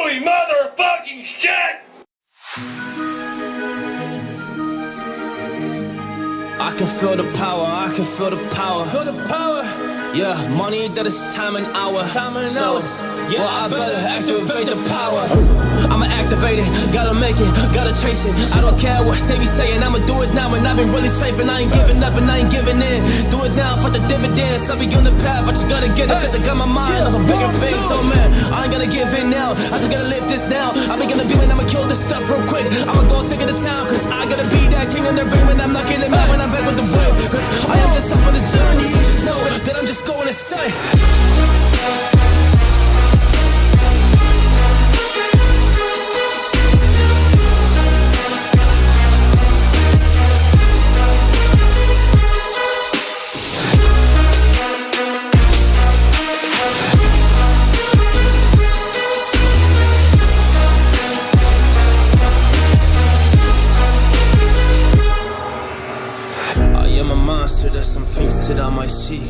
Holy motherfucking shit! I can feel the power, I can feel the power. Feel the power. Yeah, money that is time and hour. So, yeah, I better activate the power. I'ma activate it, gotta make it, gotta chase it. I don't care what they be saying, I'ma do it now. And I've been really saving, I ain't giving up and I ain't giving in. Do it now for the dividends, I'll be on the path. I just gotta get it, cause I got my mind on some bigger things. So man, I ain't gonna give in now, I just gotta live this now. I be gonna be when I'ma kill this stuff real quick. I'ma go take it to town, cause I gotta be that king in the ring. When I'm not getting mad, when I'm back with the wave. Cause I am just up on the journey, you just know that I'm just going insane. There's some things that I might see,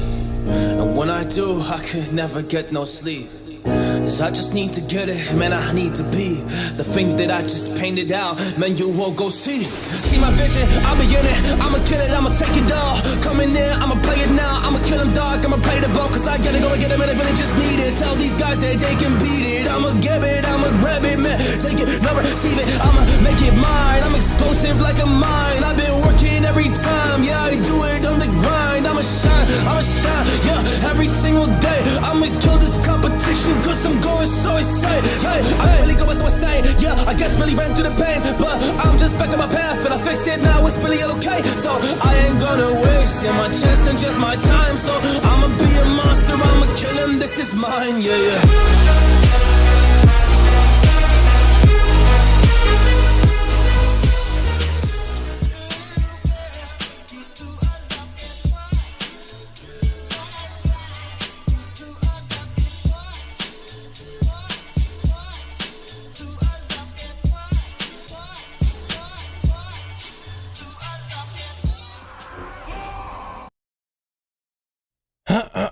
and when I do, I could never get no sleep. Cause I just need to get it, man, I need to be the thing that I just painted out, man, you will go see. See my vision, I'll be in it, I'ma kill it, I'ma take it all. Coming in, I'ma play it now, I'ma kill him dog, I'ma play the ball. Cause I gotta go and get him and I really just need it. Tell these guys that they can beat it, I'ma give it, I'ma grab it, man. Take it, never receive it, I'ma make it mine. I'm explosive like a mine, I've been working every time. Yeah, I do it on the grind, I'ma shine, yeah, every single day. I'ma kill this competition cause I'm going so insane. Hey, I'm really going so insane. Yeah, I guess really ran through the pain, but I'm just back on my path and I fixed it now. It's really okay. So I ain't gonna waste my chance and just my time. So I'ma be a monster. I'ma kill him. This is mine. Yeah, yeah.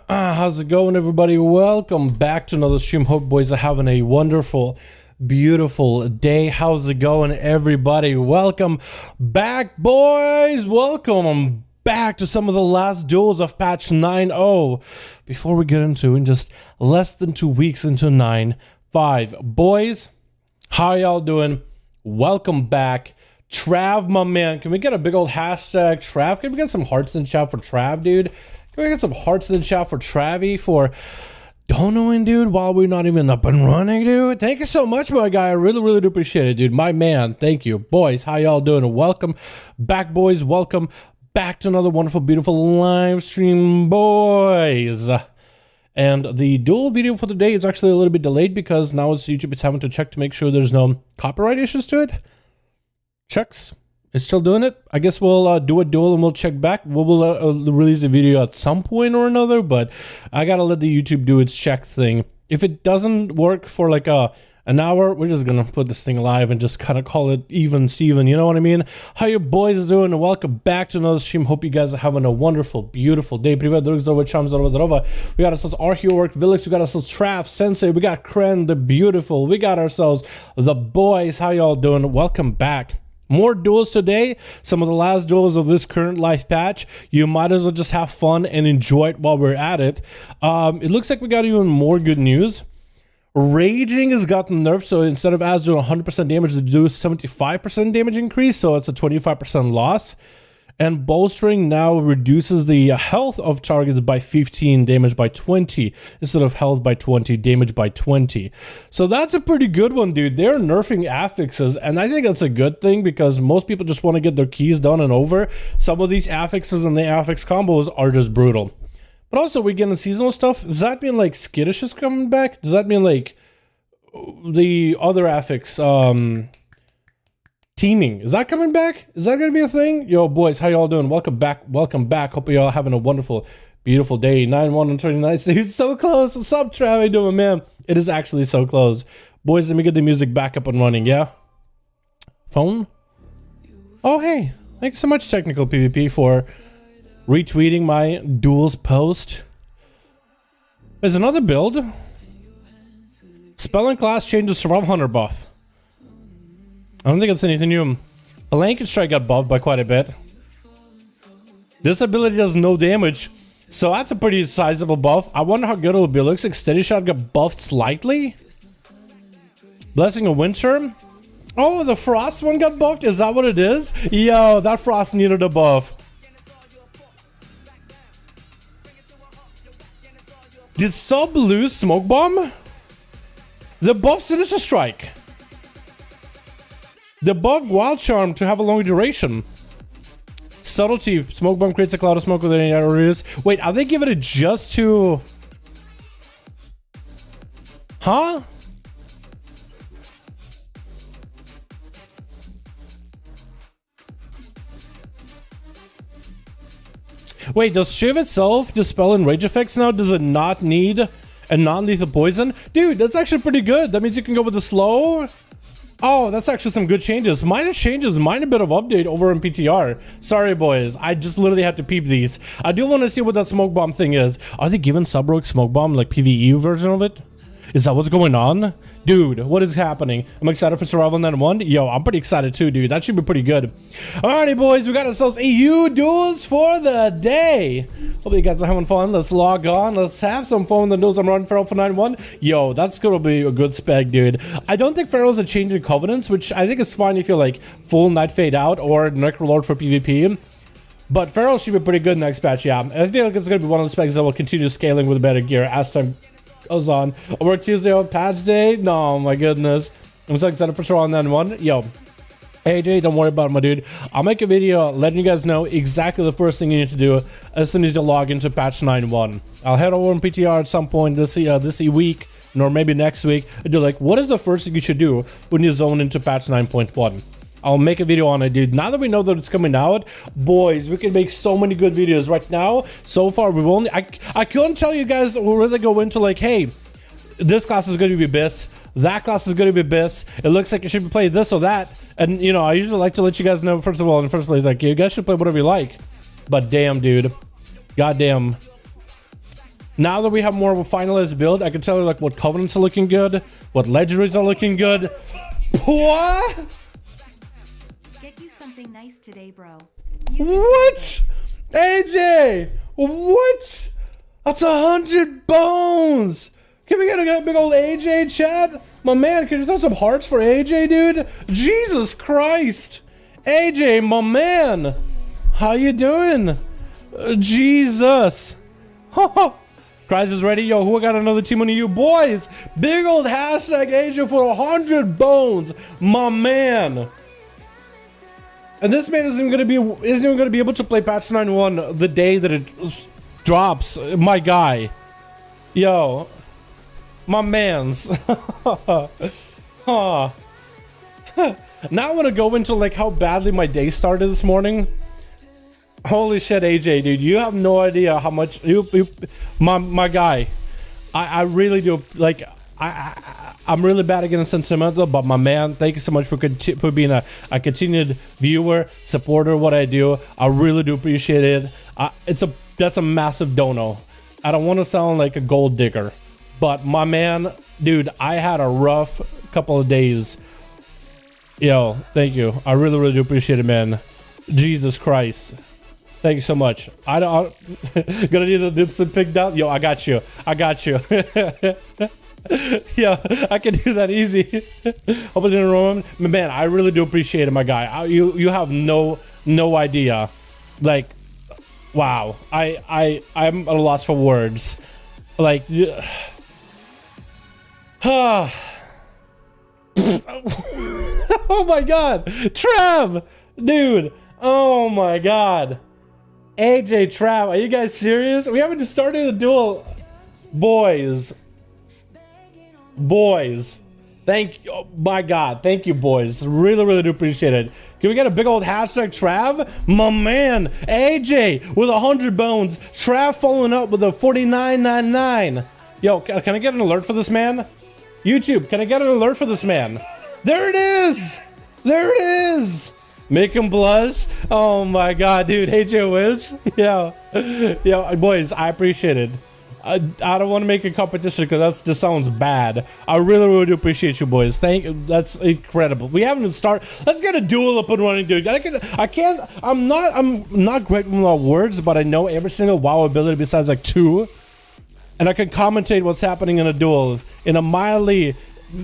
How's it going, everybody? Welcome back to another stream. Hope boys are having a wonderful, beautiful day. How's it going, everybody? Welcome back, boys. Welcome back to some of the last duels of patch 9.0 before we get into in just less than 2 weeks into 9.5. Boys, how y'all doing? Welcome back. Trav, my man, can we get a big old hashtag Trav? Can we get some hearts in chat for Trav, dude? Can we get some hearts in the chat for Travie for donoing, dude, while we're not even up and running, dude? Thank you so much, my guy. I really do appreciate it, dude. My man, thank you. Boys, how y'all doing? Welcome back, boys. Welcome back to another wonderful, beautiful live stream, boys. And the duel video for today is actually a little bit delayed because now it's YouTube. It's having to check to make sure there's no copyright issues to it. Checks. It's still doing it. I guess we'll do a duel and we'll check back. We'll release the video at some point or another, but I gotta let the YouTube do its check thing. If it doesn't work for like an hour, we're just gonna put this thing live and just kind of call it even Steven, you know what I mean? How you boys doing? Welcome back to another stream. Hope you guys are having a wonderful, beautiful day. Привет, друг, здорово, чам, здорово, здорово. We got ourselves Archeowork Village, we got ourselves Trav, Sensei, we got Kren, the beautiful, we got ourselves the boys. How y'all doing? Welcome back. More duels today, some of the last duels of this current life patch. You might as well just have fun and enjoy it while we're at it. It looks like we got even more good news. Raging has gotten nerfed, so instead of as doing 100% damage, they do 75% damage increase, so it's a 25% loss. And bolstering now reduces the health of targets by 15, damage by 20, instead of health by 20, damage by 20. So that's a pretty good one, dude. They're nerfing affixes, and I think that's a good thing because most people just want to get their keys done and over. Some of these affixes and the affix combos are just brutal. But also, we're getting seasonal stuff. Does that mean like Skittish is coming back? Does that mean like the other affix, teaming, is that coming back? Is that gonna be a thing? Yo, boys, how y'all doing? Welcome back. Welcome back. Hope y'all having a wonderful, beautiful day. 9-1 and 29. Dude, so close. What's up, Trav? How you doing, man? It is actually so close. Boys, let me get the music back up and running, yeah? Phone? Oh, hey. Thank you so much, Technical PvP, for retweeting my duels post. There's another build. Spell and class changes Survival Hunter buff. I don't think it's anything new. Blanket Strike got buffed by quite a bit. This ability does no damage, so that's a pretty sizable buff. I wonder how good it'll be. It looks like Steady Shot got buffed slightly. Blessing of Winter. Oh, the Frost one got buffed? Is that what it is? Yo, that Frost needed a buff. Did Sub lose Smoke Bomb? The buff Sinister Strike. The buff Wild Charm to have a longer duration. Subtlety. Smoke Bomb creates a cloud of smoke within any areas. Wait, are they giving it just to... Huh? Wait, does Shiv itself dispel and rage effects now? Does it not need a non-lethal poison? Dude, that's actually pretty good. That means you can go with the slow. Oh, that's actually some good changes. Minor changes, minor bit of update over in PTR. Sorry, boys. I just literally have to peep these. I do want to see what that smoke bomb thing is. Are they giving Subrogue smoke bomb, like PvE version of it? Is that what's going on? Dude, what is happening? I'm excited for Survival Net 1. Yo, I'm pretty excited too, dude. That should be pretty good. Alrighty, boys. We got ourselves EU duels for the day. Hope you guys are having fun. Let's log on. Let's have some fun with the duels I'm running for Alpha 9-1. Yo, that's going to be a good spec, dude. I don't think Pharaoh's a change in Covenants, which I think is fine if you're like full Night Fade Out or Necrolord for PvP. But Pharaoh should be pretty good next patch, yeah. I feel like it's going to be one of the specs that will continue scaling with better gear as time goes on. I work Tuesday on patch day. No, my goodness. I'm so excited for Survival Net 1. Yo, AJ, don't worry about it, my dude. I'll make a video letting you guys know exactly the first thing you need to do as soon as you log into patch 9.1. I'll head over in PTR at some point this week, or maybe next week, and do like, what is the first thing you should do when you zone into patch 9.1? I'll make a video on it, dude. Now that we know that it's coming out, boys, we can make so many good videos right now. So far, we've only... I couldn't tell you guys that we'll really go into like, hey, this class is going to be best. That class is going to be best. It looks like you should play this or that. And, you know, I usually like to let you guys know, first of all, in the first place, like, you guys should play whatever you like. But damn, dude. Goddamn. Now that we have more of a finalized build, I can tell you, like, what Covenants are looking good, what Legendaries are looking good. What? Get you something nice today, bro. What? AJ! What? That's 100 bones! Can we get a big old AJ chat? My man, can you throw some hearts for AJ, dude? Jesus Christ! AJ, my man! How you doing? Jesus! Christ is ready. Yo, who got another team on you? Boys! Big old hashtag AJ for 100 bones! My man! And this man isn't even gonna be able to play patch 9.1 the day that it drops. My guy. Yo. My mans. Huh. Now I want to go into like how badly my day started this morning. Holy shit, AJ, dude, you have no idea how much my guy. I really do, like, I'm really bad at getting sentimental, but my man, thank you so much for being a continued viewer, supporter of what I do. I really do appreciate it. That's a massive dono. I don't want to sound like a gold digger, but my man, dude, I had a rough couple of days. Yo, thank you. I really, really do appreciate it, man. Jesus Christ. Thank you so much. I don't gonna need the dipstick picked out. Yo, I got you. I got you. Yeah, I can do that easy. Hope I didn't remember. Man, I really do appreciate it, my guy. You have no idea. Like, wow. I'm at a loss for words. Like, oh my god, Trav, dude. Oh my god, AJ, Trav, are you guys serious? We haven't started a duel, boys. Thank you. Oh my god, thank you, boys. Really do appreciate it. Can we get a big old hashtag Trav? My man, AJ with 100 bones. Trav following up with a 49.99. Yo, can I get an alert for this man? YouTube, can I get an alert for this man? There it is. There it is. Make him blush. Oh my god, dude. AJ wins. Yeah, boys, I appreciate it. I don't want to make a competition because that sounds bad. I really do appreciate you boys. That's incredible. We haven't even started. Let's get a duel up and running, dude. I'm not great with my words, but I know every single WoW ability besides like 2, and I can commentate what's happening in a duel in a mildly,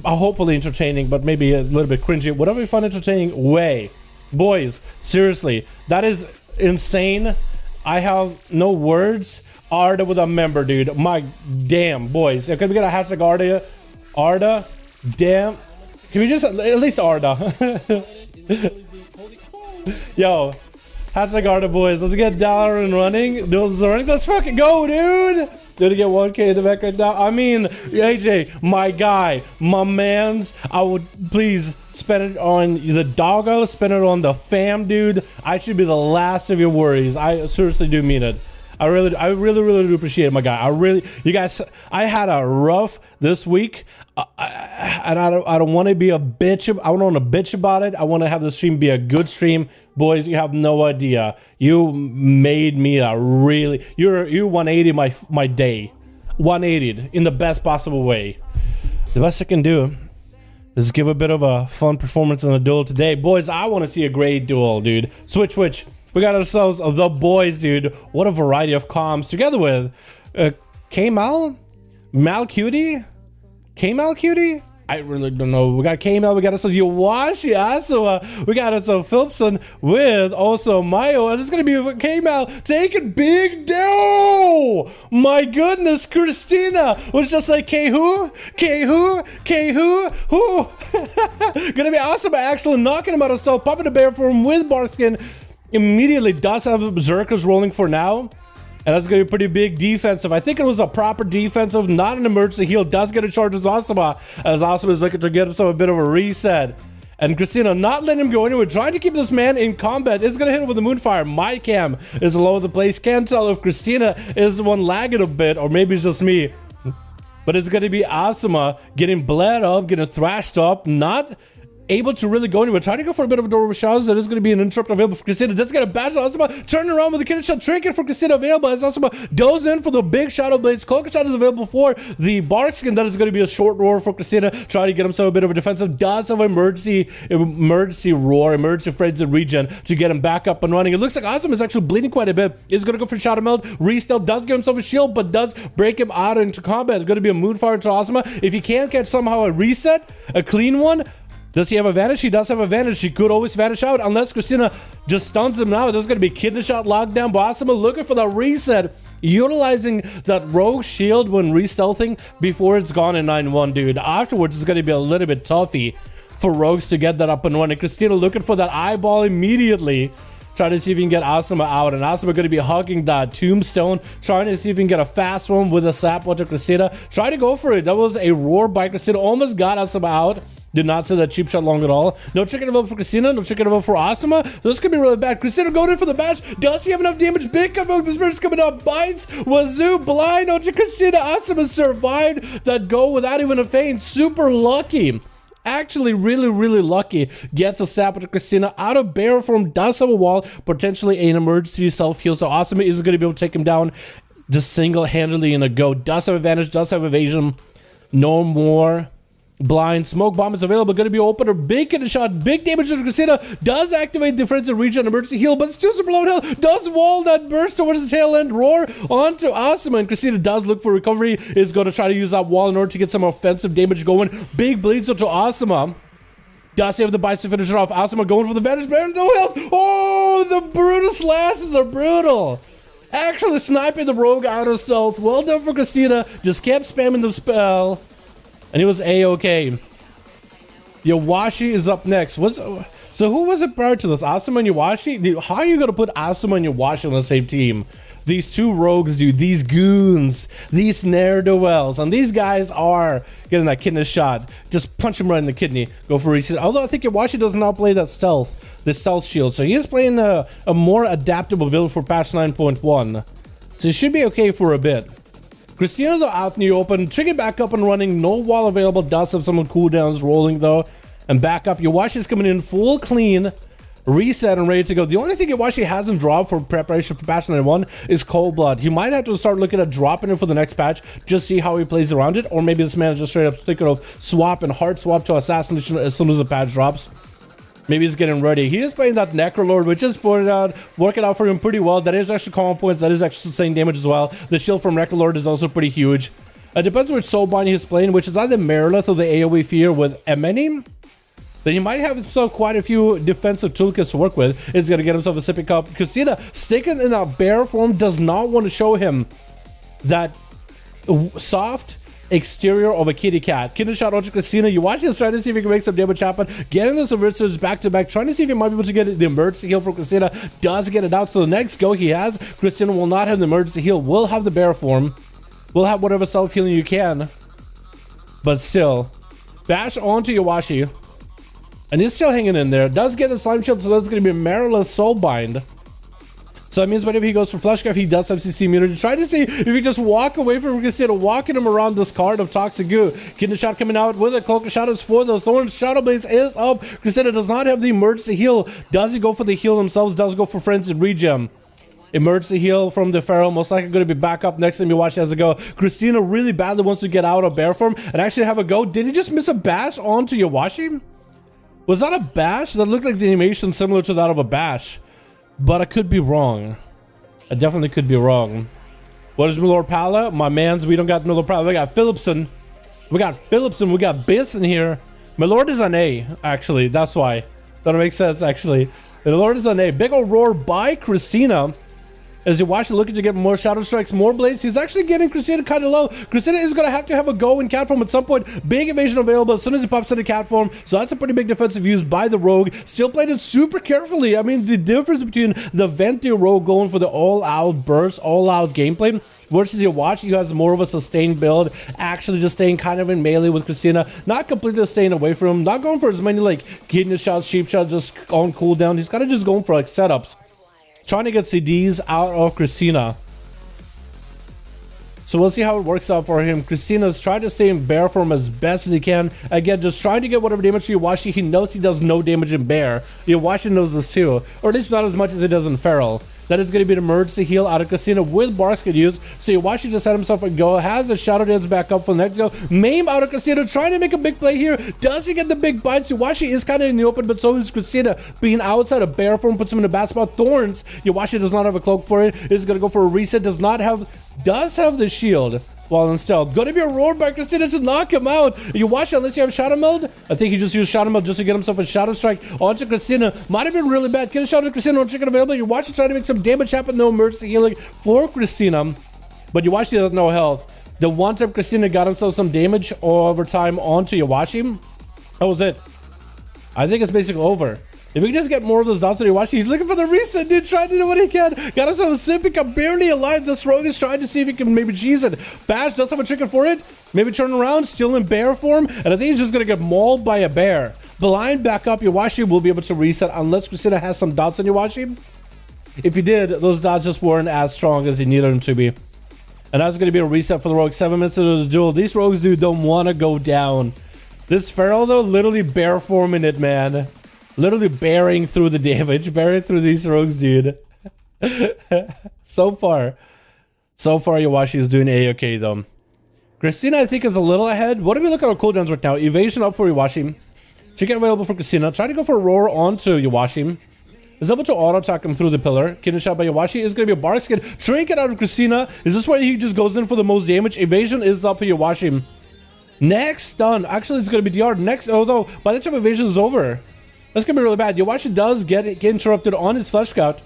hopefully entertaining, but maybe a little bit cringy, whatever you find entertaining way. Boys, seriously, that is insane. I have no words. Arda with a member, dude. My damn, boys. Can we get a hashtag Arda? Arda? Damn. Can we just, at least Arda? Yo. Hashtag Arda, boys. Let's get Dalaran running. Duels running. Let's fucking go, dude. Did it get 1K in the back right now? I mean, AJ, my guy, my mans. I would please spend it on the doggo. Spend it on the fam, dude. I should be the last of your worries. I seriously do mean it. I really do appreciate it, my guy. You guys, I had a rough this week, and I don't want to be a bitch. I don't want to bitch about it. I want to have the stream be a good stream, boys. You have no idea. You made me a really. You 180 my day, 180 in the best possible way. The best I can do is give a bit of a fun performance in the duel today, boys. I want to see a great duel, dude. Switch. We got ourselves the boys, dude. What a variety of comms together with K-Mal? Malcutie? K-Mal Cutie? I really don't know. We got K-Mal, we got ourselves Yowashi Asuma, we got ourselves Philipson with also Mayo, and it's gonna be K-Mal taking big dough. My goodness, Christina was just like K-who? K-who? K-who? Who? Gonna be awesome, actually knocking him out of stealth, popping a bear for him with Barkskin. Immediately does have Berserkers rolling for now, and that's gonna be pretty big defensive. I think it was a proper defensive, not an emergency heal. Does get a charge as Asuma, as Asuma is looking to get himself a bit of a reset. And Christina not letting him go anywhere, trying to keep this man in combat. Is gonna hit him with the Moonfire. My cam is all over the place. Can't tell if Christina is the one lagging a bit, or maybe it's just me. But it's gonna be Asuma getting bled up, getting thrashed up, not able to really go anywhere. Trying to go for a bit of a door with shots. That is going to be an interrupt available for Christina. That's going to bash Asuma. Turning around with the kidney shot. Trinket for Christina available as Asuma goes in for the big Shadow Blades. Cloaker shot is available for the Barkskin. That is going to be a short roar for Christina. Trying to get himself a bit of a defensive. Does have emergency roar, emergency frenzy regen to get him back up and running. It looks like Asuma is actually bleeding quite a bit. Is going to go for Shadow Meld. Restealth does give himself a shield, but does break him out into combat. It's going to be a Moonfire into Asuma. If he can't catch somehow a reset, a clean one, does he have advantage? He does have advantage. He could always vanish out unless Christina just stuns him now. There's going to be kidney shot lockdown. Asuma looking for the reset, utilizing that rogue shield when re-stealthing before it's gone in 9-1, dude. Afterwards, it's going to be a little bit toughy for rogues to get that up and running. Christina looking for that eyeball immediately. Trying to see if he can get Asuma out, and Asuma going to be hugging that tombstone, trying to see if he can get a fast one with a sap to Christina. Try to go for it. That was a roar by Christina. Almost got Asuma out. Did not see that cheap shot long at all. No chicken available for Christina. No chicken available for Asuma. So this could be really bad. Christina going in for the bash. Does he have enough damage? Big comeback. The spirit's coming up. Bites. Wazoo. Blind. No to Christina. Asuma survived that go without even a feint. Super lucky. Actually really lucky. Gets a sap to Christina out of barrel form. Does have a wall. Potentially an emergency self-heal. So Asuma is going to be able to take him down just single-handedly in a go. Does have advantage. Does have evasion. No more. Blind smoke bomb is available. Going to be open. A big kidney shot. Big damage to Christina. Does activate defensive regen emergency heal, but still super low health. Does wall that burst towards the tail end. Roar onto Asuma, and Christina does look for recovery. Is going to try to use that wall in order to get some offensive damage going. Big bleeds onto Asuma. Does have the bites to finish it off. Asuma going for the vantage bear. No health. Oh, the brutal slashes are brutal. Actually sniping the rogue out of stealth. Well done for Christina. Just kept spamming the spell. And he was A-okay. Yowashi is up next. So who was it prior to this? Asuma and Yowashi? How are you going to put Asuma and Yowashi on the same team? These two rogues, dude. These goons. These ne'er-do-wells. And these guys are getting that kidney shot. Just punch him right in the kidney. Go for reset. Although I think Yowashi does not play that stealth. The stealth shield. So he is playing a more adaptable build for patch 9.1. So he should be okay for a bit. Christina though out in the open, trigger back up and running, no wall available, does have some cooldowns rolling though, and back up. Yowashi is coming in full clean, reset and ready to go. The only thing Iwashi hasn't dropped for preparation for patch 91 is Cold Blood. He might have to start looking at dropping it for the next patch, just see how he plays around it, or maybe this man is just straight up thinking of swap and hard swap to Assassination as soon as the patch drops. Maybe he's getting ready. He is playing that Necrolord, which is working out for him pretty well. That is actually common points. That is actually sustained damage as well. The shield from Necrolord is also pretty huge. It depends which Soulbind he's playing, which is either Merilith or the AoE Fear with Eminem. Then he might have himself quite a few defensive toolkits to work with. He's going to get himself a sipping cup. Christina, sticking in that bear form, does not want to show him that soft exterior of a kitty cat. Kidney shot onto Christina. You watch this, trying to see if he can make some damage happen. Getting those Surge back to back, trying to see if he might be able to get the emergency heal from Christina. Does get it out. So the next go he has, Christina will not have the emergency heal. Will have the bear form. Will have whatever self-healing you can. But still, bash onto Iwashi. And he's still hanging in there. Does get the slime shield, so that's going to be Merilith Soulbind. So that means whenever he goes for Fleshcraft, he does have CC immunity. Try to see if he just walk away from him, instead of walking him around this card of Toxic Goo. Getting a shot coming out with a Cloak of Shadows for the Thorns. Shadow Blaze is up. Crusader does not have the emergency heal. Does he go for the heal himself? Does go for Frenzied Regen. Emergency heal from the Pharaoh, most likely going to be back up next time you watch as a go. Christina really badly wants to get out of bear form and actually have a go. Did he just miss a bash onto Iwashi? Was that a bash? That looked like the animation similar to that of a bash. But I could be wrong. I definitely could be wrong. What is Milord Pala? My mans, we don't got Milord Pala. We got Phillipson. We got Biss in here. Milord is an A, actually. That's why. That makes sense, actually. Milord is an A. Big ol' roar by Christina. As you watch, looking to get more Shadow Strikes, more Blades. He's actually getting Christina kind of low. Christina is going to have a go in cat form at some point. Big evasion available as soon as he pops into cat form. So that's a pretty big defensive use by the Rogue. Still played it super carefully. I mean, the difference between the Venti Rogue going for the all-out burst, all-out gameplay versus you watch, you has more of a sustained build, actually just staying kind of in melee with Christina, not completely staying away from him, not going for as many like kidney shots, sheep shots, just on cooldown. He's kind of just going for like setups. Trying to get CDs out of Christina. So we'll see how it works out for him. Christina's trying to stay in bear form as best as he can. Again, just trying to get whatever damage to Iwashi. He knows he does no damage in bear. Iwashi knows this too. Or at least not as much as he does in feral. That is going to be an emergency heal out of Christina with Barskid use. So Iwashi just had himself a go. Has a Shadow Dance back up for the next go. Maim out of Christina, trying to make a big play here. Does he get the big bites? Iwashi is kind of in the open, but so is Christina. Being outside of bear form puts him in a bad spot. Thorns. Iwashi does not have a cloak for it. Is going to go for a reset. Does have the shield. While in stealth. Gonna be a roar by Christina to knock him out. You watch it unless you have Shadow Meld. I think he just used Shadow Meld just to get himself a Shadow Strike onto Christina. Might have been really bad. Get a shot at Christina on chicken available. You watch it trying to make some damage happen. No emergency healing for Christina. But Iwashi has no health. The one time Christina got himself some damage over time onto Iwashi, that was it. I think it's basically over. If we can just get more of those dots on Iwashi, he's looking for the reset, dude, trying to do what he can. Got himself a Sipik, I'm barely alive. This Rogue is trying to see if he can maybe cheese it. Bash does have a chicken for it. Maybe turn around, still in bear form. And I think he's just going to get mauled by a bear. Blind back up, Iwashi will be able to reset unless Christina has some dots on Iwashi. If he did, those dots just weren't as strong as he needed them to be. And that's going to be a reset for the Rogue. 7 minutes into the duel. These Rogues, dude, don't want to go down. This Feral, though, literally bear forming it, man. Literally bearing through the damage, bearing through these Rogues, dude. So far, Iwashi is doing A-okay, though. Christina, I think, is a little ahead. What do we look at our cooldowns right now? Evasion up for Iwashi. Chicken available for Christina. Try to go for a roar onto Iwashi. Is able to auto-attack him through the pillar. Kidney shot by Iwashi is going to be a Bark Skin. Trinket out of Christina. Is this where he just goes in for the most damage? Evasion is up for Iwashi. Next stun. Actually, it's going to be DR. Next, although, by the time Evasion is over, that's going to be really bad. Iwashi does get interrupted on his Flesh Scout.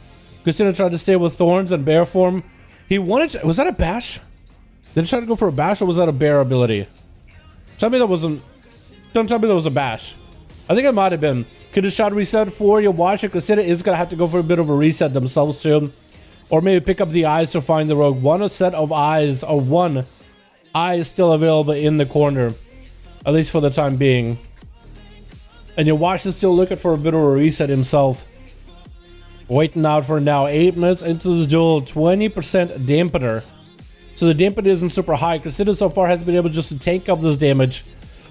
Christina tried to stay with Thorns and bear form. He wanted to... Was that a bash? Did he try to go for a bash, or was that a bear ability? Tell me that wasn't... Don't tell me that was a bash. I think it might have been. Could have shot reset for Iwashi. Christina is going to have to go for a bit of a reset themselves too. Or maybe pick up the eyes to find the Rogue. One set of eyes, or one eye is still available in the corner. At least for the time being. And Iwashi is still looking for a bit of a reset himself. Waiting out for now. 8 minutes into this duel. 20% dampener. So the dampener isn't super high. Christina so far has been able just to tank up this damage.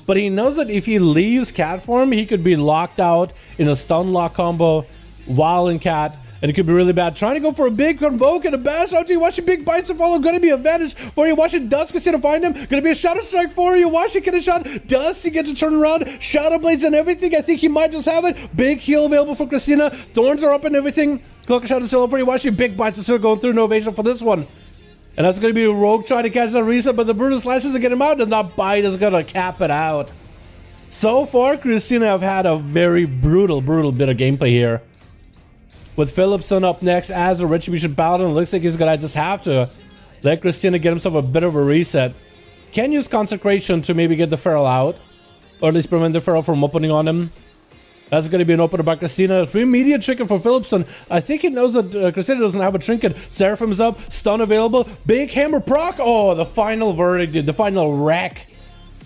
But he knows that if he leaves cat form, he could be locked out in a stun lock combo. Wild and Cat, and it could be really bad. Trying to go for a big convoke and a bash onto Iwashi. Big bites to follow. Gonna be advantage for Iwashi. Does Christina find him? Gonna be a Shadow Strike for Iwashi. Get a shot. Does he get to turn around? Shadow Blades and everything. I think he might just have it. Big heal available for Christina. Thorns are up and everything. Cloak Shot is still up for Iwashi. Big bites are still going through. No evasion for this one. And that's gonna be a Rogue trying to catch that reset, but the Brutal Slashes to get him out, and that bite is gonna cap it out. So far, Christina have had a very brutal bit of gameplay here. With Philipson up next as a Retribution Paladin, looks like he's gonna just have to let Christina get himself a bit of a reset. Can use Consecration to maybe get the Feral out, or at least prevent the Feral from opening on him. That's going to be an opener by Christina. Immediate trinket for Philipson. I think he knows that Christina doesn't have a trinket. Seraphim's up. Stun available. Big hammer proc. Oh, the final verdict, dude. The final wreck.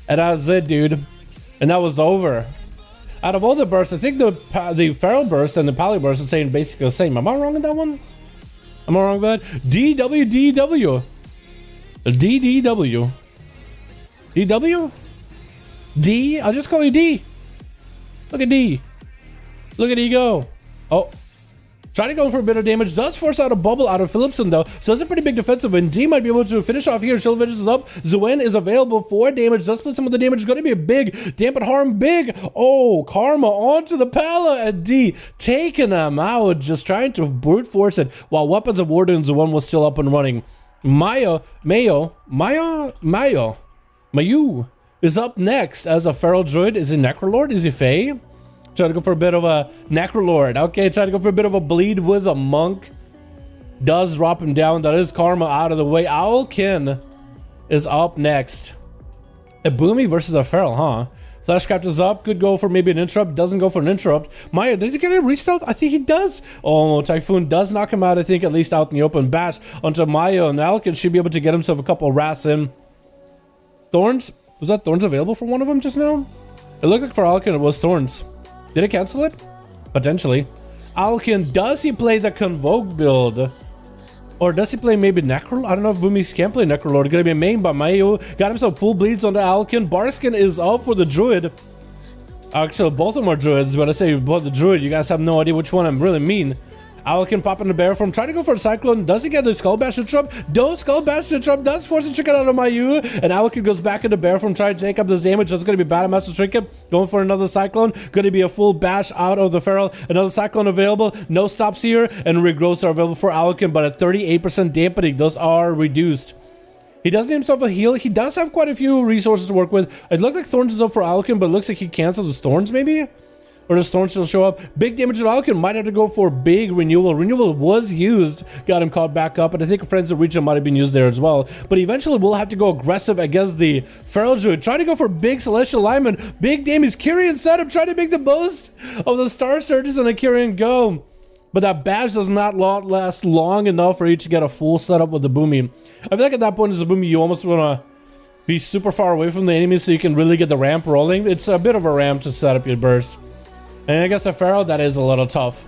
And that was it, dude. And that was over. Out of all the bursts, I think the Feral burst and the Pally burst are saying basically the same. Am I wrong in that one? Am I wrong with that? DW. DDW. DW? D? I'll just call you D. Look at D. Look at E go. Oh. Trying to go for a bit of damage. Does force out a bubble out of Philipson though. So it's a pretty big defensive win. D might be able to finish off here. Shield Vengeance is up. Zuen is available for damage. Does split some of the damage. Going to be a big dampen harm. Big. Oh, Karma onto the Pala and D. Taking them out. Just trying to brute force it. While Weapons of Warden Zuen was still up and running. Mayu is up next as a Feral Druid. Is he Necrolord? Is he Fae? Try to go for a bit of a Necrolord. Okay, try to go for a bit of a bleed with a monk. Does drop him down. That is Karma out of the way. Owlkin is up next. A Boomy versus a Feral, huh? Fleshcraft is up. Could go for maybe an interrupt. Doesn't go for an interrupt. Maya, did he get a restealth? I think he does. Oh, Typhoon does knock him out, I think, at least out in the open. Bash onto Maya, and Owlkin should be able to get himself a couple rats in. Thorns? Was that Thorns available for one of them just now? It looked like for Owlkin it was Thorns. Did it cancel it? Potentially. Owlkin, does he play the Convoke build? Or does he play maybe Necrolord? I don't know if Boomies can play Necrolord. Gonna be main by Mayu. Got himself full bleeds on the Owlkin. Barskin is up for the Druid. Actually, both of them are Druids, but I say both the Druid. You guys have no idea which one I really mean. Owlkin popping the bear from. Try to go for a Cyclone. Does he get the Skull Bash interrupt? Don't Skull Bash interrupt. Does force a trinket out of Mayu. And Owlkin goes back into bear from. Trying to take up this damage. That's going to be Battle Master Trinket. Going for another Cyclone. Going to be a full bash out of the Feral. Another Cyclone available. No stops here. And regrowths are available for Owlkin. But at 38% dampening, those are reduced. He does need himself a heal. He does have quite a few resources to work with. It looked like Thorns is up for Owlkin, but it looks like he cancels his Thorns maybe? Or does Thorns still show up? Big damage to Owlkin. Might have to go for big renewal. Renewal was used. Got him caught back up. And I think Friends of Region might have been used there as well. But eventually we'll have to go aggressive against the Feral Druid. Try to go for big Celestial Lineman. Big damage. Kyrian setup. Try to make the most of the Star Surges and the Kyrian go. But that badge does not last long enough for you to get a full setup with the Boomy. I feel like at that point as a Boomy you almost want to be super far away from the enemy so you can really get the ramp rolling. It's a bit of a ramp to set up your burst. And I guess a Feral, that is a little tough.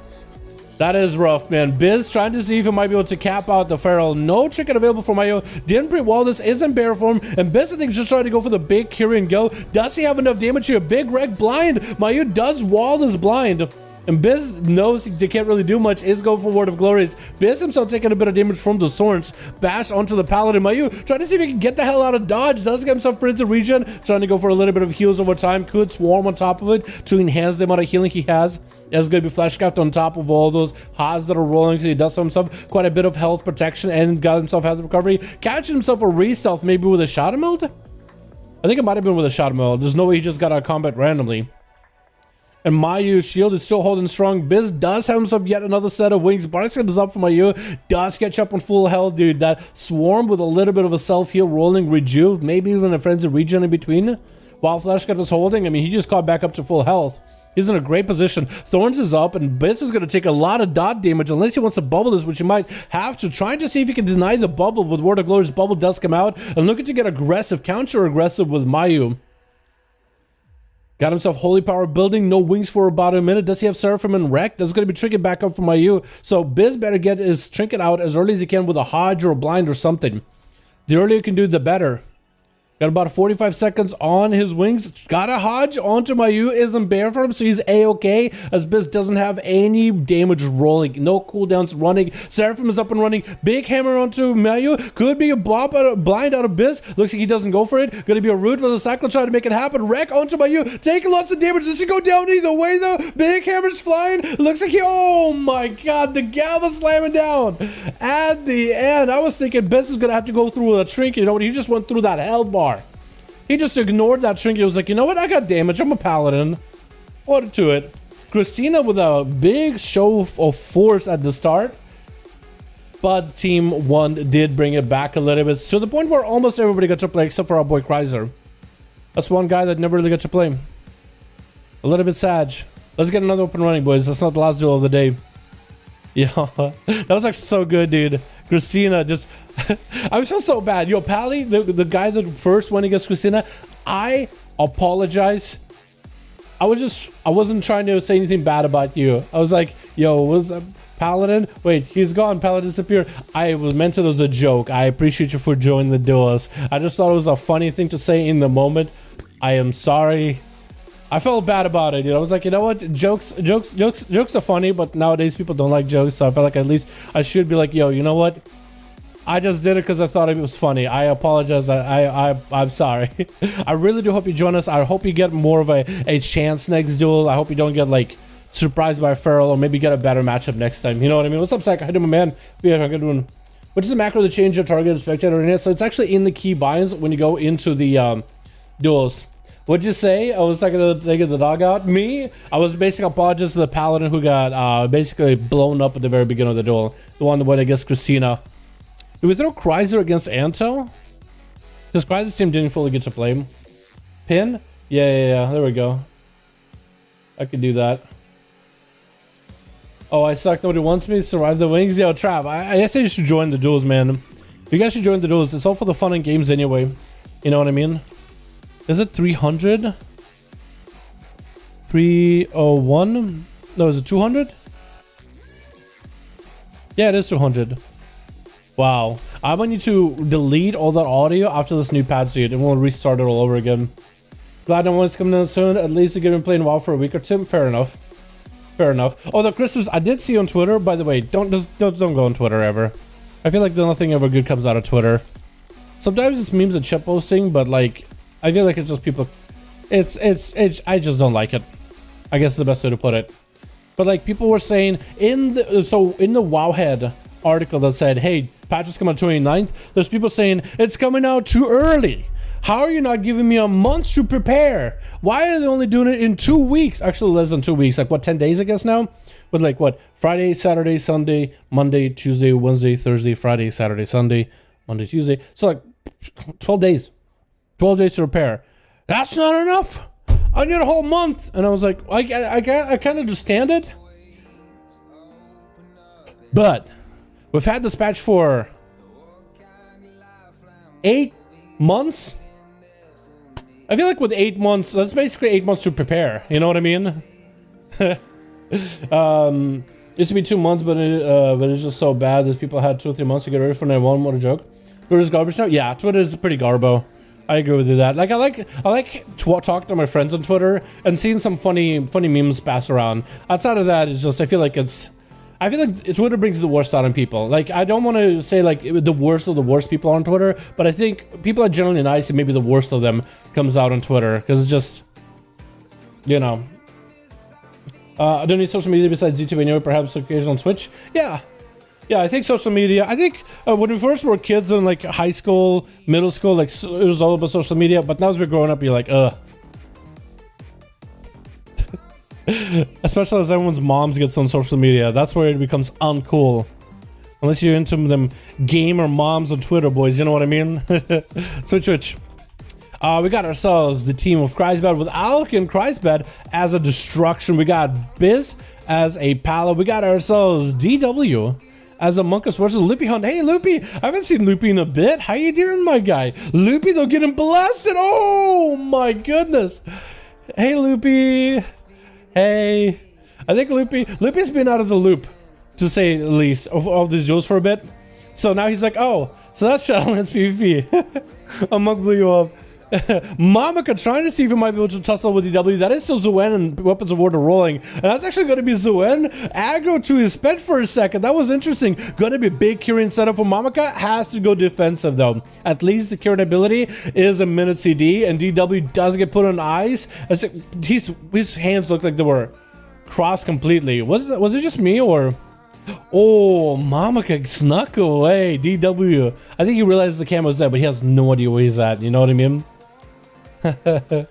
That is rough, man. Biz trying to see if he might be able to cap out the Feral. No trinket available for Mayu. Didn't pre-wall this. Isn't bear form. And Biz, I think, just trying to go for the big Kyrian go. Does he have enough damage here? Big wreck blind. Mayu does wall this blind. And Biz knows they can't really do much. Is going for Word of Glories. Biz himself taking a bit of damage from the Thorns. Bash onto the Paladin. Mayu trying to see if he can get the hell out of dodge. Does get himself for into region. Trying to go for a little bit of heals over time. Could swarm on top of it to enhance the amount of healing he has. There's going to be Fleshcraft on top of all those Haas that are rolling. So he does himself quite a bit of health protection and got himself health recovery. Catching himself a re-stealth maybe with a Shadow Meld? I think it might have been with a Shadow Meld. There's no way he just got out of combat randomly. And Mayu's shield is still holding strong. Biz does have himself yet another set of wings. Barskin is up for Mayu. Does catch up on full health, dude. That swarm with a little bit of a self-heal rolling rejuve. Maybe even a frenzied regen in between. While Fleshcraft was holding, I mean, he just caught back up to full health. He's in a great position. Thorns is up, and Biz is going to take a lot of dot damage unless he wants to bubble this, which he might have to. Trying to see if he can deny the bubble with Word of Glory's bubble does come out. And looking to get aggressive, counter-aggressive with Mayu. Got himself Holy Power building, no wings for about a minute. Does he have Seraphim and Wreck? That's going to be trinket back up for Mayu. So Biz better get his trinket out as early as he can with a Hodge or a Blind or something. The earlier you can do, the better. Got about 45 seconds on his wings. Got a Hodge onto Mayu. Isn't bare for him, so he's A-okay. As Biz doesn't have any damage rolling. No cooldowns running. Seraphim is up and running. Big hammer onto Mayu. Could be a blind out of Biz. Looks like he doesn't go for it. Gonna be a root with a cycle trying to make it happen. Wreck onto Mayu. Taking lots of damage. Does he go down either way though? Big hammer's flying. Looks like he... Oh my god, the Galva slamming down. At the end, I was thinking Biz is gonna have to go through a trinket. You know what? He just went through that health bar. He just ignored that trinket. He was like, you know what? I got damage. I'm a paladin. Order to it. Christina with a big show of force at the start. But Team 1 did bring it back a little bit. To the point where almost everybody got to play except for our boy Kreiser. That's one guy that never really got to play. A little bit sad. Let's get another open running, boys. That's not the last duel of the day. Yeah, that was actually so good, dude. Christina just... I feel so bad. Yo, Pally, the guy that first went against Christina, I apologize. I wasn't trying to say anything bad about you. I was like, yo, was Paladin? Wait, he's gone. Paladin disappeared. I was meant it as a joke. I appreciate you for joining the duels. I just thought it was a funny thing to say in the moment. I am sorry. I felt bad about it, you know. I was like, you know what, jokes are funny, but nowadays people don't like jokes, so I felt like at least I should be like, yo, you know what, I just did it because I thought it was funny. I apologize. I'm sorry. I really do hope you join us. I hope you get more of a chance next duel. I hope you don't get like surprised by Feral, or maybe get a better matchup next time. You know what I mean? What's up, Zach? How you doing, my man? Yeah, how good one. Which is a macro to change your target spectator in it, so it's actually in the key binds when you go into the duels. What'd you say? I was gonna take the dog out. Me? I was basically apologizing to the paladin who got basically blown up at the very beginning of the duel. The one that went against Christina. Do we throw Kreiser against Anto? Because Kreiser's team didn't fully get to play him. Pin? Yeah. There we go. I could do that. Oh, I suck. Nobody wants me to survive the wings. Yo, Trav, I think you should join the duels, man. You guys should join the duels. It's all for the fun and games anyway. You know what I mean? Is it 300? 301? No, is it 200? Yeah, it is 200. Wow. I'm gonna need to delete all that audio after this new patch, dude, and we'll restart it all over again. Glad no one's coming in soon. At least you're gonna play WoW for a week or two. Fair enough. Fair enough. Oh, the Christmas I did see on Twitter. By the way, don't go on Twitter ever. I feel like nothing ever good comes out of Twitter. Sometimes it's memes and shit posting, but like I feel like it's just people. It's I just don't like it. I guess the best way to put it. But like people were saying in the Wowhead article that said, hey, patch is coming on 29th. There's people saying it's coming out too early. How are you not giving me a month to prepare? Why are they only doing it in 2 weeks? Actually, less than 2 weeks. Like what, 10 days I guess now? With like what? Friday, Saturday, Sunday, Monday, Tuesday, Wednesday, Thursday, Friday, Saturday, Sunday, Monday, Tuesday. So like 12 days. 12 days to repair. That's not enough. I need a whole month. And I was like, I kind of understand it. But we've had this patch for 8 months. I feel like with 8 months, that's basically 8 months to prepare. You know what I mean? Used to be 2 months, but it's just so bad that people had 2 or 3 months to get ready for night one. What a joke. Twitter's garbage now? Yeah, Twitter is pretty garbo. I agree with you that. Like I like talking to my friends on Twitter and seeing some funny memes pass around. Outside of that, it's just I feel like Twitter brings the worst out in people. Like I don't want to say like the worst of the worst people on Twitter, but I think people are generally nice and maybe the worst of them comes out on Twitter because it's just, you know. I don't need social media besides YouTube anyway, perhaps occasional on Twitch. Yeah, I think social media. I think when we first were kids in like high school, middle school, like it was all about social media. But now as we're growing up, you're like, Especially as everyone's moms gets on social media, that's where it becomes uncool. Unless you're into them gamer moms on Twitter, boys. You know what I mean? Switch. We got ourselves the team of Kreisbad with Alec and Kreisbad as a destruction. We got Biz as a pala. We got ourselves DW as a Monkus versus Loopy Hunt. Hey, Loopy! I haven't seen Loopy in a bit. How you doing, my guy? Loopy, though, getting blasted. Oh, my goodness. Hey, Loopy. Hey. I think Loopy's been out of the loop, to say the least, of these duels for a bit. So now he's like, oh, so that's Shadowlands PvP. A monk blew you up. Mamaka trying to see if he might be able to tussle with DW. That is still Zuen and Weapons of Order rolling. And that's actually going to be Zuen aggro to his pet for a second. That was interesting. Going to be a big Kyrian setup for Mamaka. Has to go defensive though. At least the Kyrian ability is a minute CD. And DW does get put on ice. His hands look like they were crossed completely. Was it just me or... Oh, Mamaka snuck away. DW. I think he realized the camera was there, but he has no idea where he's at. You know what I mean? But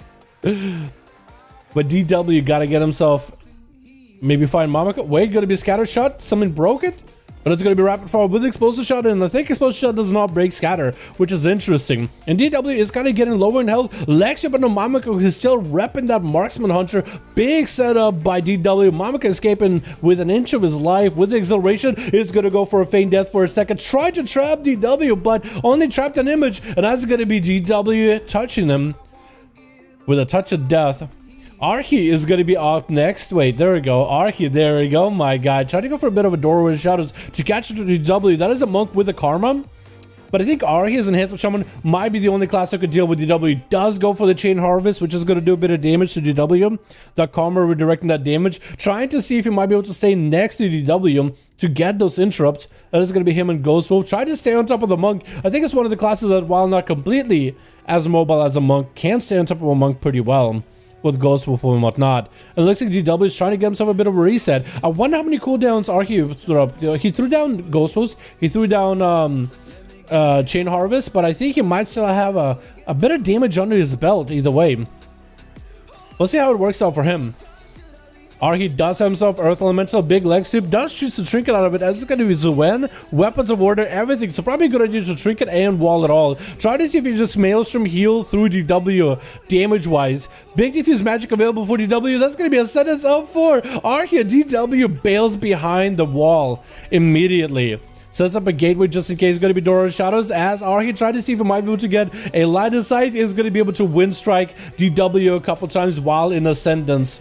DW got to get himself. Maybe find Mamaka. Wait, gonna be a scatter shot. Someone broke it, but it's gonna be rapid fire with explosive shot, and I think explosive shot does not break scatter, which is interesting. And DW is kind of getting lower in health. Lex up on Mamaka, who's still repping that marksman hunter. Big setup by DW. Mamaka escaping with an inch of his life with the acceleration. It's gonna go for a feign death for a second. Tried to trap DW, but only trapped an image, and that's gonna be DW touching him with a touch of death. Archie is going to be up next. Wait, there we go. Archie, there we go. My God. Trying to go for a bit of a doorway of shadows to catch DW. That is a monk with a karma. But I think Archie as enhancement shaman might be the only class that could deal with DW. Does go for the chain harvest, which is going to do a bit of damage to DW. That karma redirecting that damage. Trying to see if he might be able to stay next to DW to get those interrupts. That is going to be him and Ghost Wolf. Try to stay on top of the monk. I think it's one of the classes that, while not completely as mobile as a monk, can stay on top of a monk pretty well with Ghost Wolf and whatnot. And it looks like DW is trying to get himself a bit of a reset. I wonder how many cooldowns Archie threw up. He threw down Ghost Wolves. He threw down Chain Harvest, but I think he might still have a bit of damage under his belt either way. Let's see how it works out for him. Archie does have himself Earth Elemental, big leg sweep, does choose to trinket out of it, as it's going to be Zuen, Weapons of Order, everything. So probably a good idea to trinket and wall it all. Try to see if you just Maelstrom heal through DW damage-wise. Big diffuse magic available for DW. That's going to be a sentence of 4. Archie, DW bails behind the wall immediately. Sets up a gateway just in case. Going to be Door of Shadows, as Archie tried to see if he might be able to get a line of sight. Is going to be able to wind strike DW a couple times while in Ascendance.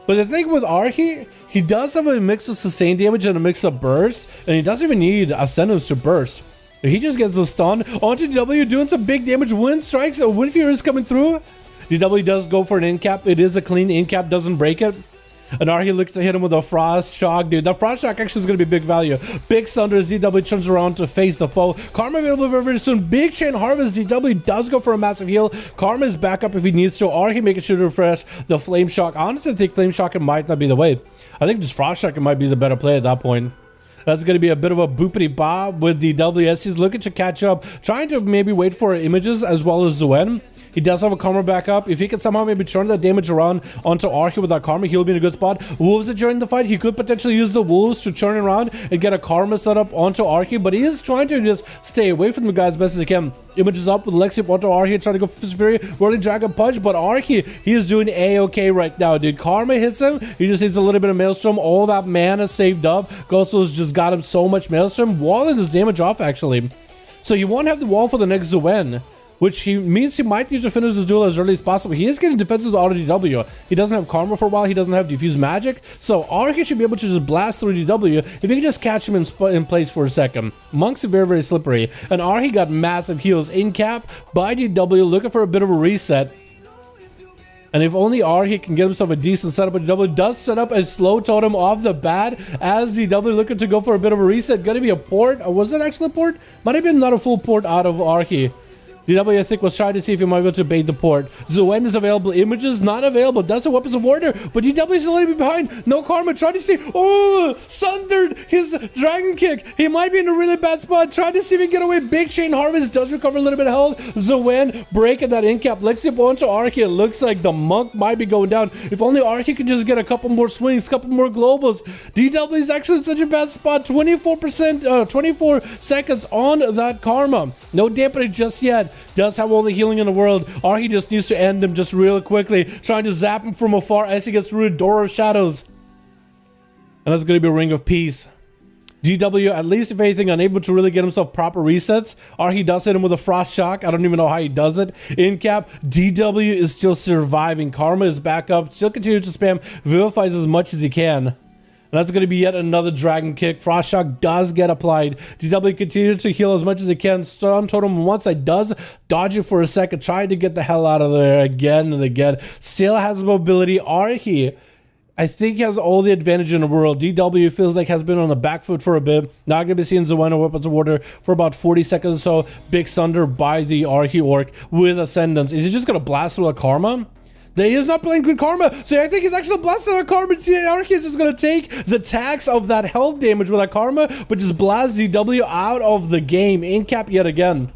But the thing with Archie, he does have a mix of sustained damage and a mix of burst, and he doesn't even need Ascendance to burst. He just gets a stun onto DW, doing some big damage. Wind strikes, Wind Fury is coming through. DW does go for an in cap. It is a clean in cap, doesn't break it. And Archie looks to hit him with a Frost Shock, dude. That Frost Shock actually is going to be big value. Big Thunder as DW turns around to face the foe. Karma available very, very soon. Big Chain Harvest. DW does go for a massive heal. Karma is back up if he needs to. Archie making sure to refresh the Flame Shock. Honestly, I think Flame Shock might not be the way. I think just Frost Shock might be the better play at that point. That's going to be a bit of a boopity bob with the WS. He's looking to catch up, trying to maybe wait for images as well as Zuen. He does have a karma back up. If he can somehow maybe turn that damage around onto Archie with that karma, he'll be in a good spot. Wolves during the fight, he could potentially use the wolves to turn around and get a karma set up onto Archie, but he is trying to just stay away from the guy as best as he can. Images up with Lexi onto Archie, trying to go Fist Fury, rolling Dragon Punch, but Archie, he is doing A-okay right now, dude. Karma hits him. He just needs a little bit of Maelstrom. All that mana saved up. Ghost's just got him so much Maelstrom, walling his damage off, actually. So he won't have the wall for the next Zuen, which means he might need to finish this duel as early as possible. He is getting defenses out of DW. He doesn't have Karma for a while. He doesn't have Diffuse Magic. So Archie should be able to just blast through DW if he can just catch him in place for a second. Monk's very, very slippery. And Archie got massive heals in cap by DW, looking for a bit of a reset. And if only Archie can get himself a decent setup, but DW does set up a slow totem off the bat as DW looking to go for a bit of a reset. Gonna be a port. Or was it actually a port? Might have been not a full port out of Archie. DW, I think, was trying to see if he might be able to bait the port. Zuen is available. Images not available. That's a Weapons of Order. But DW is a little bit behind. No Karma. Trying to see. Oh, sundered his Dragon Kick. He might be in a really bad spot. Trying to see if he can get away. Big Chain Harvest does recover a little bit of health. Zuen breaking that in cap. Lexi up onto Archie. It looks like the monk might be going down. If only Archie could just get a couple more swings, couple more globals. DW is actually in such a bad spot. 24%, 24 seconds on that Karma. No dampening just yet. Does have all the healing in the world. Archie just needs to end him just real quickly, trying to zap him from afar as he gets through a Door of Shadows. And that's going to be a Ring of Peace. DW, at least if anything, unable to really get himself proper resets. Archie does hit him with a Frost Shock. I don't even know how he does it. In cap, DW is still surviving. Karma is back up. Still continues to spam. Vivifies as much as he can. And that's going to be yet another dragon kick. Frost Shock does get applied. DW continues to heal as much as he can. Stun Totem once I does dodge it for a second. Trying to get the hell out of there again and again. Still has mobility. Arhi, I think he has all the advantage in the world. DW feels like has been on the back foot for a bit. Not going to be seeing Zawena Weapons of Order for about 40 seconds or so. Big Thunder by the Arhi Orc with Ascendance. Is he just going to blast through a Karma? He is not playing good Karma, so I think he's actually blasting a Karma. Arhi is just going to take the tax of that health damage with that Karma, but just blast DW out of the game. In cap yet again.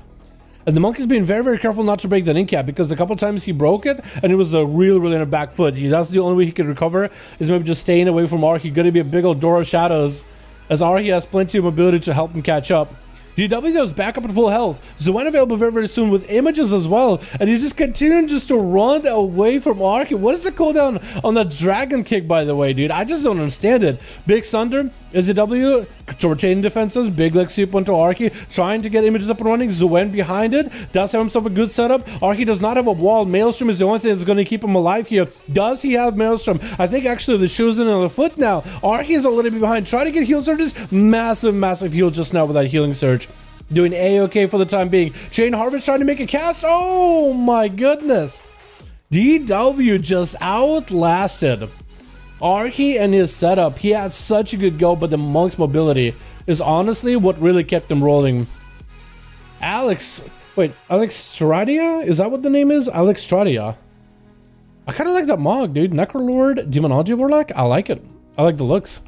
And the monk is being very, very careful not to break that in cap, because a couple times he broke it, and it was a really in a back foot. That's the only way he can recover, is maybe just staying away from Arhi. Going to be a big old door of shadows, as Arhi has plenty of mobility to help him catch up. DW goes back up at full health. Zoen available very, very soon with images as well. And he's just continuing just to run away from Arhi. What is the cooldown on that dragon kick, by the way, dude? I just don't understand it. Big Thunder, SAW, rotating defenses, big leg sweep onto Arhi, trying to get images up and running. Zoen behind it, does have himself a good setup. Arhi does not have a wall. Maelstrom is the only thing that's going to keep him alive here. Does he have Maelstrom? I think actually the shoe's in on the foot now. Arhi is a little bit behind. Trying to get heal surges. Massive heal just now with that healing surge. Doing A-okay for the time being. Chain Harvest trying to make a cast. Oh my goodness. DW just outlasted Arhi and his setup. He had such a good go, but the monk's mobility is honestly what really kept him rolling. Alex Stradia? Is that what the name is? Alex Stradia. I kind of like that monk, dude. Necrolord, Demonology Warlock. I like it. I like the looks.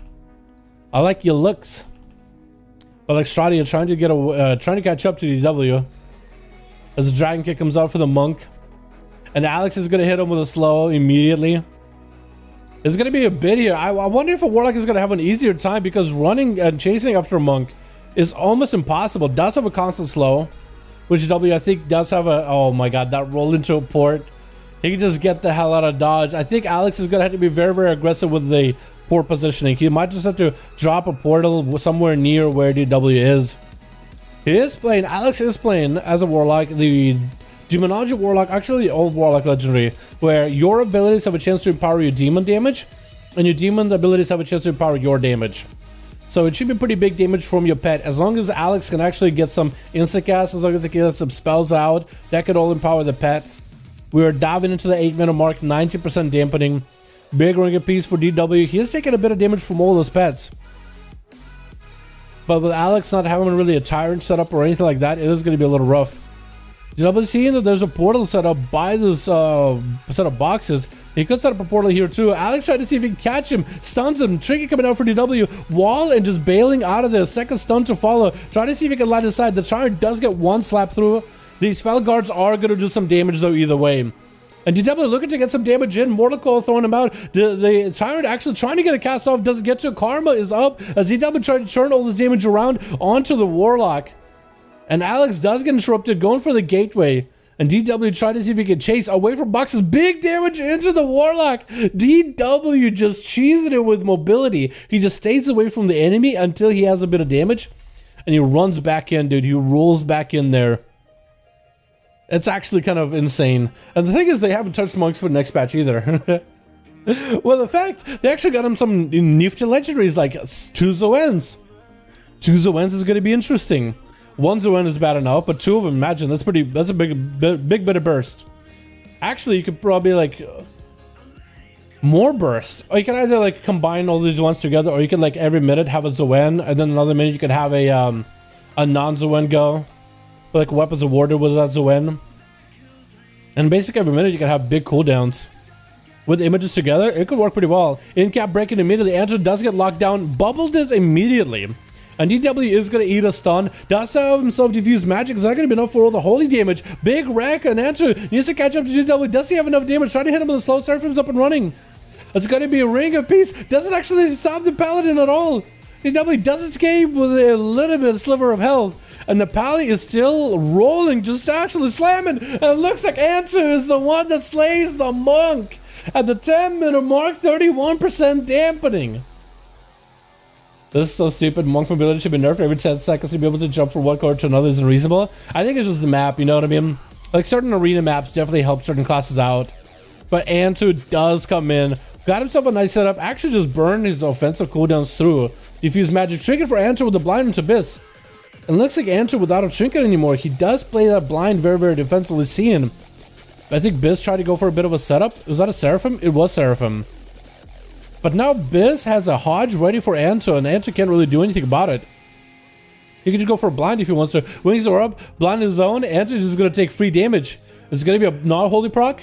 I like your looks. But like Stradia trying to catch up to DW as the dragon kick comes out for the monk, and Alex is gonna hit him with a slow immediately. It's gonna be a bit here. I wonder if a warlock is gonna have an easier time, because running and chasing after a monk is almost impossible. Does have a constant slow, which W I think does have a, oh my god, that roll into a port. He can just get the hell out of dodge. I think Alex is gonna have to be very aggressive with the port positioning. He might just have to drop a portal somewhere near where DW is. Alex is playing as a warlock, the Demonology Warlock, actually the old Warlock Legendary, where your abilities have a chance to empower your demon damage, and your demon abilities have a chance to empower your damage. So it should be pretty big damage from your pet, as long as Alex can actually get some insta-cast, as long as he can get some spells out, that could all empower the pet. We are diving into the 8-minute mark, 90% dampening. Big ring piece for DW. He is taking a bit of damage from all those pets. But with Alex not having really a tyrant setup or anything like that, it is going to be a little rough. DW seeing that there's a portal set up by this set of boxes. He could set up a portal here too. Alex tried to see if he can catch him. Stuns him. Tricky coming out for DW. Wall and just bailing out of there. Second stun to follow. Try to see if he can light his side. The tyrant does get one slap through. These fell guards are going to do some damage though either way. And DW looking to get some damage in. Mortal Coil throwing him out. The Tyrant actually trying to get a cast off. Doesn't get to. Karma is up as DW trying to turn all this damage around onto the Warlock. And Alex does get interrupted going for the gateway. And DW trying to see if he can chase away from boxes. Big damage into the Warlock. DW just cheesing it with mobility. He just stays away from the enemy until he has a bit of damage. And he runs back in, dude. He rolls back in there. It's actually kind of insane. And the thing is, they haven't touched monks for the next patch either. Well, the fact, they actually got him some nifty legendaries like 2 Zoens. 2 Zoens is going to be interesting. 1 Zoen is bad enough, but 2 of them, imagine, that's a big bit of burst. Actually, you could probably like more burst. Or you can either like combine all these ones together, or you could like every minute have a Zoen, and then another minute you could have a non-Zoen go. Like weapons awarded with that Zoen. And basically every minute you can have big cooldowns. With images together, it could work pretty well. In-cap breaking immediately. Andrew does get locked down. Bubbled this immediately. And DW is going to eat a stun. Does have himself diffuse magic. Is that going to be enough for all the holy damage? Big wreck. And Andrew needs to catch up to DW. Does he have enough damage? Trying to hit him with a slow start. Up and running. It's going to be a ring of peace. Doesn't actually stop the paladin at all. DW does escape with a little bit of sliver of health. And the Pally is still rolling, just actually slamming. And it looks like Antu is the one that slays the monk. At the 10-minute mark, 31% dampening. This is so stupid. Monk mobility should be nerfed every 10 seconds to be able to jump from one card to another is unreasonable. I think it's just the map, you know what I mean? Like certain arena maps definitely help certain classes out. But Antu does come in Got himself a nice setup. Actually just burned his offensive cooldowns through. Diffuse magic trinket for Answer with the blind into Abyss. It looks like Answer without a trinket anymore. He does play that blind very, very defensively seen. I think Biz tried to go for a bit of a setup. Was that a Seraphim? It was Seraphim. But now Biz has a Hodge ready for Answer, and Answer can't really do anything about it. He can just go for a blind if he wants to. Wings are up, blind in his own. Answer is just going to take free damage. It's going to be a not holy proc.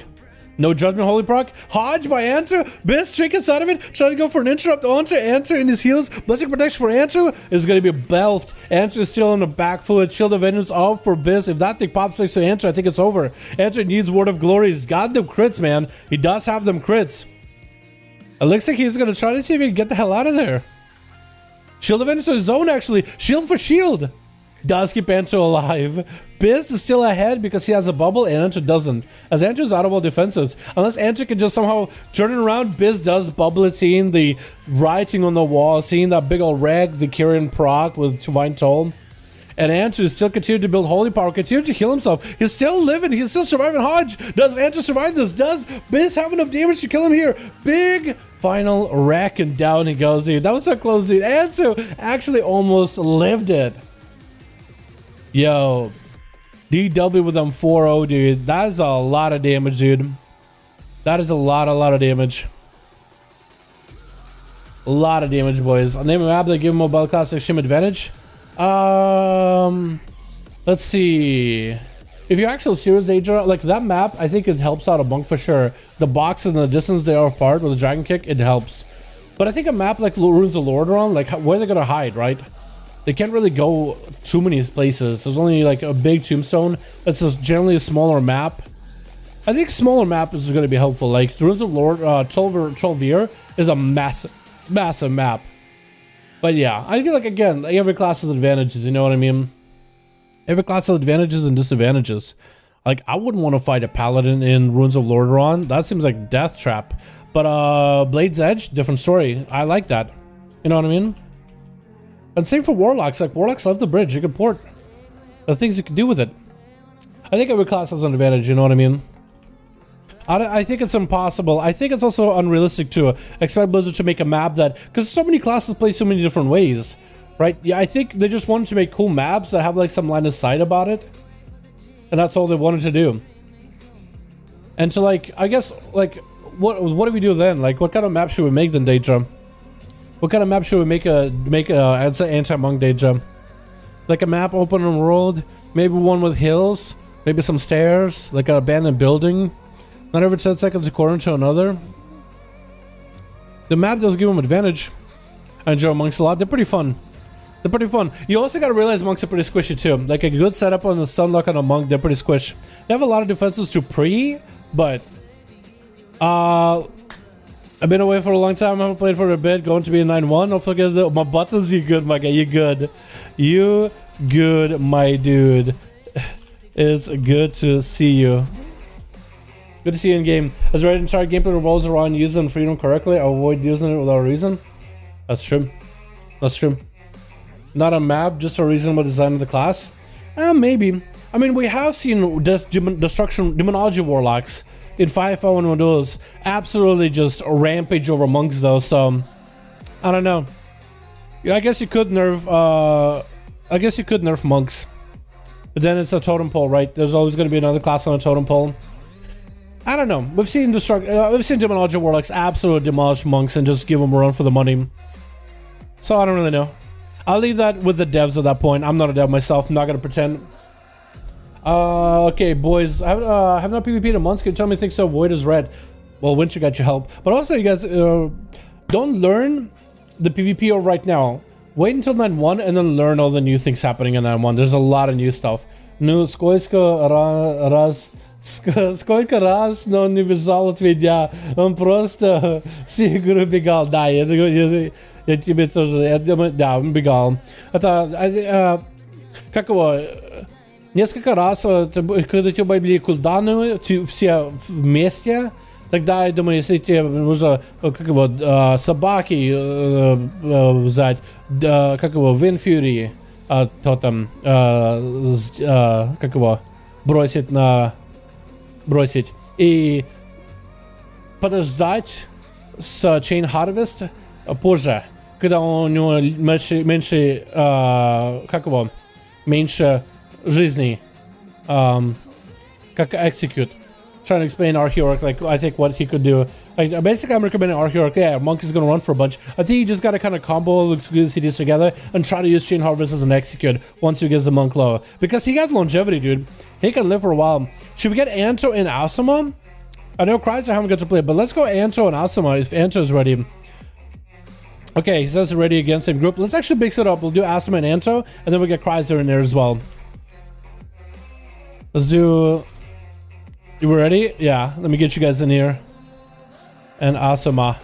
No judgment holy proc. Hodge by Answer. Biz trinkets out of it. Trying to go for an interrupt onto Answer in his heals. Blessing protection for Answer is going to be belfed. Answer is still on the back foot. Shield of Vengeance off for Biz. If that thing pops next to Answer, I think it's over. Answer needs Word of Glory. He's got them crits, man. He does have them crits. It looks like he's going to try to see if he can get the hell out of there. Shield of Vengeance to his own, actually. Shield for shield. Does keep Answer alive. Biz is still ahead because he has a bubble and Answer doesn't. As Answer's out of all defenses. Unless Answer can just somehow turn it around, Biz does bubble it, seeing the writing on the wall, seeing that big old reg, the Kyrian proc with Divine Toll. And Answer still continued to build holy power, continued to heal himself. He's still living, he's still surviving Hodge. Does Answer survive this? Does Biz have enough damage to kill him here? Big final wreck, and down he goes, dude. That was so close, dude. Answer actually almost lived it. Yo, DW with them 4-0, dude. That is a lot of damage, dude. That is a lot of damage. A lot of damage, boys. I'll name a map that give him mobile class extreme advantage. Let's see. If you're actually serious, Adra, like that map, I think it helps out a monk for sure. The box and the distance they are apart with the dragon kick, it helps. But I think a map like Runes of Lordaeron, like where they're gonna hide, right? They can't really go too many places. There's only like a big tombstone. It's generally a smaller map. I think smaller map is going to be helpful. Like Runes of Lord, 12 is a massive map. But yeah, I feel like again, every class has advantages. You know what I mean? Every class has advantages and disadvantages. Like I wouldn't want to fight a paladin in Runes of Lordaeron. That seems like death trap. But Blade's Edge, different story. I like that. You know what I mean? And same for Warlocks. Like Warlocks love the bridge. You can port. The things you can do with it. I think every class has an advantage. You know what I mean? I think it's impossible. I think it's also unrealistic to expect Blizzard to make a map that, because so many classes play so many different ways, right? Yeah, I think they just wanted to make cool maps that have like some line of sight about it, and that's all they wanted to do. And so, like, I guess, like, what do we do then? Like, what kind of map should we make then, Daedra? What kind of map should we make anti-monk, Daedra? Like a map open world, maybe one with hills, maybe some stairs, like an abandoned building. Not every 10 seconds according to another. The map does give them advantage. I enjoy monks a lot. They're pretty fun. They're pretty fun. You also gotta realize monks are pretty squishy too. Like a good setup on the stun lock on a monk, they're pretty squish. They have a lot of defenses to pre, but I've been away for a long time. I haven't played for a bit. Going to be a 9-1. Don't forget my buttons. You good, my guy. You good. You good, my dude. It's good to see you. Good to see you in game. As right entire gameplay revolves around using freedom correctly, I avoid using it without a reason. That's true. That's true. Not a map, just a reasonable design of the class. Maybe. I mean, we have seen destruction demonology warlocks in 5V5 1v1 DUELS absolutely just rampage over monks though, so I don't know. Yeah, I guess you could nerf monks. But then it's a totem pole, right? There's always going to be another class on a totem pole. I don't know. We've seen demonology warlocks absolutely demolish monks and just give them a run for the money. So I don't really know. I'll leave that with the devs at that point. I'm not a dev myself. I'm not going to pretend. Okay, boys. I have not PvP'd in months. Can you tell me things so Void is red? Well, Winter got your help. But also, you guys, don't learn the PvP of right now. Wait until 9.1 and then learn all the new things happening in 9.1. There's a lot of new stuff. Ну, сколько раз, но не бежал от меня. Он просто сигурно бегал. Да, я тебе тоже, я думаю, да, он бегал. Это, как его, несколько раз, когда у тебя были кулданы, все вместе, тогда, я думаю, если тебе нужно, как его, собаки взять, как его, в Инфьюри, то там, как его, бросить и подождать с Chain Harvest позже, когда у него меньше как его, меньше жизней, как execute. Trying to explain Archeorc, like I think what he could do. Like basically, I'm recommending Archeorc. Yeah, Monk is gonna run for a bunch. I think you just gotta kind of combo the two CDs together and try to use Chain Harvest as an execute once you get the Monk low, because he got longevity, dude. He can live for a while. Should we get Anto and Asuma? I know Cryzer haven't got to play, but let's go Anto and Asuma if Anto is ready. Okay, he says ready again, same group. Let's actually mix it up. We'll do Asuma and Anto, and then we'll get Cryzer in there as well. Let's do... You ready? Yeah, let me get you guys in here. And Asuma.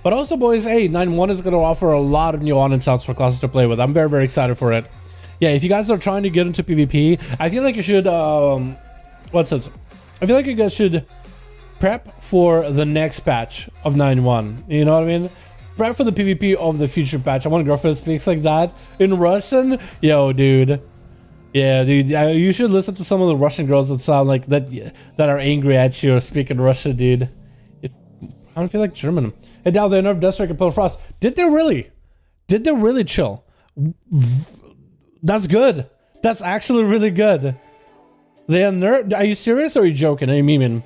But also, boys, hey, 9.1 is going to offer a lot of new on and sounds for classes to play with. I'm very, very excited for it. Yeah, if you guys are trying to get into PvP, I feel like you should... what's this? I feel like you guys should prep for the next patch of 9.1. You know what I mean? Prep for the PvP of the future patch. I want to go for speaks like that in Russian. Yo, dude. Yeah, dude, you should listen to some of the Russian girls that sound like that are angry at you or speaking Russian, dude. I don't feel like German. And now they nerfed Deathstrike and Pillar Frost. Did they really? Did they really chill? That's good. That's actually really good. They nerfed. Are you serious or are you joking? Are you memeing?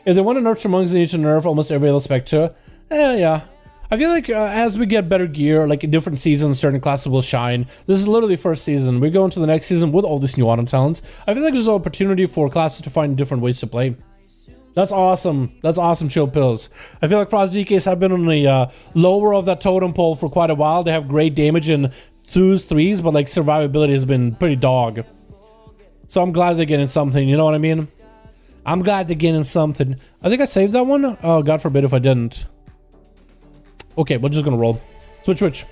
If they want to nerf Tremongs, they need to nerf almost every other spec too. Yeah. I feel like as we get better gear, like in different seasons, certain classes will shine. This is literally first season. We go into the next season with all these new autumn talents. I feel like there's an opportunity for classes to find different ways to play. That's awesome. That's awesome, Chill Pills. I feel like Frost DKs have been on the lower of that totem pole for quite a while. They have great damage in 2s, 3s, but like survivability has been pretty dog. So I'm glad they're getting something, you know what I mean? I'm glad they're getting something. I think I saved that one. Oh, God forbid if I didn't. Okay, we're just gonna roll. Switch.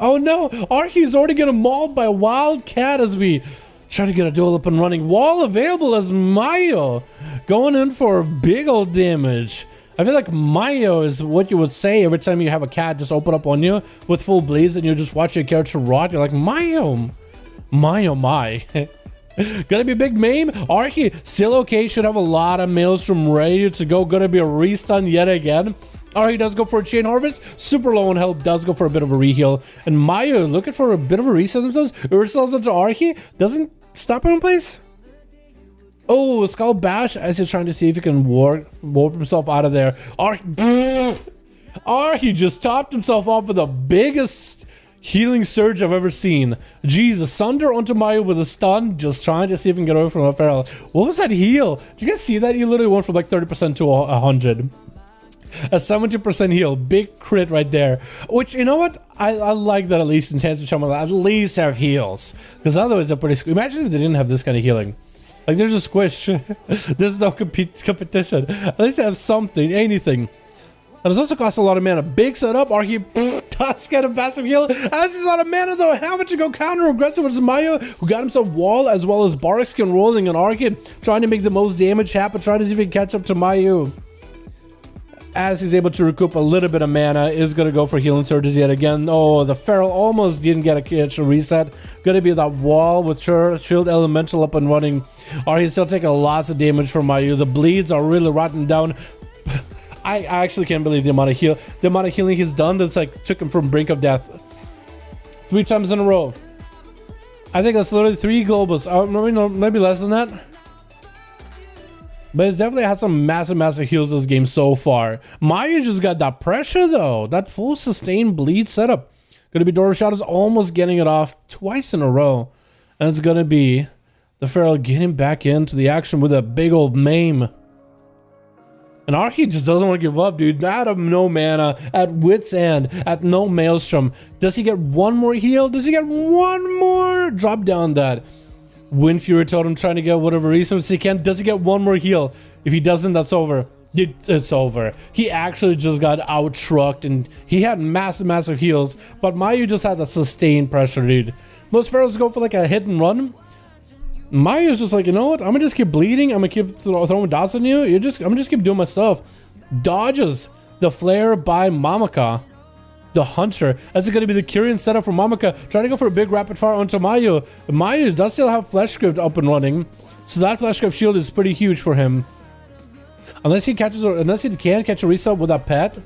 Oh no! Archie's already getting mauled by a Wildcat as we try to get a duel up and running. Wall available as Mayo. Going in for big old damage. I feel like Mayo is what you would say every time you have a cat just open up on you with full bleeds and you just watch your character rot. You're like, Mayo. My. Gonna be a big meme. Archie, still okay. Should have a lot of Maelstrom ready to go. Gonna be a restun yet again. Archie does go for a Chain Harvest. Super low on health. Does go for a bit of a reheal. And Maya looking for a bit of a reset themselves. Ursul's into Archie. Doesn't stop him in place. Oh, Skull Bash as he's trying to see if he can warp himself out of there. Archie just topped himself off with the biggest healing surge I've ever seen. Jesus, Sunder onto Maya with a stun, just trying to see if he can get away from a Feral. What was that heal? Did you guys see that? He literally went from like 30% to 100. A 70% heal, big crit right there. Which, you know what? I like that at least in Chance of Shaman at least have heals. Because otherwise they're pretty... Imagine if they didn't have this kind of healing. Like, there's a squish. There's no competition. At least they have something, anything. And it's also cost a lot of mana. Big setup, Archie does get a massive heal. As he's out of mana though, how much to go counter aggressive versus Mayo, who got himself wall as well as Barkskin rolling on Archie, trying to make the most damage happen, trying to see if he can catch up to Mayo. As he's able to recoup a little bit of mana, is going to go for healing surges yet again. Oh, the Feral almost didn't get a catch reset. Going to be that wall with Shield Elemental up and running. Archie's still taking lots of damage from Mayu. The bleeds are really rotting down. I actually can't believe the amount of healing he's done. That's like took him from brink of death 3 times in a row. I think that's literally 3 globals. Maybe less than that. But it's definitely had some massive heals this game so far. Maya just got that pressure though. That full sustained bleed setup. Gonna be Door of Shadows almost getting it off twice in a row. And it's gonna be the Feral getting back into the action with a big old maim. And Archie just doesn't want to give up, dude. Out of no mana, at wit's end, at no Maelstrom. Does he get one more heal? Does he get one more? Drop down that. Wind Fury Totem trying to get whatever resources he can. Does he get one more heal? If he doesn't, that's over. It's over. He actually just got out-trucked and he had massive heals. But Mayu just had that sustained pressure, dude. Most Pharaohs go for like a hit and run. Mayu's just like, you know what? I'm gonna just keep bleeding. I'm gonna keep throwing dots on you. I'm gonna just keep doing my stuff. Dodges the flare by Mamaka. The Hunter. That's going to be the Kyrian setup for Mamaka. Trying to go for a big rapid fire onto Mayu. Mayu does still have Fleshgrift up and running. So that Fleshgrift shield is pretty huge for him. Unless he can catch a reset with that pet.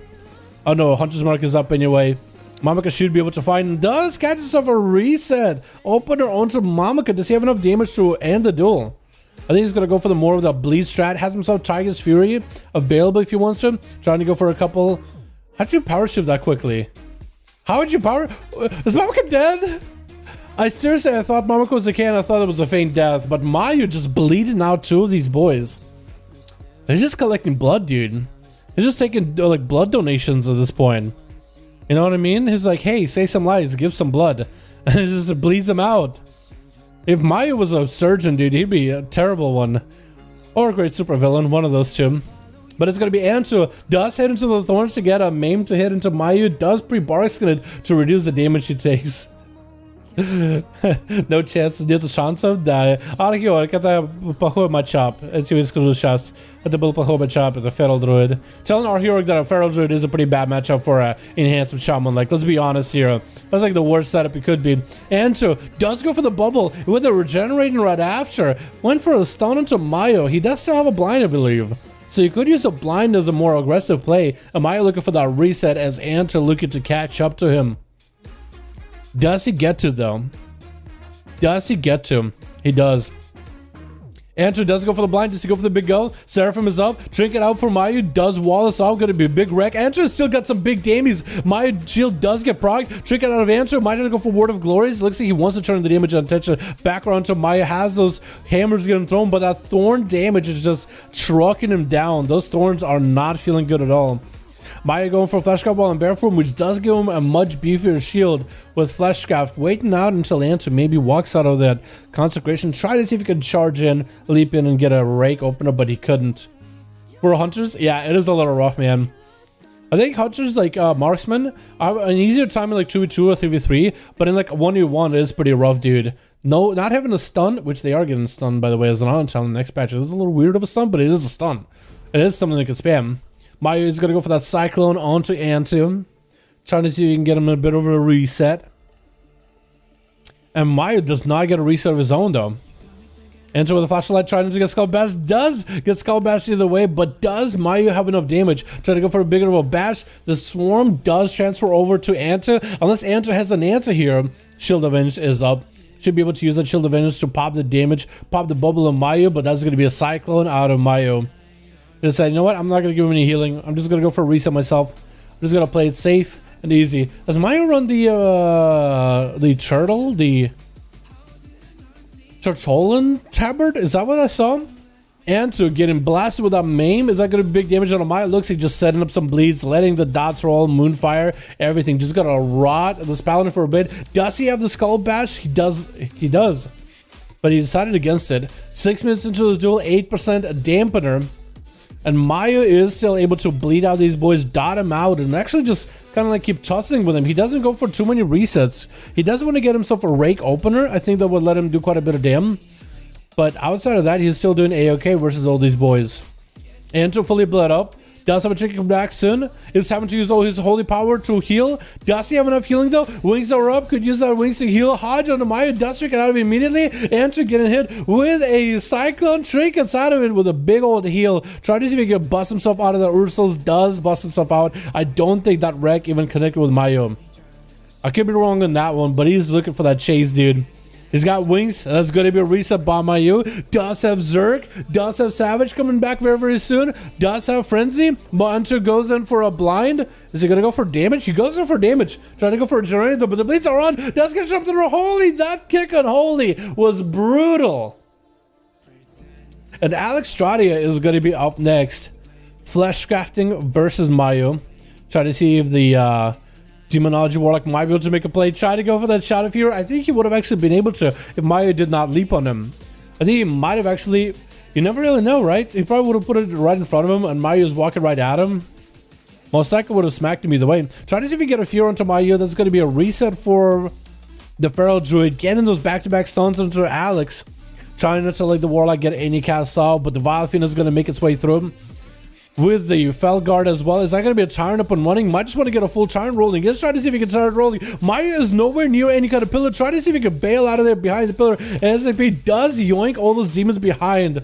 Oh no, Hunter's Mark is up anyway. Mamaka should be able to find, does catch himself a reset. Opener onto Mamaka. Does he have enough damage to end the duel? I think he's going to go for the more of the bleed strat. Has himself Tiger's Fury available if he wants to. Trying to go for a couple. How'd you power shift that quickly? How would you power? Is Mamaka dead? I seriously, I thought Mamaka was a can. I thought it was a faint death. But Mayu just bleeding out two of these boys. They're just collecting blood, dude. They're just taking like blood donations at this point. You know what I mean? He's like, hey, say some lies, give some blood. And it just bleeds him out. If Mayu was a surgeon, dude, he'd be a terrible one. Or a great supervillain, one of those two. But it's going to be Antu. Does hit into the thorns to get a maim to hit into Mayu. Does pre-barkskin it to reduce the damage he takes. No chance, нету шансов, да. Археолог, это плохой матчап. Я тебе скажу сейчас. Это был плохой матчап, это Feral Druid. Telling Archeolog that a Feral Druid is a pretty bad matchup for an enhanced Shaman. Like, let's be honest here. That's like the worst setup it could be. Antu does go for the bubble with the regenerating right after. Went for a stun into Mayo. He does still have a blind, I believe. So you could use a blind as a more aggressive play. And Mayo looking for that reset as Antu looking to catch up to him. Does he get to, though? Does he get to? He does. Andrew does go for the blind. Does he go for the big go? Seraphim is up. Trinket out for Mayu. Does Wallace off. Going to be a big wreck. Andrew still got some big damies. Mayu shield does get procced. Trinket out of Andrew. Might have to go for Word of Glories. Looks like he wants to turn the damage and attention back around to Maya. Has those hammers getting thrown, but that thorn damage is just trucking him down. Those thorns are not feeling good at all. Maya going for Fleshcraft Ball and Bear Form, which does give him a much beefier shield with Fleshcraft. Waiting out until Antu maybe walks out of that consecration. Try to see if he could charge in, leap in, and get a rake opener, but he couldn't. For Hunters, yeah, it is a little rough, man. I think Hunters, like Marksman, have an easier time in like 2v2 or 3v3, but in like 1v1, it is pretty rough, dude. No, not having a stun, which they are getting stunned, by the way, as an on-tell in the next patch. It is a little weird of a stun, but it is a stun. It is something they can spam. Mayu is going to go for that Cyclone onto Antu. Trying to see if you can get him a bit of a reset. And Mayu does not get a reset of his own, though. Antu with a flashlight trying to get Skull Bash. Does get Skull Bash either way, but does Mayu have enough damage? Trying to go for a bigger of a bash. The Swarm does transfer over to Antu. Unless Antu has an answer here. Shield Avenge is up. Should be able to use that Shield Avenge to pop the damage, pop the bubble of Mayu, but that's going to be a Cyclone out of Mayu. Decide, you know what? I'm not gonna give him any healing. I'm just gonna go for a reset myself. I'm just gonna play it safe and easy. Does Mayu run the turtle, the Turtolan tabard? Is that what I saw? Antu getting blasted with that maim. Is that gonna be big damage on Mayu? Looks like just setting up some bleeds, letting the dots roll, moonfire, everything. Just gotta rot the Paladin for a bit. Does he have the Skull Bash? He does. He does. But he decided against it. 6 minutes into the duel, 8% dampener. And Mayu is still able to bleed out these boys, dot him out, and actually just kind of like keep tossing with him. He doesn't go for too many resets. He doesn't want to get himself a rake opener. I think that would let him do quite a bit of damage. But outside of that, he's still doing A-OK versus all these boys. Antu fully bled up. Does have a trick come back soon. Is having to use all his holy power to heal. Does he have enough healing though? Wings are up. Could use that wings to heal. Hodge on the Mayu. Does trick it out of it immediately. Antu getting hit with a Cyclone trick inside of it with a big old heal. Try to see if he can bust himself out of the Ursuls. Does bust himself out. I don't think that wreck even connected with Mayu. I could be wrong on that one, but he's looking for that chase, dude. He's got wings. That's going to be a reset by Mayu. Does have Zerg. Does have Savage coming back very, very soon. Does have Frenzy. Monster goes in for a blind. Is he going to go for damage? He goes in for damage. Trying to go for a generator, but the bleeds are on. Does get jumped into Holy. That kick on Holy was brutal. And Alex Stradia is going to be up next. Flesh Crafting versus Mayu. Try to see if the Demonology Warlock might be able to make a play. Try to go for that shot of fear. I think he would have actually been able to if Mayu did not leap on him. I think he might have actually... You never really know, right? He probably would have put it right in front of him and Mayu was walking right at him. Most likely would have smacked him either way. Try to see if you get a fear onto Mayu. That's going to be a reset for the Feral Druid. Getting those back-to-back stuns into Alex. Trying not to let the Warlock get any cast off, but the Vile Fiend is going to make its way through. With the Felguard as well. Is that going to be a Tyrant up and running? Might just want to get a full Tyrant rolling. Let's try to see if he can start rolling. Mayu is nowhere near any kind of pillar. Try to see if he can bail out of there behind the pillar. And SAP does yoink all those demons behind.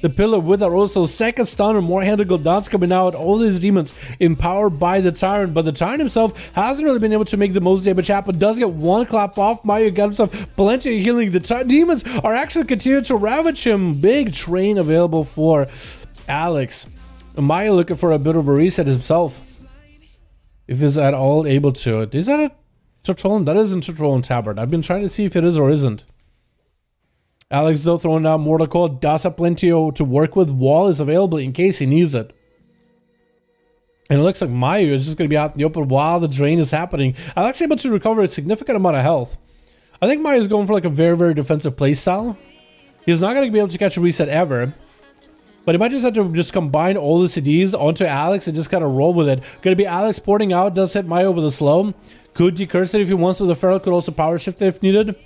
the pillar with our also second stun and more handle dance coming out. All these demons empowered by the Tyrant, but the Tyrant himself hasn't really been able to make the most damage happen. Does get one clap off. Mayu got himself plenty of healing. The demons are actually continuing to ravage him. Big train available for Alex. Mayu looking for a bit of a reset himself, if he's at all able to. Is that a Tutorial? That isn't Tutorial and Tabard. I've been trying to see if it is or isn't. Alex though throwing out Mortal Coil, does have plenty to work with. Wall is available in case he needs it. And it looks like Mayu is just going to be out in the open while the drain is happening. Alex able to recover a significant amount of health. I think Mayu is going for like a very, very defensive playstyle. He's not going to be able to catch a reset ever. But he might just have to just combine all the CDs onto Alex and just kind of roll with it. Going to be Alex porting out, does hit Mayu with a slow. Could decurse it if he wants to. The Feral could also power shift it if needed.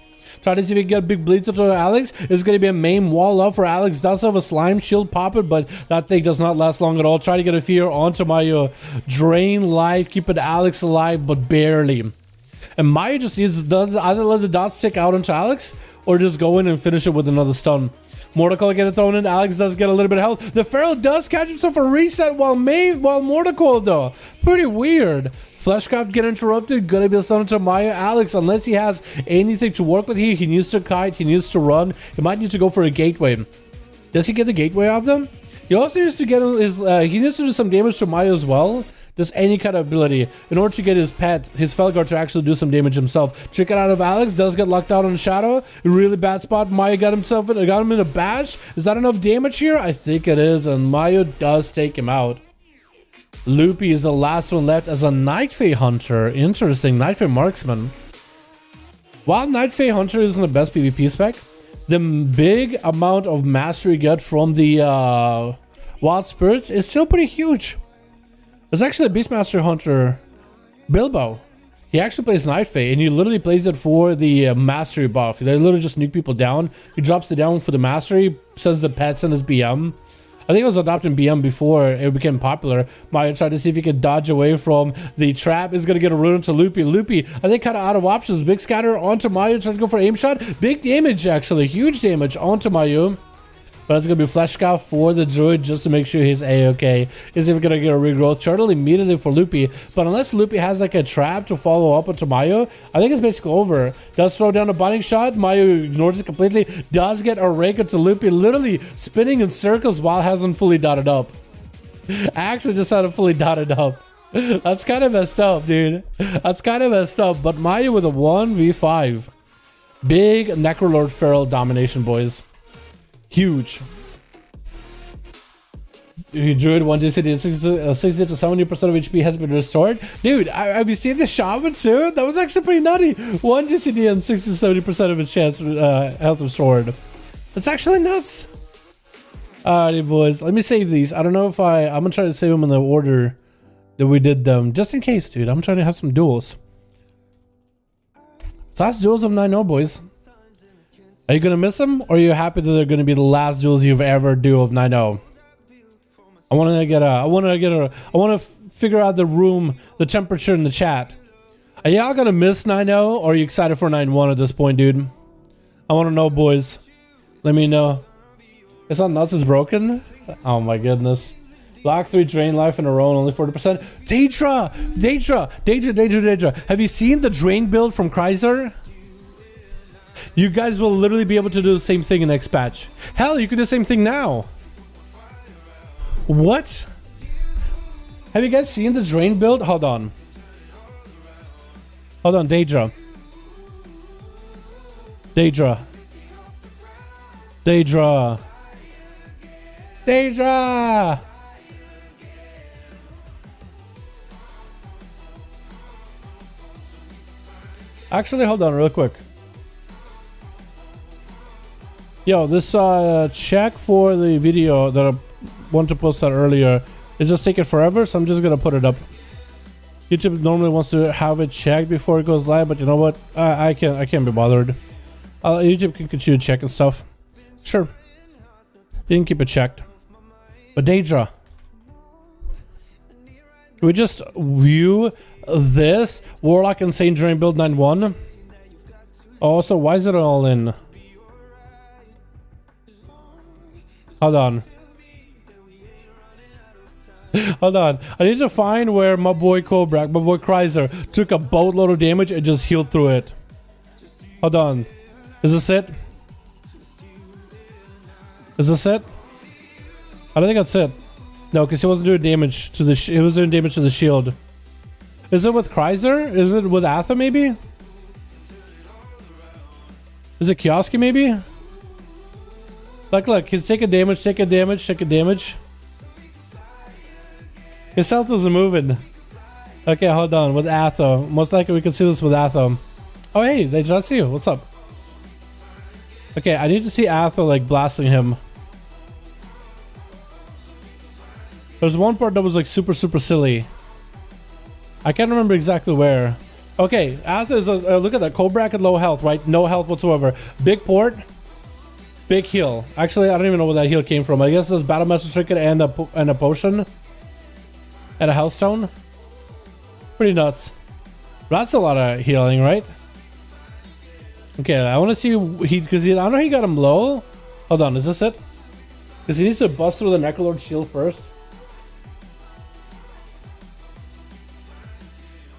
Try to see if he can get big bleeds into Alex. It's going to be a main wall up for Alex. Does have a slime shield pop it, but that thing does not last long at all. Try to get a fear onto Mayu. Drain life, keeping Alex alive, but barely. And Mayu just needs to either let the dots stick out onto Alex or just go in and finish it with another stun. Mortal Coil getting thrown in. Alex does get a little bit of health. The Feral does catch himself a reset while Mortal Coil though. Pretty weird. Fleshcraft get interrupted. Gonna be a stun to Mayu. Alex, unless he has anything to work with here, he needs to kite, he needs to run. He might need to go for a gateway. Does he get the gateway off them? He also needs to get his he needs to do some damage to Mayu as well. Just any kind of ability in order to get his pet, his Felguard, to actually do some damage himself. Trick it out of Alex, does get locked out on Shadow. A really bad spot. Mayu got him in a bash. Is that enough damage here? I think it is, and Mayu does take him out. Loopy is the last one left as a Night Fae Hunter. Interesting, Night Fae Marksman. While Night Fae Hunter isn't the best PvP spec, the big amount of mastery you get from the Wild Spirits is still pretty huge. There's actually a Beastmaster Hunter, Bilbo. He actually plays Night Fae, and he literally plays it for the mastery buff. They literally just nuke people down. He drops it down for the mastery, sends the pets in his BM. I think it was adopting BM before it became popular. Mayu tried to see if he could dodge away from the trap. Is going to get a rune into Loopy. Loopy, I think, kind of out of options. Big scatter onto Mayu, trying to go for aim shot. Big damage, actually. Huge damage onto Mayu. But it's going to be Flesh Scout for the Druid just to make sure he's A-okay. Is even going to get a regrowth turtle immediately for Loopy. But unless Loopy has like a trap to follow up onto Mayu, I think it's basically over. Does throw down a binding shot. Mayu ignores it completely. Does get a rake into Loopy, literally spinning in circles while it hasn't fully dotted up. Actually just had it fully dotted up. That's kind of messed up, dude. That's kind of messed up. But Mayu with a 1v5. Big Necrolord Feral domination, boys. Huge. Druid 1 DCD and 60 to 70% of HP has been restored. Dude, have you seen the Shaman too? That was actually pretty nutty. 1 DCD and 60 to 70% of its chance health restored. That's actually nuts. Alrighty, boys. Let me save these. I don't know if I'm gonna try to save them in the order that we did them, just in case, dude. I'm trying to have some duels. Last duels of 9-0, boys. Are you gonna miss them, or are you happy that they're gonna be the last duels you've ever do of 9-0? I want to figure out the temperature in the chat. Are y'all gonna miss 9-0, or are you excited for 9-1 at this point, dude? I want to know, boys. Let me know. It's not nuts is broken. Oh my goodness. Lock 3 drain life in a row and only 40%. Daedra. Have you seen the drain build from Chrysler? You guys will literally be able to do the same thing in next patch. Hell, you can do the same thing now. What? Have you guys seen the drain build? Hold on, Daedra. Actually, hold on real quick. Yo, this check for the video that I want to post out earlier, it just taking forever, so I'm just gonna put it up. YouTube normally wants to have it checked before it goes live, but you know what? I can't be bothered. YouTube can continue to check and stuff. Sure, you can keep it checked. But Daedra, can we just view this Warlock Insane Drain build 9-1? Also, why is it all in? Hold on. Hold on. I need to find where my boy Cobra, my boy Chrysler, took a boatload of damage and just healed through it. Hold on. Is this it? Is this it? I don't think that's it. No, because he wasn't doing damage to the. He was doing damage to the shield. Is it with Chrysler? Is it with Atha maybe? Is it Kioski maybe? Like, look, he's taking damage, taking damage, taking damage. His health isn't moving. Okay, hold on. With Atho. Most likely we can see this with Atho. Oh, hey, they just see you. What's up? Okay, I need to see Atho, like, blasting him. There's one part that was, like, super silly. I can't remember exactly where. Okay, Atho is look at that. Cobra at low health, right? No health whatsoever. Big port. Big heal. Actually, I don't even know where that heal came from. I guess it's Battle Master Trinket and a potion. And a health stone. Pretty nuts. That's a lot of healing, right? Okay, I want to see because I know he got him low. Hold on, is this it? Because he needs to bust through the Necrolord shield first.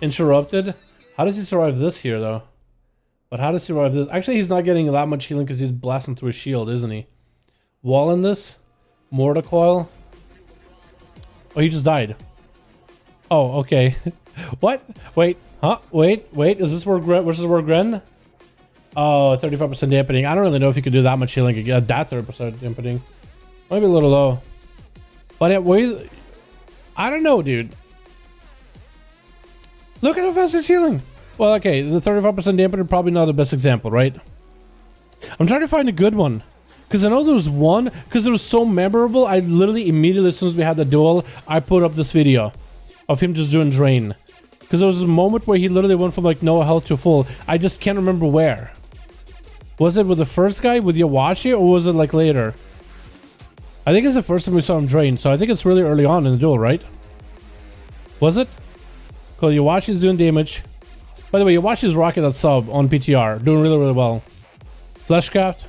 Interrupted. How does he survive this here, though? But how does he survive this? Actually, he's not getting that much healing because he's blasting through his shield, isn't he? Wall in this. Mortar coil. Oh, he just died. Oh, okay. What? Wait. Huh? Wait. Is this where Gren? Oh, 35% dampening. I don't really know if you could do that much healing again. That 30% dampening. Maybe a little low. But I don't know, dude. Look at how fast he's healing. Well, okay, the 35% dampener probably not the best example, right? I'm trying to find a good one. Because I know there was one, because it was so memorable, I literally immediately, as soon as we had the duel, I put up this video of him just doing drain. Because there was a moment where he literally went from like no health to full. I just can't remember where. Was it with the first guy, with Yawashi, or was it like later? I think it's the first time we saw him drain, so I think it's really early on in the duel, right? Was it? Because Yawashi's doing damage. By the way, Yawashi's rocking that sub on PTR. Doing really well. Fleshcraft.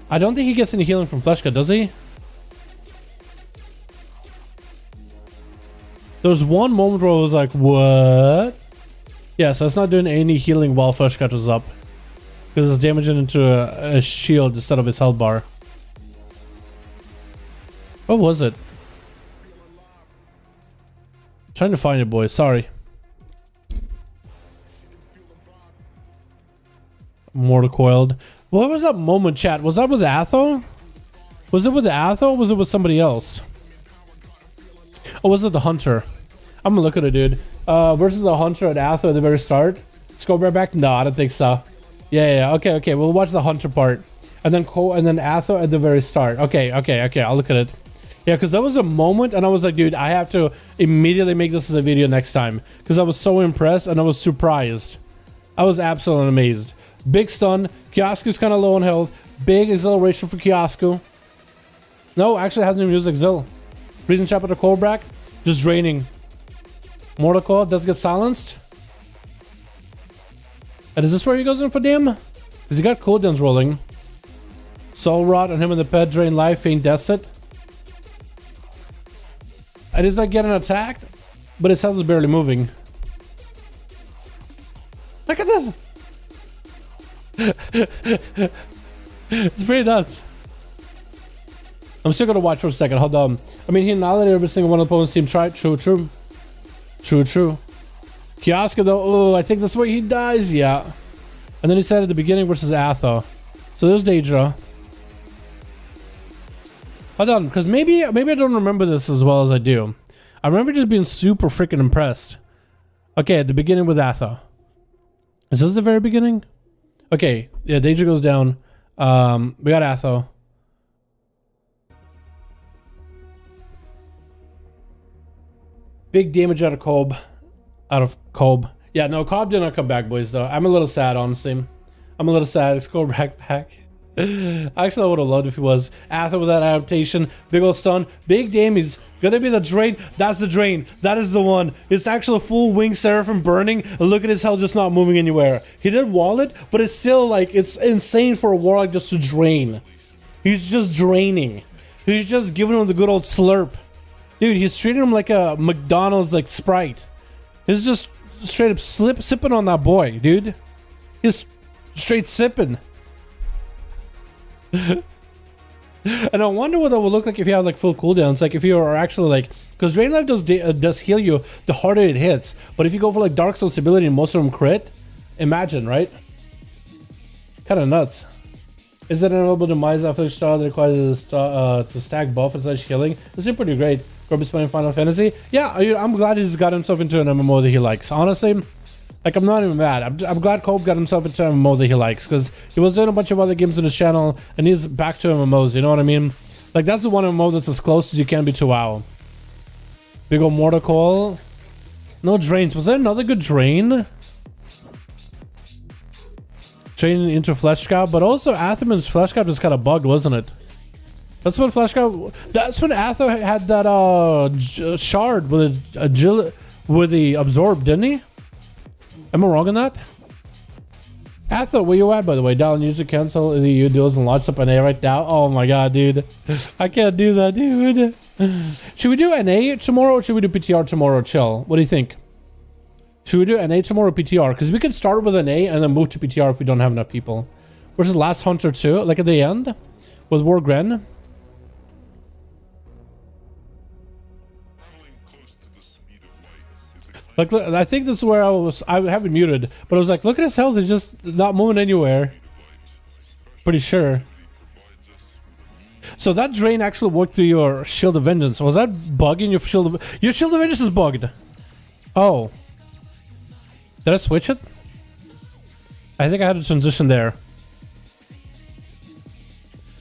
I don't think he gets any healing from Fleshcraft, does he? There was one moment where I was like, what? Yeah, so it's not doing any healing while Fleshcraft was up. Because it's damaging into a shield instead of its health bar. What was it? Trying to find it, boys. Sorry. Mortar coiled. What was that moment, chat? Was that with Atho? Was it with Atho or was it with somebody else? Or was it the Hunter? I'm gonna look at it, dude. Versus the Hunter at Atho at the very start. Let's go right back. No, I don't think so. Yeah. Okay. We'll watch the Hunter part. And then Atho at the very start. Okay. I'll look at it. Yeah, because that was a moment and I was like, dude, I have to immediately make this as a video next time. Because I was so impressed and I was surprised. I was absolutely amazed. Big stun. Kiosku's kind of low on health. Big acceleration for Kiosku. No, actually hasn't even used Exil. Freezing Chapter Cobrak. Just draining. Mortal Coil does get silenced. And is this where he goes in for damn? Because he got cooldowns rolling. Soul Rot on him in the pet. Drain life. Feint Death Set. And he's like getting attacked. But his health is barely moving. Look at this. It's pretty nuts. I'm still gonna watch for a second. Hold on. I mean, he annihilated every single one of the opponent's team. Try. True. Kioska though. Oh, I think that's where he dies. Yeah. And then he said at the beginning versus Atho. So there's Daedra. Hold on, because maybe I don't remember this as well as I do. I remember just being super freaking impressed. Okay, at the beginning with Atho. Is this the very beginning? Okay, yeah, Daedra goes down. We got Atho. Big damage out of Kolb. Yeah, no, Kolb did not come back, boys, though. I'm a little sad, honestly. I'm a little sad. Let's go back. Actually, I would have loved if he was. Atho with that adaptation. Big old stun. Big damage. Gonna be the drain. That's the drain. That is the one. It's actually a full wing Seraphim burning. And look at his health just not moving anywhere. He did wall it, but it's still like, it's insane for a Warlock just to drain. He's just draining. He's just giving him the good old slurp. Dude, he's treating him like a McDonald's like Sprite. He's just straight up sipping on that boy, dude. He's straight sipping. And I wonder what that would look like if you have like full cooldowns. Like if you are actually like, because Drain Life does heal you the harder it hits. But if you go for like Dark Soul stability and most of them crit, imagine, right? Kind of nuts. Is it enable to demise after each star that requires to stack buff and such healing? This is pretty great. Grubby's playing Final Fantasy. Yeah, I'm glad he's got himself into an MMO that he likes. Honestly, like I'm not even mad. I'm glad Cope got himself into an MMO that he likes, because he was doing a bunch of other games on his channel and he's back to MMOs. You know what I mean? Like that's the one MMO that's as close as you can be to WoW. Big ol' Mortal Coil. No drains. Was there another good drain? Drain into Fleshcraft, but also Atherman's Fleshcraft was kind of bugged, wasn't it? That's when Fleshcraft. That's when Ather had that shard with the absorb, didn't he? Am I wrong on that? Ather, where you at, by the way? Dalaran, you should cancel the EU duels and launch up NA right now. Oh my god, dude. I can't do that, dude. Should we do NA tomorrow or should we do PTR tomorrow? Chill. What do you think? Should we do NA tomorrow or PTR? Because we can start with NA and then move to PTR if we don't have enough people. Versus Last Hunter 2, like at the end with Wargren. Like, I think this is where I have it muted, but I was like, look at his health, he's just not moving anywhere. Pretty sure. So that drain actually worked through your Shield of Vengeance. Was that bugging your Shield of... Your Shield of Vengeance is bugged. Oh. Did I switch it? I think I had a transition there.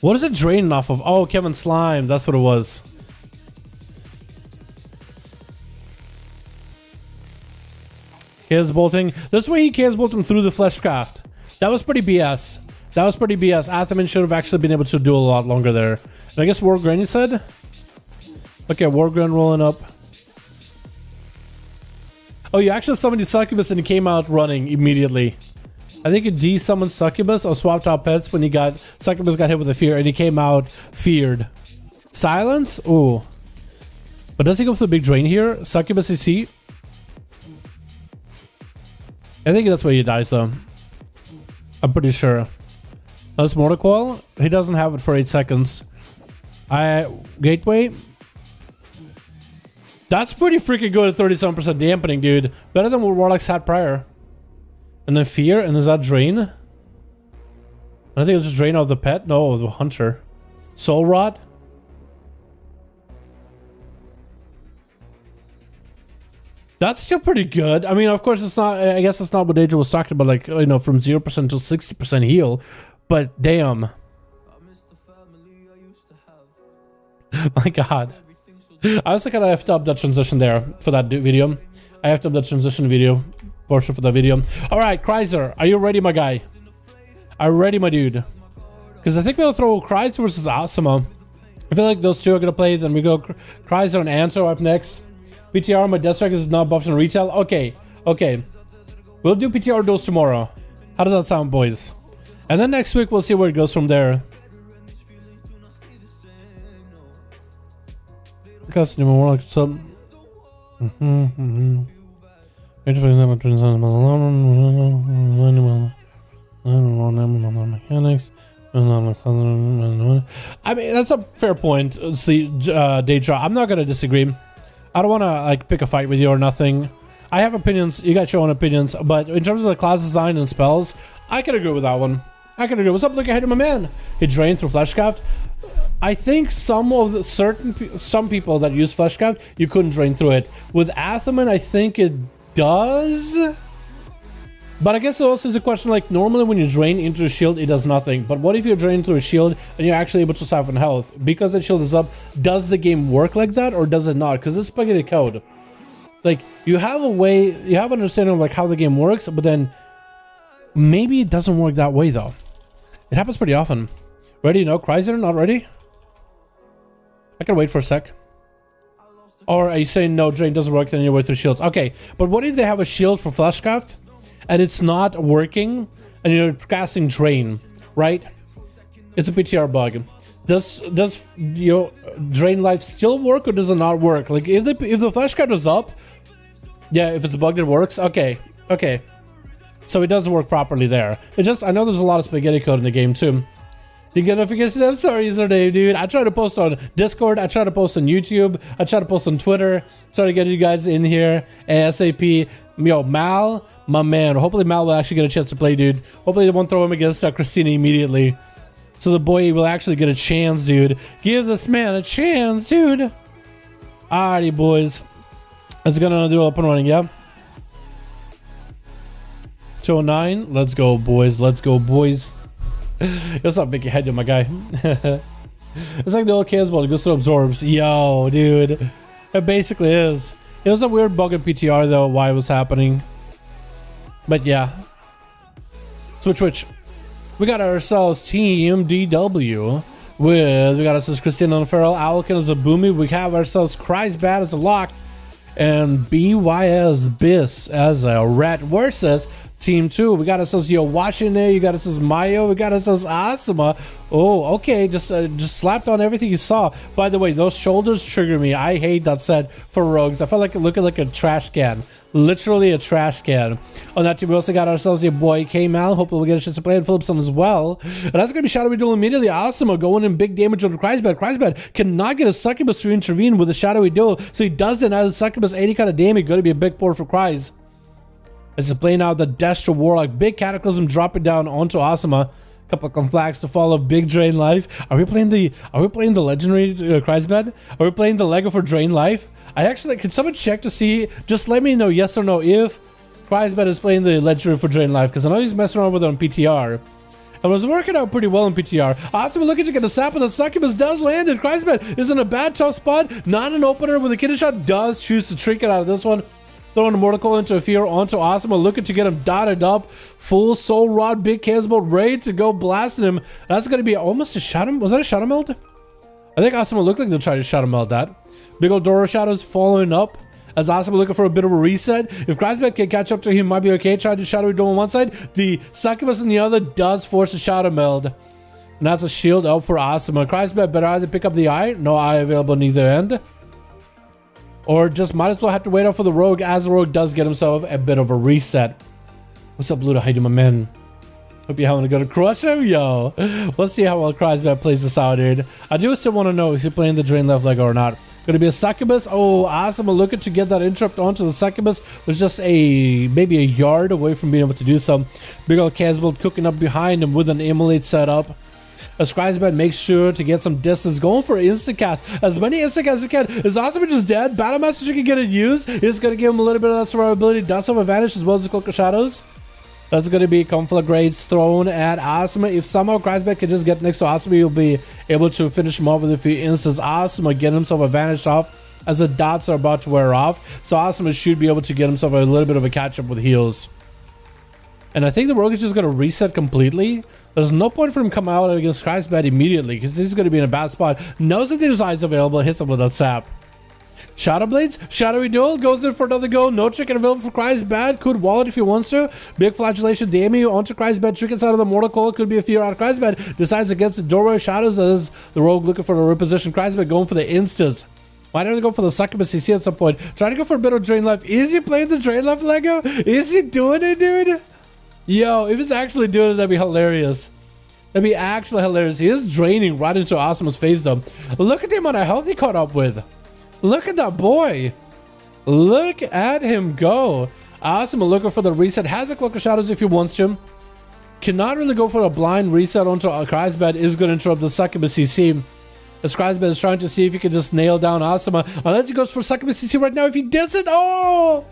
What is it draining off of? Oh, Kevin Slime, that's what it was. Chaos bolting. This way he chaos bolted him through the Fleshcraft. That was pretty BS. That was pretty BS. Atherman should have actually been able to do a lot longer there. And I guess Wargren, you said? Okay, Wargren rolling up. Oh, you actually summoned the Succubus and he came out running immediately. I think you de-summoned Succubus or swapped out pets when he got... Succubus got hit with a fear and he came out feared. Silence? Ooh. But does he go for the big drain here? Succubus is he? I think that's where he dies though. I'm pretty sure. That's Mortal Coil. He doesn't have it for 8 seconds. Gateway. That's pretty freaking good at 37% dampening, dude. Better than what Warlock's had prior. And then Fear, and is that Drain? I think it's just Drain of the pet. No, of the Hunter. Soul Rot. That's still pretty good. I mean, of course, it's not. I guess it's not what Adrian was talking about, like, you know, from 0% to 60% heal. But damn. My god. I also kind of effed up that transition there for that video. I effed up that transition video portion for that video. Alright, Chrysler, are you ready, my guy? Are you ready, my dude? Because I think we'll throw Chrysler versus Asuma. I feel like those two are going to play. Then we go Chrysler and Anto up next. PTR, my Death Strike is not buffed in retail. Okay, okay. We'll do PTR duels tomorrow. How does that sound, boys? And then next week, we'll see where it goes from there. Because more like some. Mechanics. I mean, that's a fair point. It's the Daedra. I'm not gonna disagree. I don't want to like pick a fight with you or nothing. I have opinions. You got your own opinions, but in terms of the class design and spells, I can agree with that one. I can agree. What's up? Look ahead of my man. He drained through Fleshcraft. I think some of the some people that use Fleshcraft, you couldn't drain through it. With Atherman, I think it does. But I guess it also is a question like normally when you drain into a shield, it does nothing. But what if you're draining through a shield and you're actually able to siphon health? Because the shield is up, does the game work like that or does it not? Because it's spaghetti code. Like you have a way, you have an understanding of like how the game works, but then maybe it doesn't work that way though. It happens pretty often. Ready? No, Chrysler, not ready? I can wait for a sec. Or are you saying no, drain doesn't work, then you wait through shields? Okay, but what if they have a shield for Fleshcraft and it's not working and you're casting drain, right? It's a PTR bug. Does drain life still work or does it not work? Like if the flash card was up, yeah, if it's bugged it works. Okay, so it doesn't work properly there. It just, I know there's a lot of spaghetti code in the game too. You get notifications. I'm sorry, username, dude. I try to post on Discord. I try to post on YouTube. I try to post on Twitter. Try to get you guys in here ASAP. Yo, Mal, my man. Hopefully Mal will actually get a chance to play, dude. Hopefully they won't throw him against Christina immediately. So the boy will actually get a chance, dude. Give this man a chance, dude. Alrighty, boys. Let's go do up and running, yeah? 209. Let's go, boys. Let's go, boys. What's up, Vicky? How you doing, my guy? It's like the old Casball. It goes to absorbs. Yo, dude. It basically is. It was a weird bug in PTR, though, why it was happening. But yeah. Switch. We got ourselves Team DW we got ourselves Christina and Farrell, Alkin as a Boomy. We have ourselves Kreisbad as a Lock and BYS Biss as a Rat versus Team 2. We got ourselves Washington. You got ourselves Mayo. We got ourselves Asuma. Oh, okay. Just slapped on everything you saw. By the way, those shoulders trigger me. I hate that set for rogues. I felt like looking like a trash can. Literally a trash can. On that team, we also got ourselves your boy K-Mal. Hopefully we'll get a chance to play and Phillipson as well. And that's going to be Shadowy Duel immediately. Asuma going in big damage on Kreisbad. Kreisbad cannot get a Succubus to intervene with a Shadowy Duel. So he doesn't have the Succubus 80 kind of damage. Going to be a big port for Kreis. As he's playing out the Dash to Warlock. Big Cataclysm dropping down onto Asuma. Couple of conflags to follow. Big Drain Life. Are we playing the legendary Kreisbad? Are we playing the Lego for Drain Life? I actually, could someone check to see, just let me know yes or no if Kreisbad is playing the legendary for Drain Life, because I know he's messing around with it on PTR. And it was working out pretty well in PTR. Asuma looking to get a sap, and the Succubus does land, and Kreisbad is in a bad tough spot. Not an opener with a kidney shot. Does choose to trinket out of this one. Throwing the Mortal Coil into a fear onto Asuma, looking to get him dotted up. Full Soul Rod, big Casbolt, ready to go blasting him. That's going to be almost a Shadow. Was that a Shadow Meld? I think Asuma looked like they'll try to Shadow Meld that. Big old Doro Shadows following up as Asuma looking for a bit of a reset. If Kreisbad can catch up to him, might be okay. Trying to Shadowy Duel on one side. The Succubus on the other does force a Shadow Meld. And that's a shield out for Asuma. Kreisbad better either pick up the eye. No eye available on either end. Or just might as well have to wait out for the Rogue, as the Rogue does get himself a bit of a reset. What's up, Luda? How you doing, my man? Hope you're having a good crush him, yo. Let's see how well Kreisbad plays this out, dude. I do still want to know, is he playing the Drain Left Lego or not? Going to be a Succubus. Oh, Asuma looking to get that interrupt onto the Succubus. Was just maybe a yard away from being able to do so. Big old Casbolt cooking up behind him with an Immolate set up. As Kreisbad makes sure to get some distance, going for Instacast. As many Instacasts as he can. Is Asuma just dead? Battle Master can get it used. It's going to give him a little bit of that survivability. Does have advantage as well as the Cloak of Shadows. That's going to be Conflagrates thrown at Asuma. If somehow Kreisbad can just get next to Asuma, he'll be able to finish him off with a few instants. Asuma getting himself advantage off as the dots are about to wear off. So Asuma should be able to get himself a little bit of a catch up with heals. And I think the Rogue is just going to reset completely. There's no point for him to come out against Kreisbad immediately because he's going to be in a bad spot. Knows that there's eyes available, hits him with that sap. Shadow Blades, Shadowy Duel goes in for another go. No trick available for Kreisbad. Could wallet if he wants to. Big Flagellation damage onto Kreisbad. Trickets out of the Mortal Coil. Could be a fear out of Kreisbad. Decides against the Doorway Shadows as the Rogue looking for a reposition. Kreisbad going for the instants. Why don't they go for the Succubus CC at some point? Trying to go for a bit of Drain Life. Is he playing the Drain Life Lego? Is he doing it, dude? Yo, if he's actually doing it, that'd be hilarious. That'd be actually hilarious. He is draining right into Asuma's face, though. Look at the amount of health he caught up with. Look at that boy. Look at him go. Asuma looking for the reset. Has a Cloak of Shadows if he wants to. Cannot really go for a blind reset onto Kreisbad. Is going to interrupt the Succubus CC. As Kreisbad is trying to see if he can just nail down Asuma. Unless he goes for Succubus CC right now. If he does it, oh!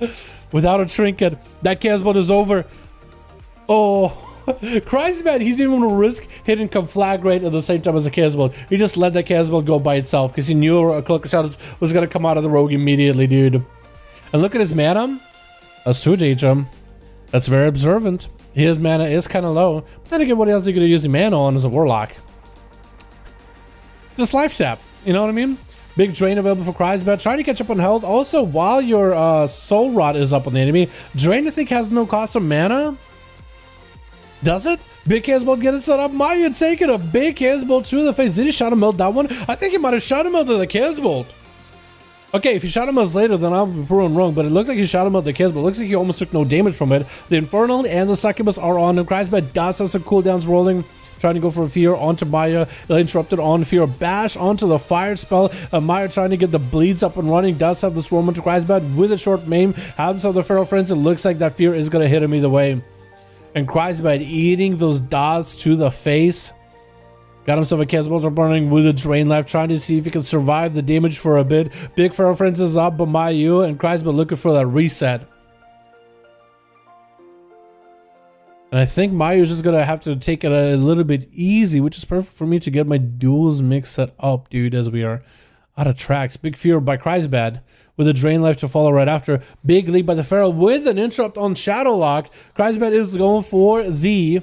Without a trinket. That Casbolt is over. Oh, Kreisbad, he didn't want to risk hitting Conflagrate at the same time as the Casbolt. He just let that Casbolt go by itself because he knew a Cloak of Shadows was going to come out of the Rogue immediately, dude. And look at his mana. That's true, Daedrum. That's very observant. His mana is kind of low. But then again, what else are you going to use the mana on as a Warlock? Just Life Sap, you know what I mean? Big drain available for Kreisbad. Trying to catch up on health. Also, while your Soul Rod is up on the enemy, Drain, I think, has no cost of mana. Does it? Big Cannonball getting set up. Maya taking a big Cannonball to the face. Did he Shadow Melt that one? I think he might have Shadow Melted the Cannonball. Okay, if he Shadow Melts later, then I'll be proven wrong, but it looks like he Shadow Melted the Cannonball. It looks like he almost took no damage from it. The Infernal and the Succubus are on him. Crisbet does have some cooldowns rolling. Trying to go for Fear onto Maya. Interrupted on Fear. Bash onto the Fire spell. Maya trying to get the bleeds up and running. Does have the Swarm onto Crisbet with a short maim. Has himself the Feral Friends. It looks like that Fear is going to hit him either way. And Crisbet eating those dots to the face. Got himself a Cannonball running with a Drain Life, trying to see if he can survive the damage for a bit. Big Feral Friends is up, but Mayu and Crisbet looking for that reset. And I think Mayu's just gonna have to take it a little bit easy, which is perfect for me to get my duels mix set up, dude, as we are out of tracks. Big Fear by Crisbet with a Drain Life to follow right after. Big lead by the Feral with an interrupt on Shadow Lock. Crisbet is going for the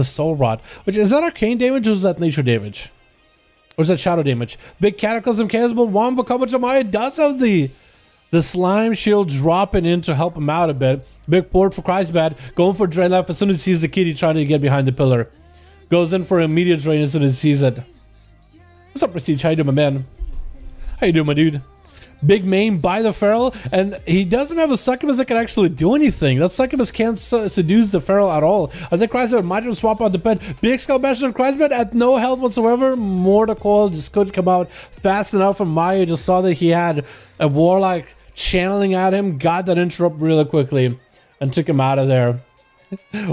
Soul Rod, which is that arcane damage or is that nature damage? Or is that shadow damage? Big Cataclysm Cannonball, Wamba coming to Maya, does have the Slime Shield dropping in to help him out a bit. Big port for Crisbet, going for Drain Life as soon as he sees the kitty trying to get behind the pillar. Goes in for immediate drain as soon as he sees it. What's up, Prestige? How you doing, my man? How you doing, my dude? Big main by the Feral, and he doesn't have a Succubus that can actually do anything. That Succubus can't seduce the Feral at all. I think Crisbet might have swap out the pet. Big Skull Bash on Crisbet at no health whatsoever. Mortal just couldn't come out fast enough, and Maya just saw that he had a Warlock channeling at him, got that interrupt really quickly, and took him out of there.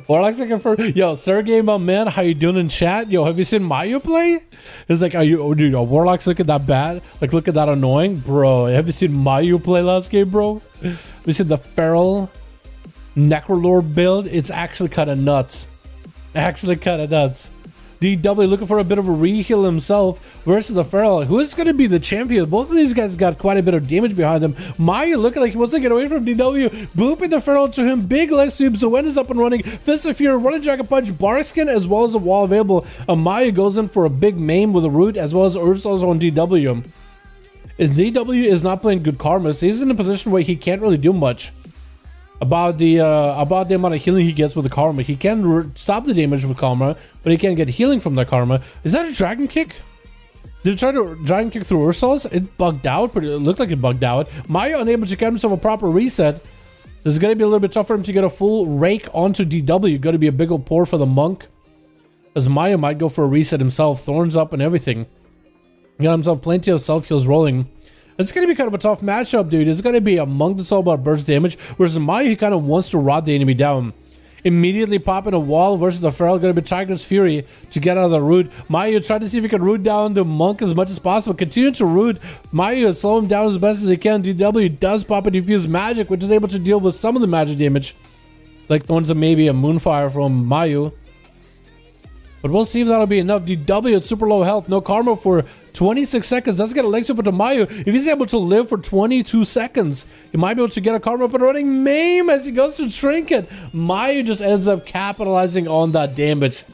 Warlock's looking for, yo, Sergey, my man, how you doing in chat? Yo, have you seen Mayu play? It's like, are you, oh, dude, Warlock's looking that bad? Like, look at that annoying? Bro, have you seen Mayu play last game, bro? Have you seen the Feral Necrolord build? It's actually kind of nuts. Actually kind of nuts. DW looking for a bit of a re-heal himself versus the Feral. Who is going to be the champion? Both of these guys got quite a bit of damage behind them. Maya looking like he wants to get away from DW. Booping the Feral to him. Big leg sweep. Zoen is up and running. Fist of Fear, running Dragon Punch, Barkskin, as well as a wall available. Maya goes in for a big maim with a root, as well as Ursul's on DW. DW is not playing good karma, so he's in a position where he can't really do much about the amount of healing he gets with the karma. He can stop the damage with karma, but he can't get healing from the karma. Is that a dragon kick? Did it try to dragon kick through Ursul's? It bugged out, but it looked like it bugged out. Maya unable to get himself a proper reset. This is going to be a little bit tough for him to get a full rake onto DW. Going to be a big old pour for the monk, as Maya might go for a reset himself. Thorns up and everything. Got himself plenty of self heals rolling. It's going to be kind of a tough matchup, dude. It's going to be a monk that's all about burst damage, whereas Maya, he kind of wants to rot the enemy down. Immediately popping a wall versus the Feral, going to be Tiger's Fury to get out of the root. Maya trying to see if he can root down the monk as much as possible. Continue to root. Maya slow him down as best as he can. DW does pop a Diffuse Magic, which is able to deal with some of the magic damage, like Thorns and maybe a Moonfire from Mayu. But we'll see if that'll be enough. DW at super low health, no karma for 26 seconds. That's gonna leg super to Mayu. If he's able to live for 22 seconds, he might be able to get a karma up and running. Maim as he goes to Trinket. Mayu just ends up capitalizing on that damage.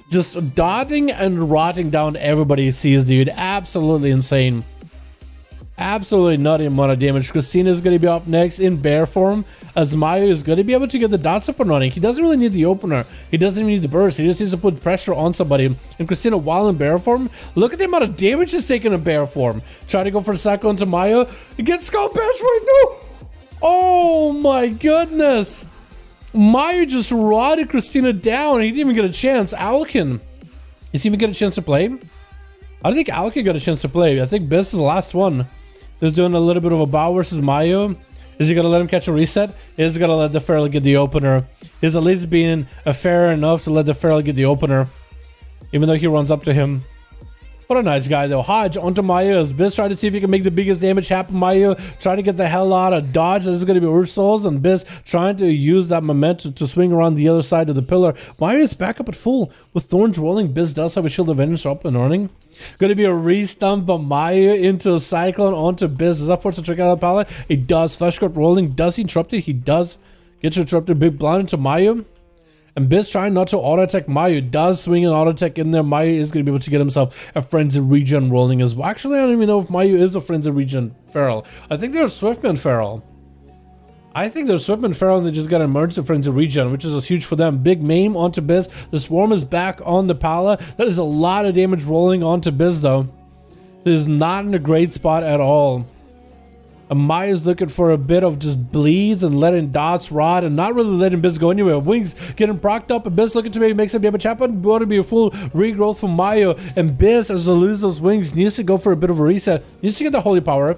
Just dotting and rotting down everybody he sees, dude. Absolutely insane. Absolutely nutty amount of damage. Christina is going to be up next in bear form, as Mayu is going to be able to get the dots up and running. He doesn't really need the opener. He doesn't even need the burst. He just needs to put pressure on somebody. And Christina, while in bear form, look at the amount of damage he's taking in bear form. Try to go for a cycle into Mayu. He gets skull bash right now. Oh my goodness. Mayu just rotted Christina down. He didn't even get a chance. Alkin, does he even get a chance to play? I don't think Alkin got a chance to play. I think Biss is the last one. Just doing a little bit of a bow versus Mayu. Is he going to let him catch a reset? Is he going to let the Feral get the opener? Is at least being fair enough to let the Feral get the opener, even though he runs up to him. What a nice guy, though. Hodge onto Mayu as Biz trying to see if he can make the biggest damage happen. Mayu trying to get the hell out of dodge. This is going to be Ursul's, and Biz trying to use that momentum to swing around the other side of the pillar. Mayu is back up at full with Thorns rolling. Biz does have a Shield of Vengeance up and running. Going to be a re-stump of Mayu into a Cyclone onto Biz. Does that force a trick out of the pallet? He does. Flesh Cut rolling. Does he interrupt it? He does. Gets interrupted. Big blind into Mayu. And Biz trying not to auto-attack Mayu. Does swing an auto-attack in there. Mayu is going to be able to get himself a Frenzy Regen rolling as well. Actually, I don't even know if Mayu is a Frenzy Regen Feral. I think they're a Swiftman Feral. I think they're swimming feral and they just got emergency frenzy regen, which is huge for them. Big Mame onto Biz. The Swarm is back on the Pala. That is a lot of damage rolling onto Biz though. This is not in a great spot at all. Amaya's looking for a bit of just bleeds and letting dots rot and not really letting Biz go anywhere. Wings getting procced up and Biz looking to maybe make some damage happen. Want to be a full regrowth from Mayo, and Biz, as they lose those wings, needs to go for a bit of a reset. Needs to get the holy power.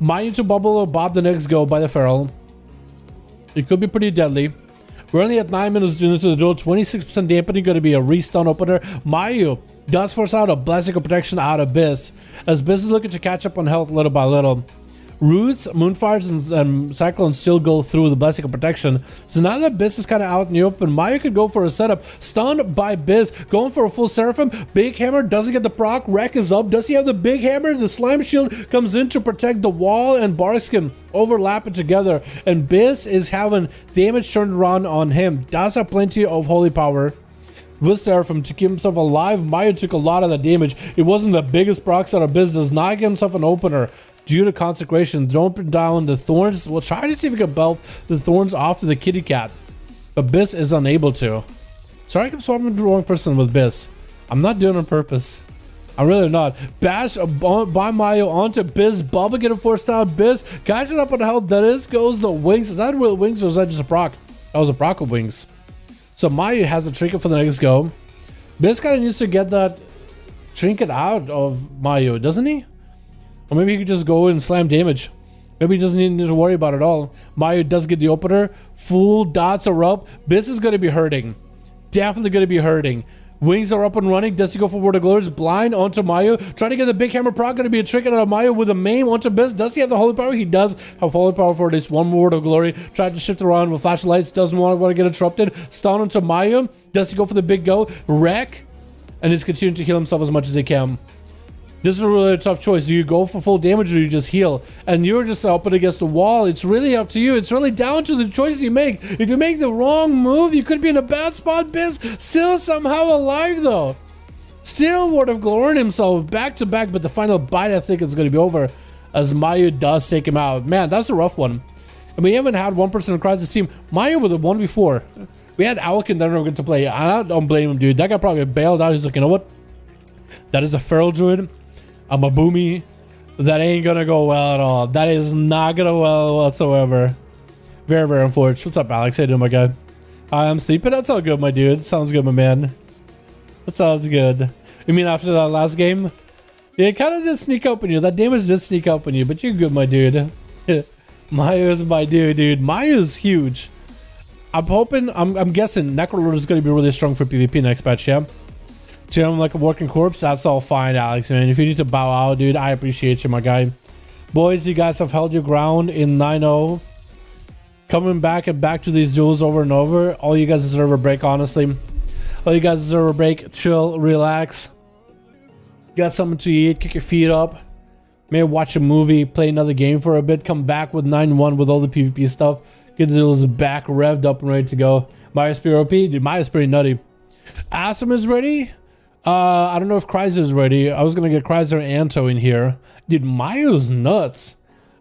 Maya to bubble or bob the next go by the feral. It could be pretty deadly. We're only at 9 minutes into the duel. 26% dampening, going to be a restun opener. Mayu does force out a blessing of protection out of Biz, as Biz is looking to catch up on health little by little. Roots, Moonfires, and Cyclones still go through the blessing of protection. So now that Biz is kind of out in the open, Maya could go for a setup. Stunned by Biz, going for a full Seraphim. Big Hammer doesn't get the proc. Wreck is up. Does he have the Big Hammer? The Slime Shield comes in to protect the wall, and Barkskin overlapping together. And Biz is having damage turned around on him. Does have plenty of holy power with Seraphim to keep himself alive. Maya took a lot of the damage. It wasn't the biggest procs out of Biz. Does not get himself an opener due to consecration. Don't down the thorns. We'll try to see if we can belt the thorns off of the kitty cat, but Biz is unable to. Sorry, I keep swapping the wrong person with Biz. I'm not doing it on purpose. I'm really not. Bash by Mayo onto Biz. Bubba getting forced out. Biz catching up on the health. That is goes the wings. Is that real wings or is that just a proc? That was a proc of wings. So Mayo has a trinket for the next go. Biz kind of needs to get that trinket out of Mayo, doesn't he? Or maybe he could just go and slam damage. Maybe he doesn't need to worry about it at all. Mayo does get the opener. Full dots are up. Biz is going to be hurting. Definitely going to be hurting. Wings are up and running. Does he go for Word of Glory? Blind onto Mayo. Trying to get the big hammer proc. Going to be a trick out of Mayo with a Mame onto Biz. Does he have the holy power? He does have holy power for this one more Word of Glory. Tried to shift around with flashlights. Doesn't want to get interrupted. Stun onto Mayo. Does he go for the big go? Wreck. And he's continuing to heal himself as much as he can. This is a really tough choice. Do you go for full damage or do you just heal? And you're just up against the wall. It's really up to you. It's really down to the choices you make. If you make the wrong move, you could be in a bad spot. Biz still somehow alive though. Still Word of Glory himself back to back, but the final bite I think is going to be over as Mayu does take him out. Man, that's a rough one. And we haven't had one person across this team. Mayu with a 1v4. We had Alkin that never get to play. I don't blame him, dude. That guy probably bailed out. He's like, you know what? That is a feral druid. I'm a boomy. That ain't gonna go well at all. That is not gonna go well whatsoever. Very, very unfortunate. What's up, Alex? How you doing, my guy? Hi, I'm sleeping. That's all good, my dude. Sounds good, my man. That sounds good. You mean after that last game? Yeah, it kind of did sneak up on you. That damage did sneak up on you, but you're good, my dude. Mayu's my dude. Mayu's huge. I'm hoping, I'm guessing Necrolord is going to be really strong for PvP next patch, yeah? Treat him like a working corpse. That's all fine, Alex, man. If you need to bow out, dude, I appreciate you, my guy. Boys, you guys have held your ground in 9-0. Coming back to these duels over and over. All you guys deserve a break, honestly. All you guys deserve a break. Chill, relax. Got something to eat. Kick your feet up. Maybe watch a movie. Play another game for a bit. Come back with 9-1 with all the PvP stuff. Get the duels back revved up and ready to go. Maya's pretty OP. Dude, Maya's pretty nutty. Asum is ready. I don't know if Chrysler is ready. I was gonna get Chrysler and Anto in here. Dude, Mayo's nuts.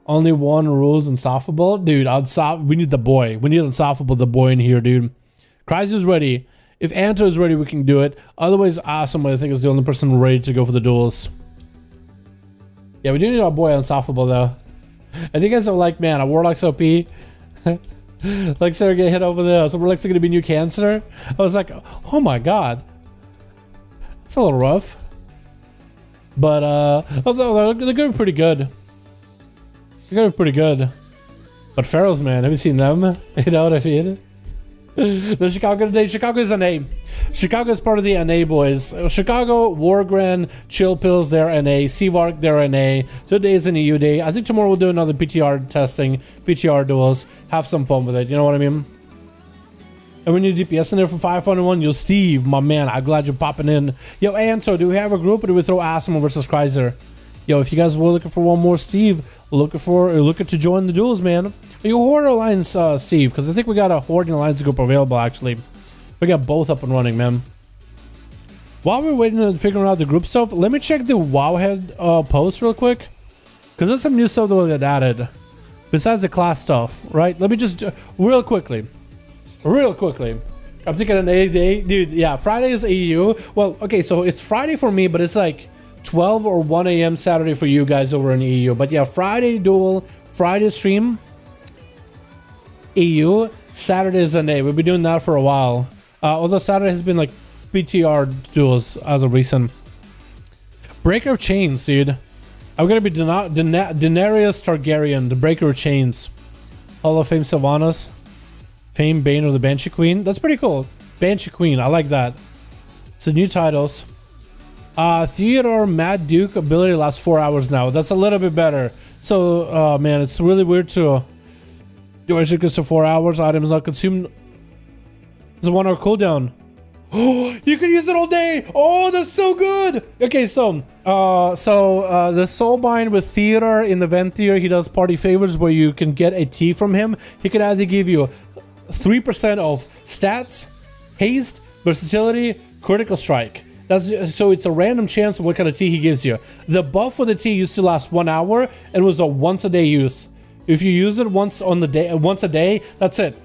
Only one rules insufferable. Dude, we need the boy. We need insufferable the boy in here, dude. Chrysler's ready. If Anto is ready, we can do it. Otherwise, Awesome, I think, is the only person ready to go for the duels. Yeah, we do need our boy insufferable though. I think guys are like, man, a Warlock's OP. Like Sarah get hit over there. So Warlock's gonna be new cancer. I was like, oh my god. It's a little rough, but although they're gonna be pretty good. They're gonna be pretty good. But Pharaohs, man, have you seen them? You know what I mean? The Chicago today. Chicago is NA. Chicago is part of the NA boys. Chicago, Wargren, Chill Pills, they're NA. Seavark, they're NA. Today is an EU day. I think tomorrow we'll do another PTR testing, PTR duels. Have some fun with it. You know what I mean? And we need DPS in there for 501. Yo, Steve, my man, I'm glad you're popping in. Yo, Anto, do we have a group or do we throw Asimo versus Chrysler? Yo, if you guys were looking for one more Steve, looking to join the duels, man. Are you Horde Alliance, Steve? Because I think we got a Horde Alliance group available, actually. We got both up and running, man. While we're waiting to figure out the group stuff, let me check the Wowhead post real quick. Because there's some new stuff that will get added. besides the class stuff, right? Let me just real quickly. I'm thinking an day, dude. Yeah, Friday is EU. Well, okay, so it's Friday for me, but it's like 12 or 1 a.m. Saturday for you guys over in EU. But yeah, Friday duel, Friday stream, EU. Saturday is NA. We've been doing that for a while. Although Saturday has been like BTR duels as of recent. Breaker of Chains, dude. I'm gonna be Daenerys Targaryen, the Breaker of Chains. Hall of Fame Sylvanas. Fame Bane of the Banshee Queen. That's pretty cool. Banshee Queen, I like that. So new titles. Theodore Mad Duke ability lasts 4 hours now. That's a little bit better. So, man, it's really weird to do it just to 4 hours. Items not consumed. It's a 1 hour cooldown. Oh, you can use it all day. Oh, that's so good. Okay, so the Soulbind with Theodore in the vent tier, he does party favors where you can get a tea from him. He can either give you 3% of stats, haste, versatility, critical strike. So it's a random chance of what kind of tea he gives you. The buff for the tea used to last 1 hour and was a once a day use. If you use it once a day, that's it.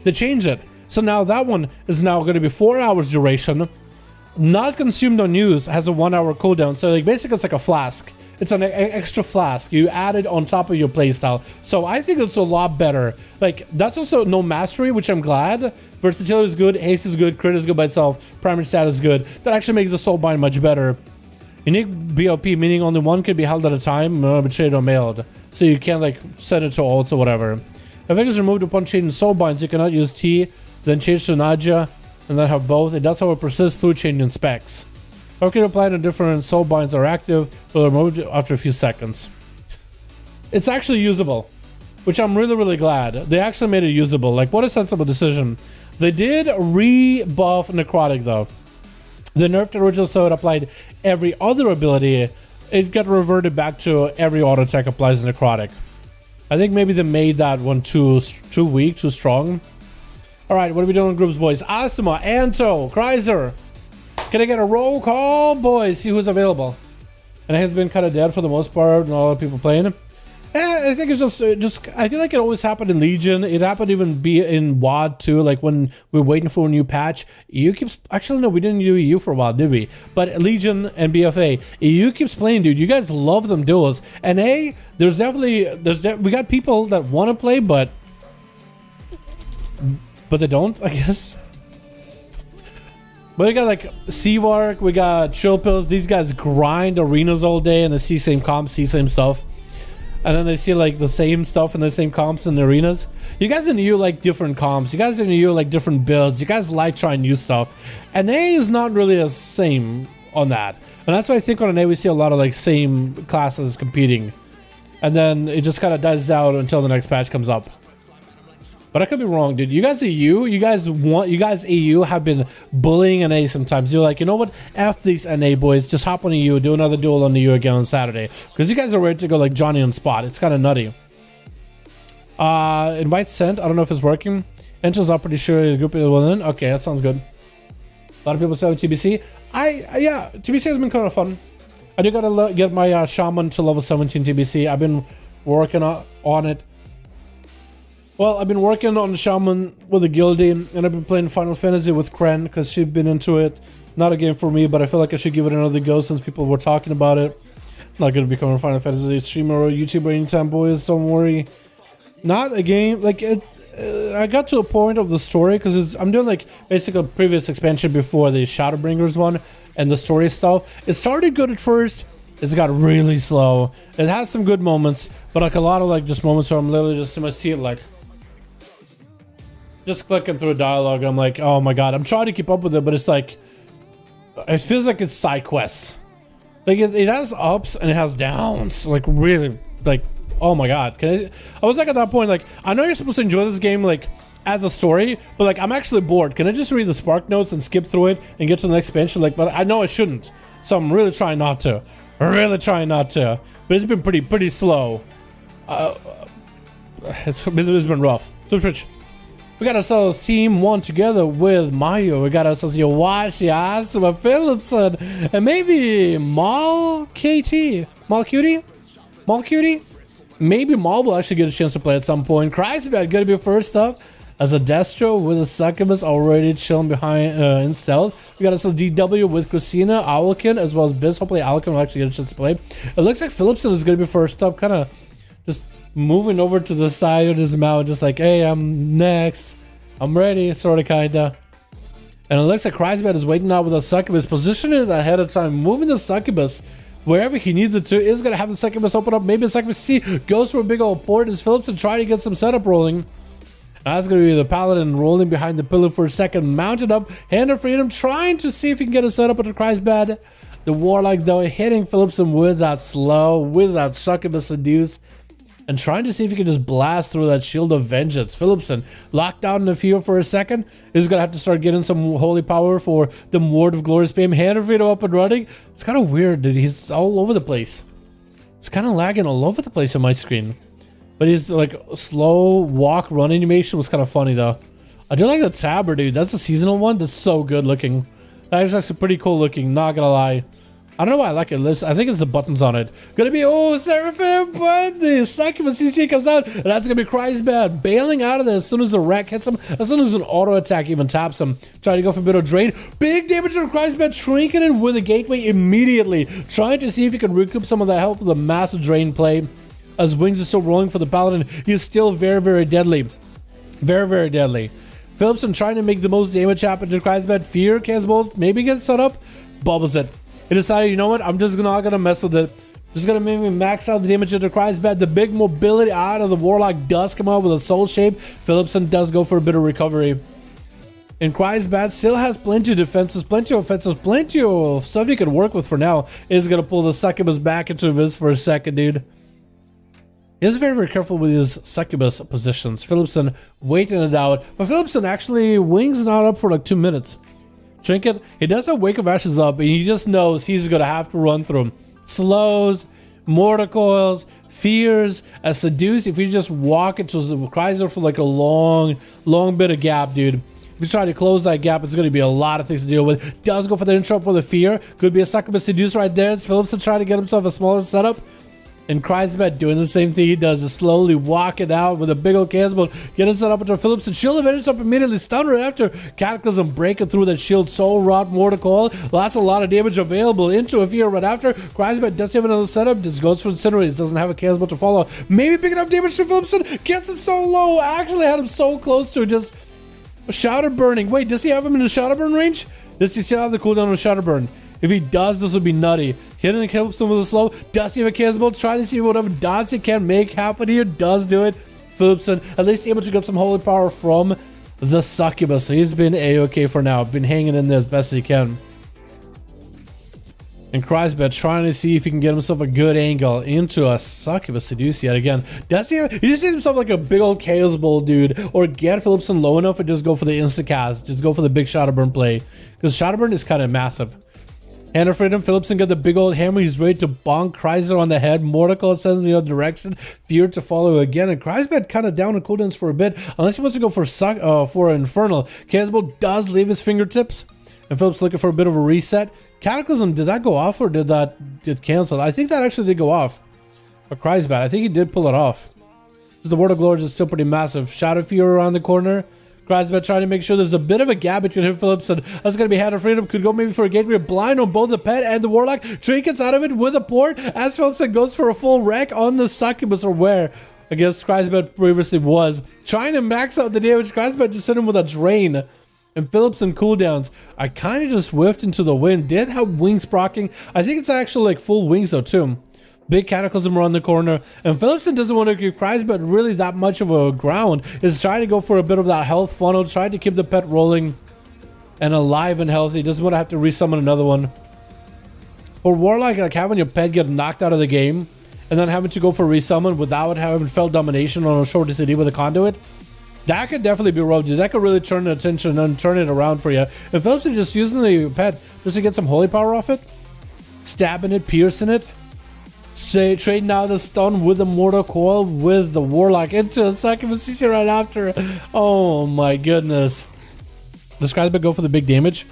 They changed it. So now that one is now going to be 4 hours duration, not consumed on use, has a 1 hour cooldown. So like basically it's like a flask. It's an extra flask you add it on top of your playstyle. So I think it's a lot better. Like that's also no mastery, which I'm glad. Versatility is good, haste is good, crit is good by itself, primary stat is good. That actually makes the Soulbind much better. Unique BOP, meaning only one can be held at a time, but traded or mailed. So you can't like send it to ults or whatever. If it is removed upon changing Soulbinds, you cannot use T, then change to Nadia, and then have both. And that's how it persists through changing specs. Okay, apply to different Soulbinds are active, but removed after a few seconds. It's actually usable, which I'm really glad. They actually made it usable. Like, what a sensible decision. They did rebuff Necrotic though. They nerfed the original, so it applied every other ability. It got reverted back to every auto attack applies Necrotic. I think maybe they made that one too weak, too strong. All right, what are we doing in groups, boys? Asuma, Anto, Kreiser. Can I get a roll call, boys? See who's available. And it has been kind of dead for the most part. Not a lot of people playing. I think it's just. I feel like it always happened in Legion. It happened even be in WoD too. Like when we're waiting for a new patch, EU keeps. Actually, no, we didn't do EU for a while, did we? But Legion and BFA, EU keeps playing, dude. You guys love them duels. And there's definitely we got people that want to play, but they don't, I guess. But we got like Seawark, we got Chill Pills. These guys grind arenas all day and they see same comps, see same stuff. And then they see like the same stuff and the same comps in the arenas. You guys in EU like different comps. You guys in EU like different builds. You guys like trying new stuff. NA is not really the same on that. And that's why I think on NA we see a lot of like same classes competing. And then it just kind of dies out until the next patch comes up. But I could be wrong, dude. You guys EU, you guys EU have been bullying NA sometimes. You're like, you know what? F these NA boys. Just hop on EU, do another duel on EU again on Saturday. Because you guys are ready to go like Johnny on spot. It's kind of nutty. Invite sent. I don't know if it's working. Enters up, pretty sure the group will in. Okay, that sounds good. A lot of people say TBC. Yeah, TBC has been kind of fun. I do gotta get my Shaman to level 17 TBC. I've been working on it. Well, I've been working on the Shaman with the Guildie, and I've been playing Final Fantasy with Kren because she's been into it. Not a game for me, but I feel like I should give it another go since people were talking about it. Not going to become a Final Fantasy streamer or YouTuber anytime, boys. Don't worry. Not a game like it. I got to a point of the story because I'm doing like basically a previous expansion before the Shadowbringers one and the story stuff. It started good at first. It's got really slow. It had some good moments, but like a lot of like just moments where I'm literally just in my seat like. Just clicking through a dialogue, I'm like, oh my god, I'm trying to keep up with it, but it's like, it feels like it's side quests. Like it has ups and it has downs, like really, like, oh my god. I was like at that point, like, I know you're supposed to enjoy this game, like, as a story, but like, I'm actually bored. Can I just read the Spark Notes and skip through it and get to the next expansion? Like, but I know I shouldn't, so I'm really trying not to. But it's been pretty slow. It's been rough. Twitch. We got ourselves Team 1 together with Mario. We got ourselves Yowashi, Asuma, Phillipson, and maybe Mal KT. Mal Cutie? Maybe Mob will actually get a chance to play at some point. Cryzbad gonna be first up as a Destro with a Succubus already chilling behind in stealth. We got us a DW with Christina, Owlkin, as well as Biz. Hopefully Owlkin will actually get a chance to play. It looks like Phillipson is gonna be first up, kind of just moving over to the side of his mouth, just like, hey, I'm next. I'm ready, sort of, kinda. And it looks like Cryzbad is waiting out with a Succubus, positioning it ahead of time, moving the Succubus wherever he needs it to. Is going to have the Succubus open up. Maybe the Succubus C goes for a big old port as Phillipson trying to get some setup rolling. That's going to be the Paladin rolling behind the pillar for a second. Mounted up. Hand of Freedom trying to see if he can get a setup with the Cryzbad. The Warlock, though, hitting Phillipson with that slow, with that Succubus Seduce. And trying to see if he can just blast through that Shield of Vengeance. Phillipson locked down in the field for a second. He's going to have to start getting some holy power for the Ward of Glorious Fame. Hand of Freedom up and running. It's kind of weird that he's all over the place. It's kind of lagging all over the place on my screen. But his like slow walk run animation was kind of funny though. I do like the Tabber, dude. That's the seasonal one. That's so good looking. That is actually pretty cool looking, not gonna lie. I don't know why I like it. I think it's the buttons on it. Gonna be, oh, Seraphim, but the Succubus CC comes out, and that's gonna be Cryzbad bailing out of this as soon as the wreck hits him, as soon as an auto attack even taps him. Trying to go for a bit of drain. Big damage to Cryzbad, shrinking it with a gateway immediately. Trying to see if he can recoup some of the help with a massive drain play. As Wings is still rolling for the Paladin, he is still very, very deadly. Very, very deadly. Phillipson trying to make the most damage happen to Cryzbad. Fear, Casbolt, maybe get set up. Bubbles it. He decided, you know what, I'm just not gonna mess with it. Just gonna maybe max out the damage into Cryzbad. The big mobility out of the Warlock does come out with a soul shape. Phillipson does go for a bit of recovery. And Cryzbad still has plenty of defenses, plenty of offenses, plenty of stuff he can work with for now. Is gonna pull the Succubus back into this for a second, dude. He's very, very careful with his Succubus positions. Phillipson waiting it out. But Phillipson actually, Wings not up for like 2 minutes. Trinket, he does have Wake of Ashes up, and he just knows he's going to have to run through them. Slows, Mortar Coils, Fears, a Seduce. If you just walk into Chrysler for like a long bit of gap, dude. If you try to close that gap, it's going to be a lot of things to deal with. Does go for the interrupt for the Fear. Could be a Succubus Seduce right there. It's Phillipson trying to get himself a smaller setup. And Cryzbad doing the same thing he does, just slowly walk it out with a big old Casbolt, get it set up into Phillipson. Shield of Vengeance up immediately, stun right after. Cataclysm breaking through that shield, Soul Rot, Mortar Coil. That's a lot of damage available into a Fear right after. Cryzbad does have another setup, just goes for Incinerators, doesn't have a Casbolt to follow. Maybe big enough damage to Phillipson, gets him so low, actually had him so close to just Shatter Burning. Wait, does he have him in the Shatter Burn range? Does he still have the cooldown on Shatter Burn? If he does, this would be nutty. Hitting the Phillipson with a slow. Does he have a Casbolt? Trying to see whatever dots he can make happen here. Does do it. Phillipson at least able to get some holy power from the Succubus. So he's been a-okay for now. Been hanging in there as best as he can. And Cryzbad trying to see if he can get himself a good angle into a Succubus Seduce yet again. Does he have, he just sees himself like a big old Chaos Bowl dude, or get Phillipson low enough and just go for the insta-cast. Just go for the big Shadowburn play. Because Shadowburn is kind of massive. Hand of Freedom, Phillipson got the big old hammer. He's ready to bonk Chrysler on the head. Mortical sends in the other direction. Fear to follow again. And Chrysbad kind of down on cooldowns for a bit. Unless he wants to go for Infernal. Casbolt does leave his fingertips. And Phillips looking for a bit of a reset. Cataclysm, did that go off or did that cancel? I think that actually did go off. But Chrysbad, I think he did pull it off. The Word of Glory is still pretty massive. Shadow Fear around the corner. Chrysbad trying to make sure there's a bit of a gap between him and Phillips, and that's going to be Hand of Freedom. Could go maybe for a gateway. Blind on both the Pet and the Warlock. Trinkets out of it with a port as Phillipson goes for a full wreck on the Succubus, or where I guess Chrysbad previously was. Trying to max out the damage. Chrysbad just hit him with a drain. And Phillipson cooldowns. I kind of just whiffed into the wind. Did have wings proccing. I think it's actually like full wings though too. Big Cataclysm around the corner. And Phillipson doesn't want to give Chrysbad really that much of a ground. Is trying to go for a bit of that health funnel. Trying to keep the Pet rolling and alive and healthy. Doesn't want to have to resummon another one. Or Warlock, like having your Pet get knocked out of the game and then having to go for resummon without having felt domination on a short CD with a conduit. That could definitely be rough, dude. That could really turn the attention and turn it around for you. And Phillipson just using the Pet just to get some holy power off it. Stabbing it, piercing it. Trading out the stun with the Mortar Coil with the Warlock into a Succubus CC right after. Oh my goodness. Does Chrysbad go for the big damage?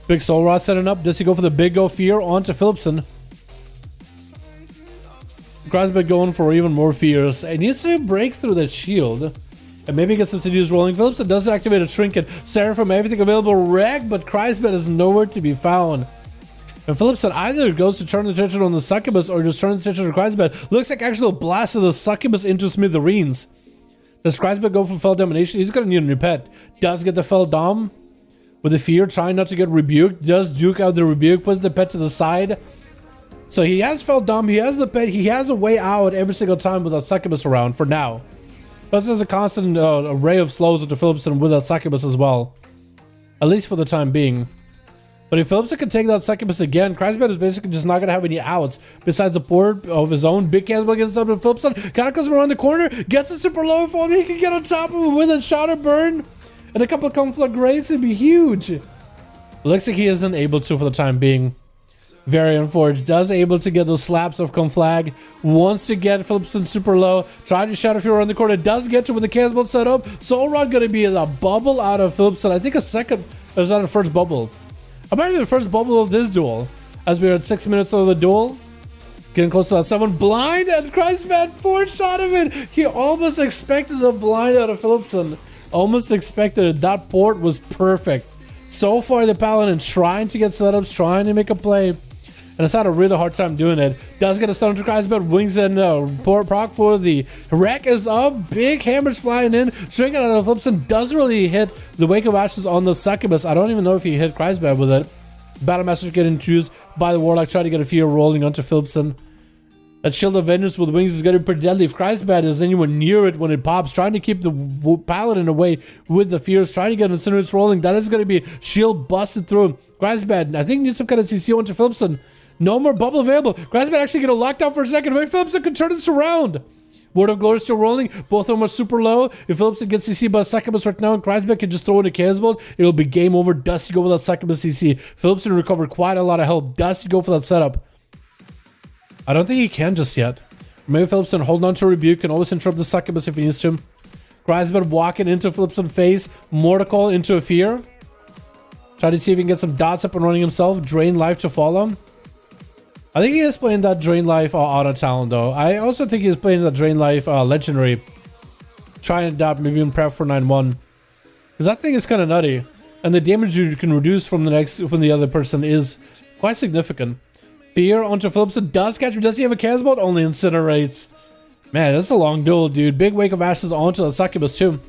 Big Soul Rod setting up. Does he go for the big go Fear onto Phillipson? Crossbed going for even more fierce. It needs to break through that shield. And maybe gets the use rolling. Phillipson does activate a trinket. Seraphim, everything available, wreck, but Kreisbed is nowhere to be found. And Phillipson either goes to turn the attention on the succubus or just turn the attention to Kreisbed. Looks like actually a blast of the succubus into smithereens. Does Kreisbed go for fell domination? He's gonna need a new pet. Does get the fell dom with the fear, trying not to get rebuked. Does duke out the rebuke, puts the pet to the side. So he has fell dom, he has the pet, he has a way out every single time with that succubus around for now. Plus there's a constant array of slows into Phillipson with that succubus as well. At least for the time being. But if Phillipson can take that succubus again, Kreisbed is basically just not going to have any outs besides the port of his own. Big cannonball gets up to Phillipson. Kind of comes around the corner, gets a super low if only he can get on top of it with a shadow burn. And a couple of conflagrates would be huge. Looks like he isn't able to for the time being. Very unfortunate. Does able to get those slaps of conflag. Wants to get Phillipson super low. Trying to shadow fear around the corner. Does get to with the cannonball set up. Soul Rod going to be a bubble out of Phillipson. I think a second. There's not a first bubble. I might be the first bubble of this duel. As we are at 6 minutes of the duel. Getting close to that. Someone blind and Kreisbed forced out of it. He almost expected a blind out of Phillipson. Almost expected it. That port was perfect. So far the Paladin trying to get setups, trying to make a play. And it's had a really hard time doing it. Does get a stun to Kreisbed, wings and proc for the wreck is up. Big hammers flying in. Shrinking out of Phillipson doesn't really hit the Wake of Ashes on the succubus. I don't even know if he hit Kreisbed with it. Battlemaster getting introduced by the Warlock, trying to get a fear rolling onto Phillipson. That Shield of Vengeance with wings is going to be pretty deadly. If Kreisbed is anywhere near it when it pops, trying to keep the Paladin away with the fears, trying to get Incinerates rolling, that is going to be shield busted through. Kreisbed, I think, needs some kind of CC onto Phillipson. No more bubble available. Kreisbed actually get a lockdown for a second. Wait, Phillipson can turn this around. Word of Glory still rolling. Both of them are super low. If Phillipson gets CC by succubus right now and Kreisbed can just throw in a Chaosbolt, it'll be game over. Dusty go with that succubus CC. Phillipson recovered quite a lot of health. Dusty go for that setup. I don't think he can just yet. Maybe Phillipson hold on to Rebuke, can always interrupt the succubus if he needs to. Kreisbed walking into Phillipson face. Mortal into a fear. Try to see if he can get some dots up and running himself. Drain life to follow. I think he is playing that Drain Life auto talent though. I also think he's playing the Drain Life legendary. Trying to adapt, maybe even prep for 9-1. Because that thing is kind of nutty. And the damage you can reduce from the other person is quite significant. Fear onto Phillipson. Does catch him. Does he have a Chaosbolt? Only incinerates. Man, that's a long duel, dude. Big Wake of Ashes onto the succubus too.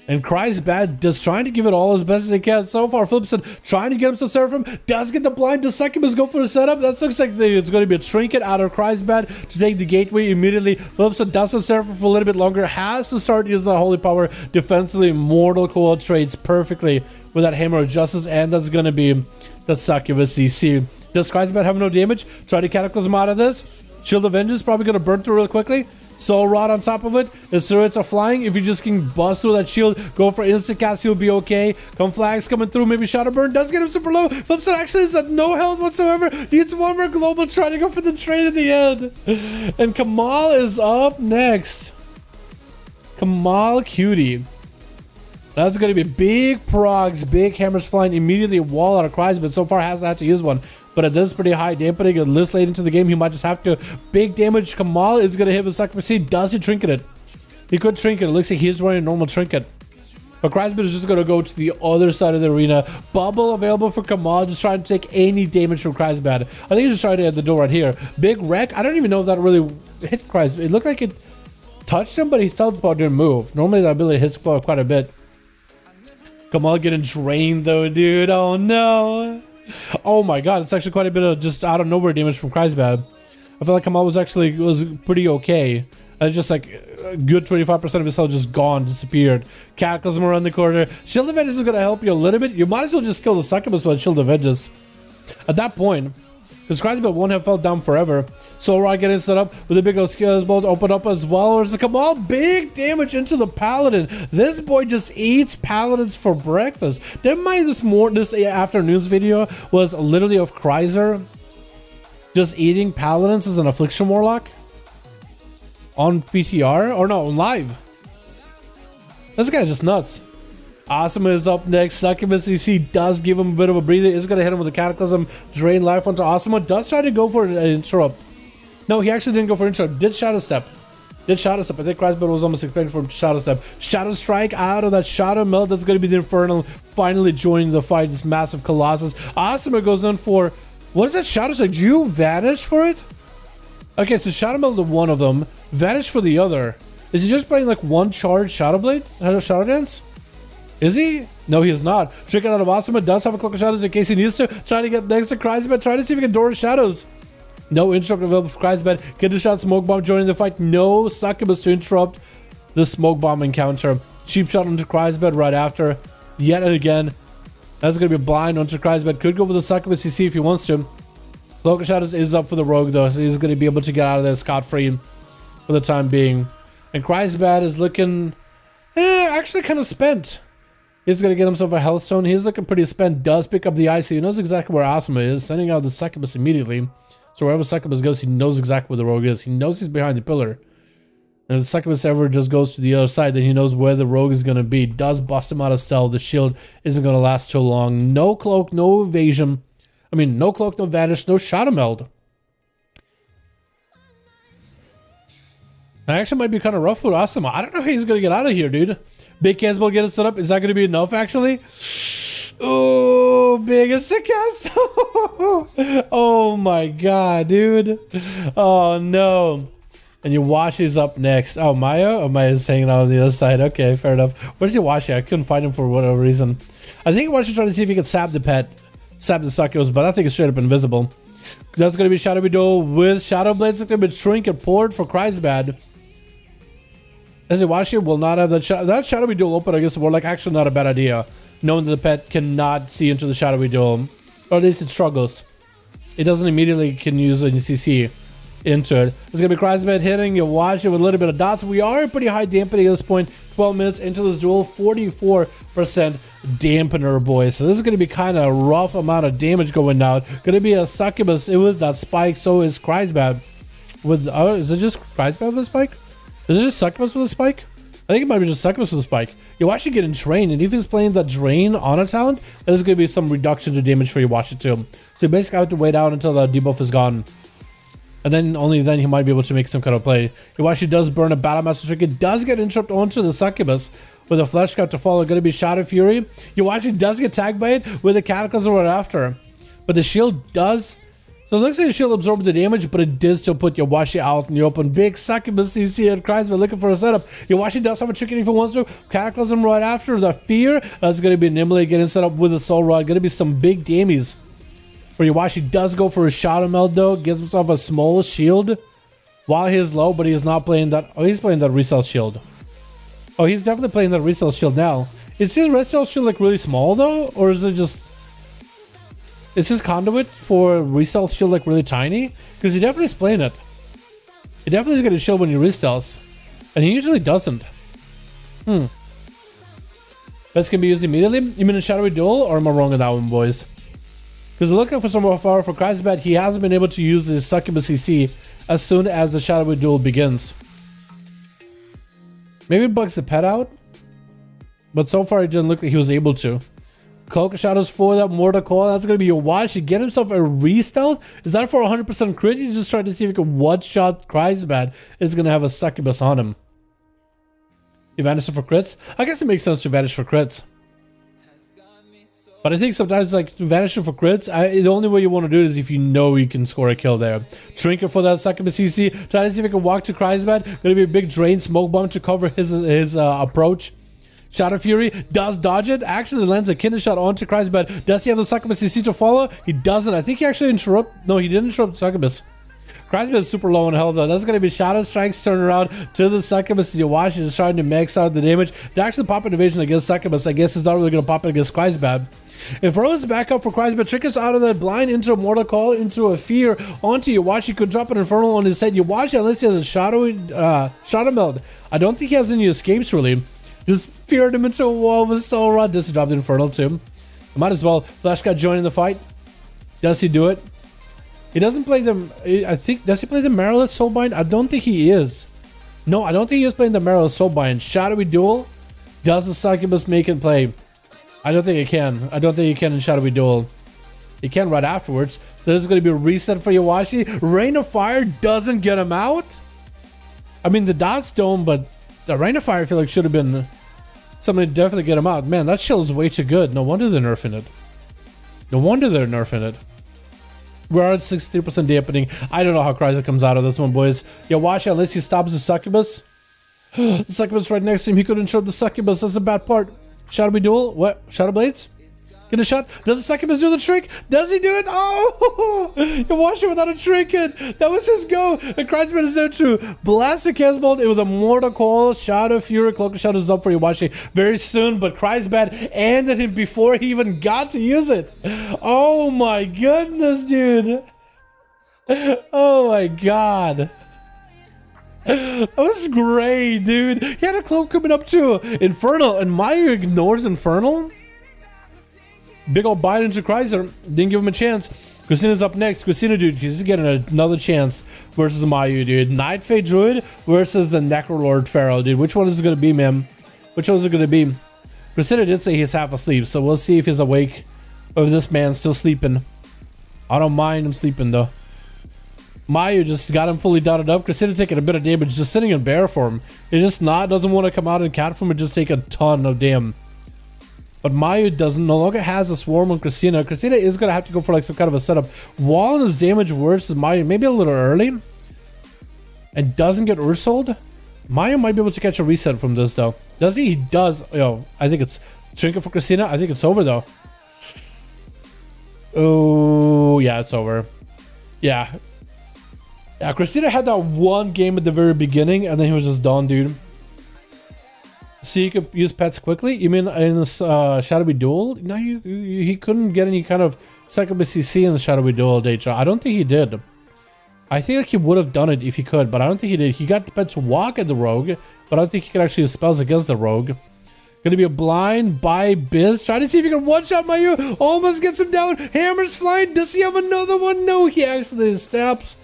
And Kreisbed just trying to give it all as best as he can. So far, Phillipson trying to get himself Seraphim. Does get the blind. Does succubus go for the setup? That looks like it's going to be a trinket out of Kreisbed to take the gateway immediately. Phillipson does the Seraphim for a little bit longer. Has to start using the Holy Power defensively. Mortal Coil trades perfectly with that Hammer of Justice. And that's going to be the succubus CC. Does Kreisbed have no damage? Try to cataclysm out of this. Shield of Vengeance probably going to burn through real quickly. Soul Rod on top of it. The turrets are flying. If you just can bust through that shield, go for instant cast, he'll be okay. Come flags coming through. Maybe Shadow Burn does get him super low. Phillipson actually is at no health whatsoever. Needs one more global, trying to go for the trade in the end. And Kamal is up next. Kamal Cutie. That's going to be big progs, big hammers flying immediately. A wall out of Kreisbed, but so far hasn't had to use one. But at this pretty high dampening and this late into the game, he might just have to. Big damage. Kamal is going to hit with succubus. Does he trinket it? He could trinket. It looks like he's running a normal trinket. But Kreisbed is just going to go to the other side of the arena. Bubble available for Kamal. Just trying to take any damage from Kreisbed. I think he's just trying to hit the door right here. Big wreck. I don't even know if that really hit Kreisbed. It looked like it touched him, but he still didn't move. Normally that ability hits quite a bit. Kamal getting drained though, dude. Oh no. Oh my god, it's actually quite a bit of just out of nowhere damage from Kreisbed. I feel like Kamal was pretty okay. And just like a good 25% of his health just gone, disappeared. Cataclysm around the corner. Shield of Vengeance is gonna help you a little bit. You might as well just kill the succubus with Shield of Vengeance. At that point, because Kreisbed won't have fell down forever. Soul Rod getting set up with a big old Chaosbolt open up as well. There's a Kamal, big damage into the Paladin. This boy just eats Paladins for breakfast. Didn't mind this afternoon's video was literally of Kreiser just eating Paladins as an Affliction Warlock on PTR or no, on live. This guy's just nuts. Asuma is up next. Succubus CC does give him a bit of a breather. Is going to hit him with a Cataclysm. Drain life onto Asuma. Does try to go for an interrupt. No, he actually didn't go for intro. Did Shadow Step. Did Shadow Step. I think Kreisbad was almost expected for Shadow Step. Shadow Strike out of that Shadow Meld. That's going to be the Infernal finally joining the fight. This massive Colossus. Asuma goes in for... What is that Shadow Strike? Do you vanish for it? Okay, so Shadow Meld one of them. Vanish for the other. Is he just playing like one charge Shadow Blade? Shadow Dance? Is he? No, he is not. Trick it out of Asuma. Does have a Cloak of Shadows in case he needs to. Trying to get next to Kreisbad. Trying to see if he can door Shadows. No interrupt available for Kreisbad. Get a shot, Smoke Bomb joining the fight. No Succubus to interrupt the Smoke Bomb encounter. Cheap shot onto Kreisbad right after. Yet again. That's going to be blind onto Kreisbad. Could go with the Succubus CC if he wants to. Cloak of Shadows is up for the Rogue though, so he's going to be able to get out of there scot-free for the time being. And Kreisbad is looking actually kind of spent. He's going to get himself a Hellstone. He's looking pretty spent. Does pick up the IC. He knows exactly where Asuma is. Sending out the Succubus immediately. So wherever Succubus goes, he knows exactly where the Rogue is. He knows he's behind the pillar. And if the Succubus ever just goes to the other side, then he knows where the Rogue is going to be. Does bust him out of stealth. The shield isn't going to last too long. No cloak, no evasion. I mean, no cloak, no vanish, no Shadow Meld. That actually might be kind of rough for Asuma. I don't know how he's going to get out of here, dude. Big Casball get it set up. Is that going to be enough, actually? Oh, big as a cast. Oh my god, dude. Oh no. And Yuwashi's up next. Oh, Maya? Oh, Maya's hanging out on the other side. Okay, fair enough. Where's Yuwashi? I couldn't find him for whatever reason. I think Yuwashi's trying to see if he could sab the pet. Sab the Succubus, but I think it's straight up invisible. That's going to be Shadowy Duel with Shadow Blades. It's going to be Trinket poured for Kreisbad. As Yuwashi will not have that Shadowy Duel open, I guess, more like actually not a bad idea. Knowing that the pet cannot see into the Shadowy Duel. Or at least it struggles. It doesn't immediately can use any CC into it. It's going to be Kreisbad hitting Yuwashi with a little bit of dots. We are pretty high dampening at this point. 12 minutes into this duel. 44% dampener, boys. So this is going to be kind of a rough amount of damage going out. Going to be a Succubus with that spike. So is Kreisbad. With, is it just Kreisbad with a spike? Is it just Succubus with a spike? I think it might be just Succubus with a spike. Yuwashi getting Drain, and if he's playing that Drain on a talent, there's going to be some reduction to damage for Yuwashi too. So you basically have to wait out until the debuff is gone. And then only then he might be able to make some kind of play. Yuwashi does burn a Battlemaster Trinket, does get interrupt onto the Succubus with a Flesh Cut to follow. Going to be Shadow Fury. Yuwashi does get tagged by it with a Cataclysm right after. But the shield does... So it looks like the shield absorbed the damage, but it did still put Yuwashi out in the open. Big Succubus CC at Kreisbad looking for a setup. Yuwashi does have a Trinket if he wants to. Cataclysm right after. The Fear. That's going to be Nimble getting set up with a Soul Rod. Going to be some big dammies. Where Yuwashi does go for a Shadow Meld though. Gives himself a small shield while he is low, but he is not playing that. Oh, he's playing that Resell Shield. Oh, he's definitely playing that Resell Shield now. Is his Resell Shield like really small though? Or is it just... Is his conduit for Resell Shield like really tiny? Because he definitely is playing it. He definitely is getting shield when he restells. And he usually doesn't. That's going to be used immediately? You mean a Shadowy Duel? Or am I wrong on that one, boys? Because looking for some more power for Kreisbad, he hasn't been able to use his Succubus CC as soon as the Shadowy Duel begins. Maybe it bugs the pet out. But so far it didn't look like he was able to. Cloak of Shadows for that Mortal Coil. That's going to be a Yuwashi. Get himself a re-stealth. Is that for 100% crit? He's just trying to see if he can one-shot Kreisbad. It's going to have a Succubus on him. You vanish for crits? I guess it makes sense to vanish for crits. But I think sometimes, like, vanishing for crits, the only way you want to do it is if you know you can score a kill there. Trinket for that Succubus CC. Trying to see if he can walk to Kreisbad. Going to be a big Drain Smoke Bomb to cover his approach. Shadow Fury does dodge it. Actually lands a Kindle Shot onto Kreisbad. Does he have the Succubus CC to follow? He doesn't. I think he actually interrupt. No, he didn't interrupt Succubus. Kreisbad is super low on health though. That's going to be Shadow Strike's turn around to the Succubus. Yuwashi is trying to max out the damage. They actually pop an evasion against Succubus. I guess it's not really going to pop it against Kreisbad. If Rose back up for Kreisbad, Trinket's out of that blind into a Mortal Call, into a Fear, onto Yuwashi. Could drop an Infernal on his head. Yuwashi, unless he has a Shadow Meld. I don't think he has any escapes really. Just feared him into a wall with Soul Rod. Does he drop the Infernal too? Might as well. Flash got joining the fight. Does he do it? He doesn't play them. I think, does he play the Marilith Soulbind? I don't think he is. No, I don't think he is playing the Marilith Soulbind. Shadowy Duel. Does the Succubus make it play? I don't think it can. I don't think it can in Shadowy Duel. You can right afterwards. So there's going to be a reset for Yawashi. Rain of Fire doesn't get him out. I mean, the dots don't, but the Rain of Fire I feel like should have been something to definitely get him out. Man, that shield is way too good. No wonder they're nerfing it. No wonder they're nerfing it. We're at 63% dampening. I don't know how Chrysler comes out of this one, boys. Yawashi, unless he stops the succubus. The succubus right next to him. He couldn't show the succubus. That's the bad part. Shadowy Duel. What? Shadow Blades? Get a shot. Does the succubus do the trick? Does he do it? Oh! Yawashi without a trinket. That was his go. And Kreisman is there too. Blasted Casbolt. It was a mortal call. Shadow Fury. Cloak of Shadow is up for Yawashi very soon. But Kreisman ended him before he even got to use it. Oh my goodness, dude. Oh my god. That was great, dude. He had a cloak coming up too. Infernal. And Maya ignores Infernal. Big old bite into Chrysler. Didn't give him a chance. Christina's up next. Christina, dude, he's getting another chance versus Mayu, dude. Night Fate Druid versus the Necrolord Pharaoh, dude. Which one is it going to be, man? Which one is it going to be? Christina did say he's half asleep, so we'll see if he's awake or if this man's still sleeping. I don't mind him sleeping, though. Mayu just got him fully dotted up. Christina taking a bit of damage, just sitting in bear form. He just doesn't want to come out in cat form and just take a ton of damage. But Mayu no longer has a swarm on Christina. Christina is going to have to go for like some kind of a setup. Wall is damage versus Mayu. Maybe a little early. And doesn't get Ursold. Mayu might be able to catch a reset from this though. Does he? He does. Yo, I think it's trinket for Christina. I think it's over though. Oh, yeah, it's over. Yeah. Yeah, Christina had that one game at the very beginning and then he was just done, dude. So you could use pets quickly? You mean in this Shadowy Duel? No, he couldn't get any kind of succubus CC in the Shadowy Duel, Deja. I don't think he did. I think like he would have done it if he could, but I don't think he did. He got pets walk at the rogue, but I don't think he could actually use spells against the rogue. Gonna be a blind by Biz. Try to see if he can one-shot Mayu. Almost gets him down. Hammer's flying. Does he have another one? No, he actually stabs.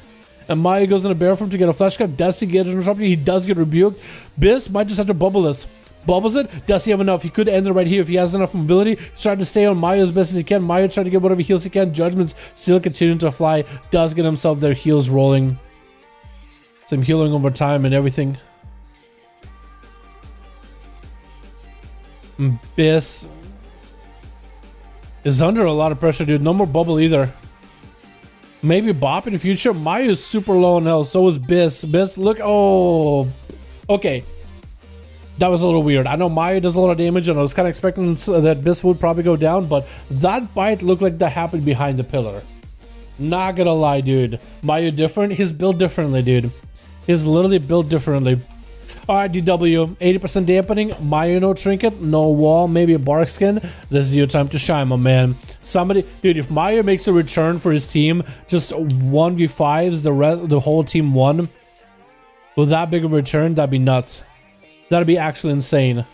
And Maya goes in a bear form to get a flesh cut. Does he get interrupted? He does get rebuked. Biz might just have to bubble this. Bubbles it. Does he have enough? He could end it right here if he has enough mobility. He's trying to stay on Maya as best as he can. Maya trying to get whatever heals he can. Judgments still continuing to fly. Does get himself their heals rolling. Some healing over time and everything. Biss is under a lot of pressure, dude. No more bubble either. Maybe Bop in the future. Maya is super low on health. So is Biss. Biss, look. Oh. Okay. That was a little weird. I know Maya does a lot of damage, and I was kind of expecting that Biss would probably go down, but that bite looked like that happened behind the pillar. Not gonna lie, dude. Maya different? He's built differently, dude. He's literally built differently. Alright, DW. 80% dampening. Maya no trinket, no wall, maybe a bark skin. This is your time to shine, my man. Somebody, dude, if Maya makes a return for his team, just 1v5s, the whole team won. With that big of a return, that'd be nuts. That'd be actually insane.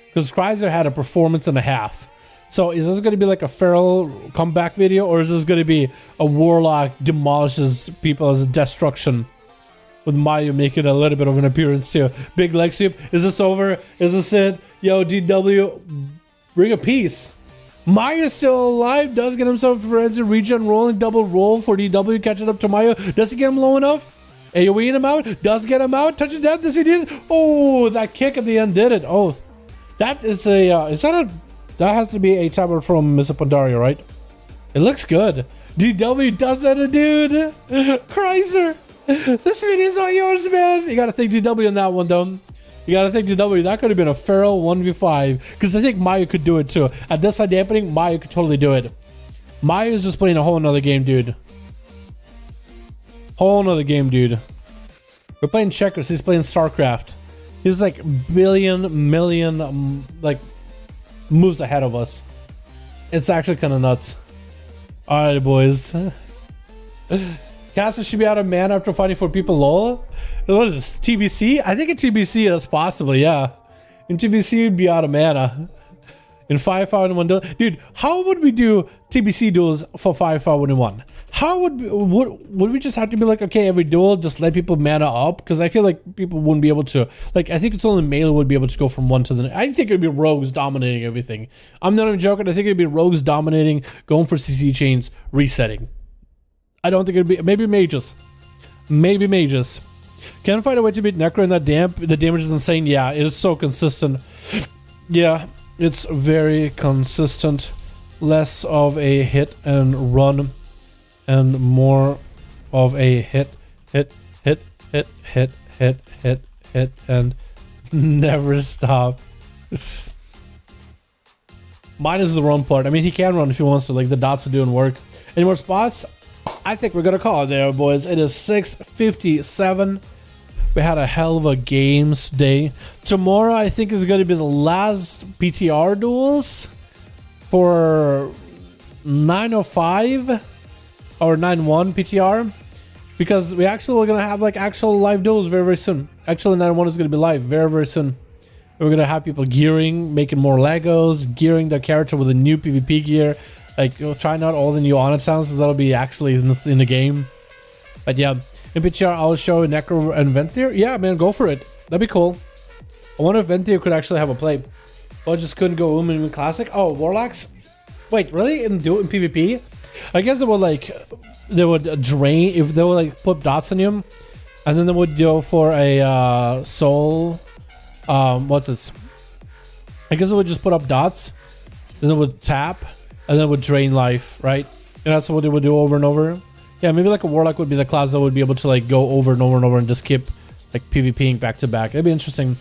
Because Chrysler had a performance and a half. So is this going to be like a feral comeback video? Or is this going to be a Warlock demolishes people as a destruction? With Mayu making a little bit of an appearance too. Big leg sweep. Is this over? Is this it? Yo, DW, bring a peace. Maya's still alive. Does get himself frenzy regen rolling. Double roll for DW. Catching up to Mayu. Does he get him low enough? AoEing him out, does get him out, touching down, does he do it? Oh, that kick at the end did it. Oh, that is a, that has to be a tablet from Mr. Pandaria, right? It looks good. DW does that, dude. Chrysler, this video's all yours, man. You gotta thank DW on that one, though. You gotta thank DW. That could have been a feral 1v5, because I think Maya could do it, too. At this side dampening, Maya could totally do it. Maya is just playing a whole nother game, dude. Whole nother game, dude. We're playing checkers. He's playing StarCraft. He's like million like moves ahead of us. It's actually kind of nuts. All right, boys. Caster should be out of mana after fighting for people. Lol. What is this? TBC? I think in TBC that's possible. Yeah, in TBC you'd be out of mana. in 5v5 1 duel. Dude, how would we do TBC duels for 5v5 1? How would we just have to be like, okay, every duel just let people mana up? Because I feel like people wouldn't be able to, like, I think it's only melee would be able to go from one to the next. I think it'd be rogues dominating everything. I'm not even joking. I think it'd be rogues dominating, going for CC chains, resetting. I don't think it'd be, maybe mages. Maybe mages. Can't find a way to beat Necro in that damp. The damage is insane. Yeah, it is so consistent. Yeah, it's very consistent. Less of a hit and run, and more of a hit, and never stop. Mine is the run part. I mean, he can run if he wants to. Like, the dots are doing work. Any more spots? I think we're gonna call it there, boys. It is 6:57. We had a hell of a games day. Tomorrow, I think, is gonna be the last PTR duels for 905 or 91 PTR, because we actually are gonna have like actual live duels very, very soon. Actually, 91 is gonna be live very, very soon. We're gonna have people gearing, making more Legos, gearing their character with a new PvP gear. Like, trying out all the new addons that'll be actually in the game. But yeah, in PTR, I'll show Necro and Ventir. Yeah, man, go for it. That'd be cool. I wonder if Ventir could actually have a play. But just couldn't go in Classic. Oh, Warlocks? Wait, really? In PvP? I guess they would like, they would drain, if they would like put dots on him. And then they would go for a soul. What's this? I guess they would just put up dots. Then they would tap. And then would drain life, right? And that's what they would do over and over. Yeah, maybe like a Warlock would be the class that would be able to like go over and over and over and just keep like PvPing back to back. It'd be interesting.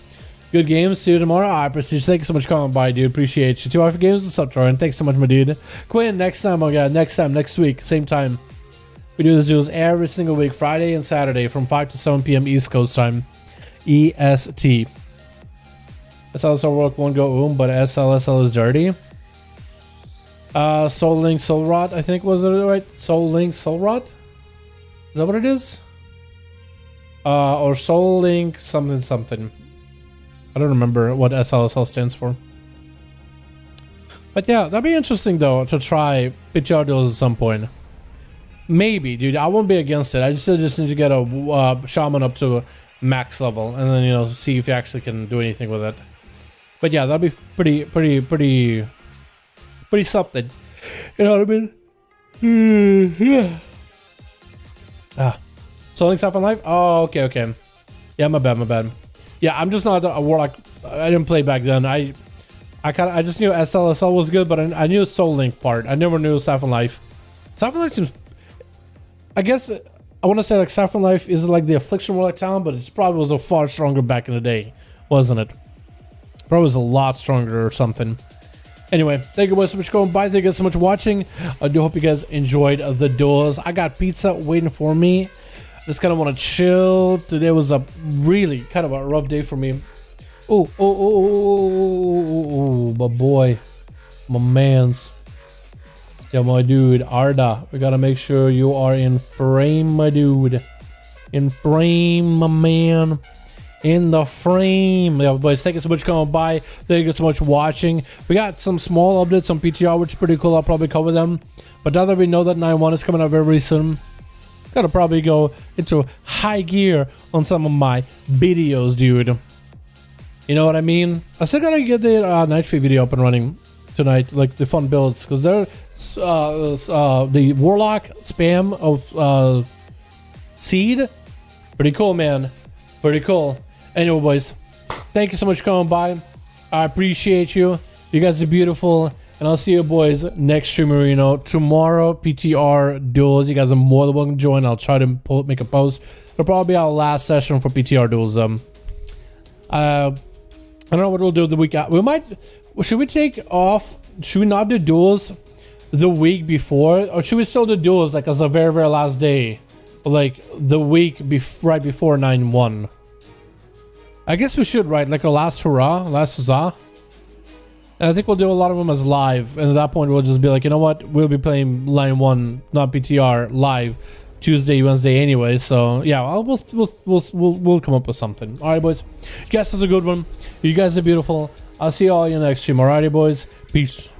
Good games. See you tomorrow. Alright, Prestige. Thank you so much for coming by, dude. Appreciate you. 2 hour for games. What's up, Troy? Thanks so much, my dude. Quinn, next time, my guy. Next time, next week, same time. We do this duels every single week, Friday and Saturday from 5 to 7 p.m. East Coast time. EST. SLSL work won't go but SLSL is dirty. Soul Link Soul Rot, I think, was it right? Soul Link Soul Rot? Is that what it is? Or Soul Link something something. I don't remember what SLSL stands for. But yeah, that'd be interesting though to try PTR duels at some point. Maybe, dude. I won't be against it. I just need to get a shaman up to max level, and then, you know, see if you actually can do anything with it. But yeah, that'd be pretty something. You know what I mean? Yeah. Soul Link Sapphire Live? Oh, okay. Yeah, my bad. Yeah, I'm just not a Warlock. I didn't play back then. I just knew SLSL was good, but I knew Soul Link part. I never knew Sapphire Life. Sapphire Life seems, I guess I want to say like Sapphire Life is like the Affliction Warlock talent, but it probably was a far stronger back in the day, wasn't it? Probably was a lot stronger or something. Anyway, thank you guys so much for going by. Thank you guys so much for watching. I do hope you guys enjoyed the duels. I got pizza waiting for me. Just kind of want to chill. Today was a really kind of a rough day for me. Oh, my boy. My mans. Yeah, my dude, Arda. We gotta make sure you are in frame, my dude. In frame, my man. In the frame. Yeah, boys, thank you so much for coming by. Thank you so much for watching. We got some small updates on PTR, which is pretty cool. I'll probably cover them. But now that we know that 9.1 is coming out very, very soon, gotta probably go into high gear on some of my videos, dude. You know what I mean? I still gotta get the night feed video up and running tonight, like the fun builds, because they're the Warlock spam of Seed. Pretty cool, man. Pretty cool. Anyway, boys, thank you so much for coming by. I appreciate you. You guys are beautiful. And I'll see you boys next stream arena tomorrow. PTR duels. You guys are more than welcome to join. I'll try to make a post. It'll probably be our last session for PTR duels. I don't know what we'll do the week out. We might. Should we take off? Should we not do duels the week before, or should we still do duels like as the very, very last day, like the week right before 9.1? I guess we should, right? Like a last hurrah, last huzzah. And I think we'll do a lot of them as live, and at that point we'll just be like, you know what, we'll be playing line 1, not PTR, live Tuesday, Wednesday anyway. So yeah, we'll come up with something. All right, boys. You guys, this is a good one. You guys are beautiful. I'll see you all in the next stream. Alrighty, boys. Peace.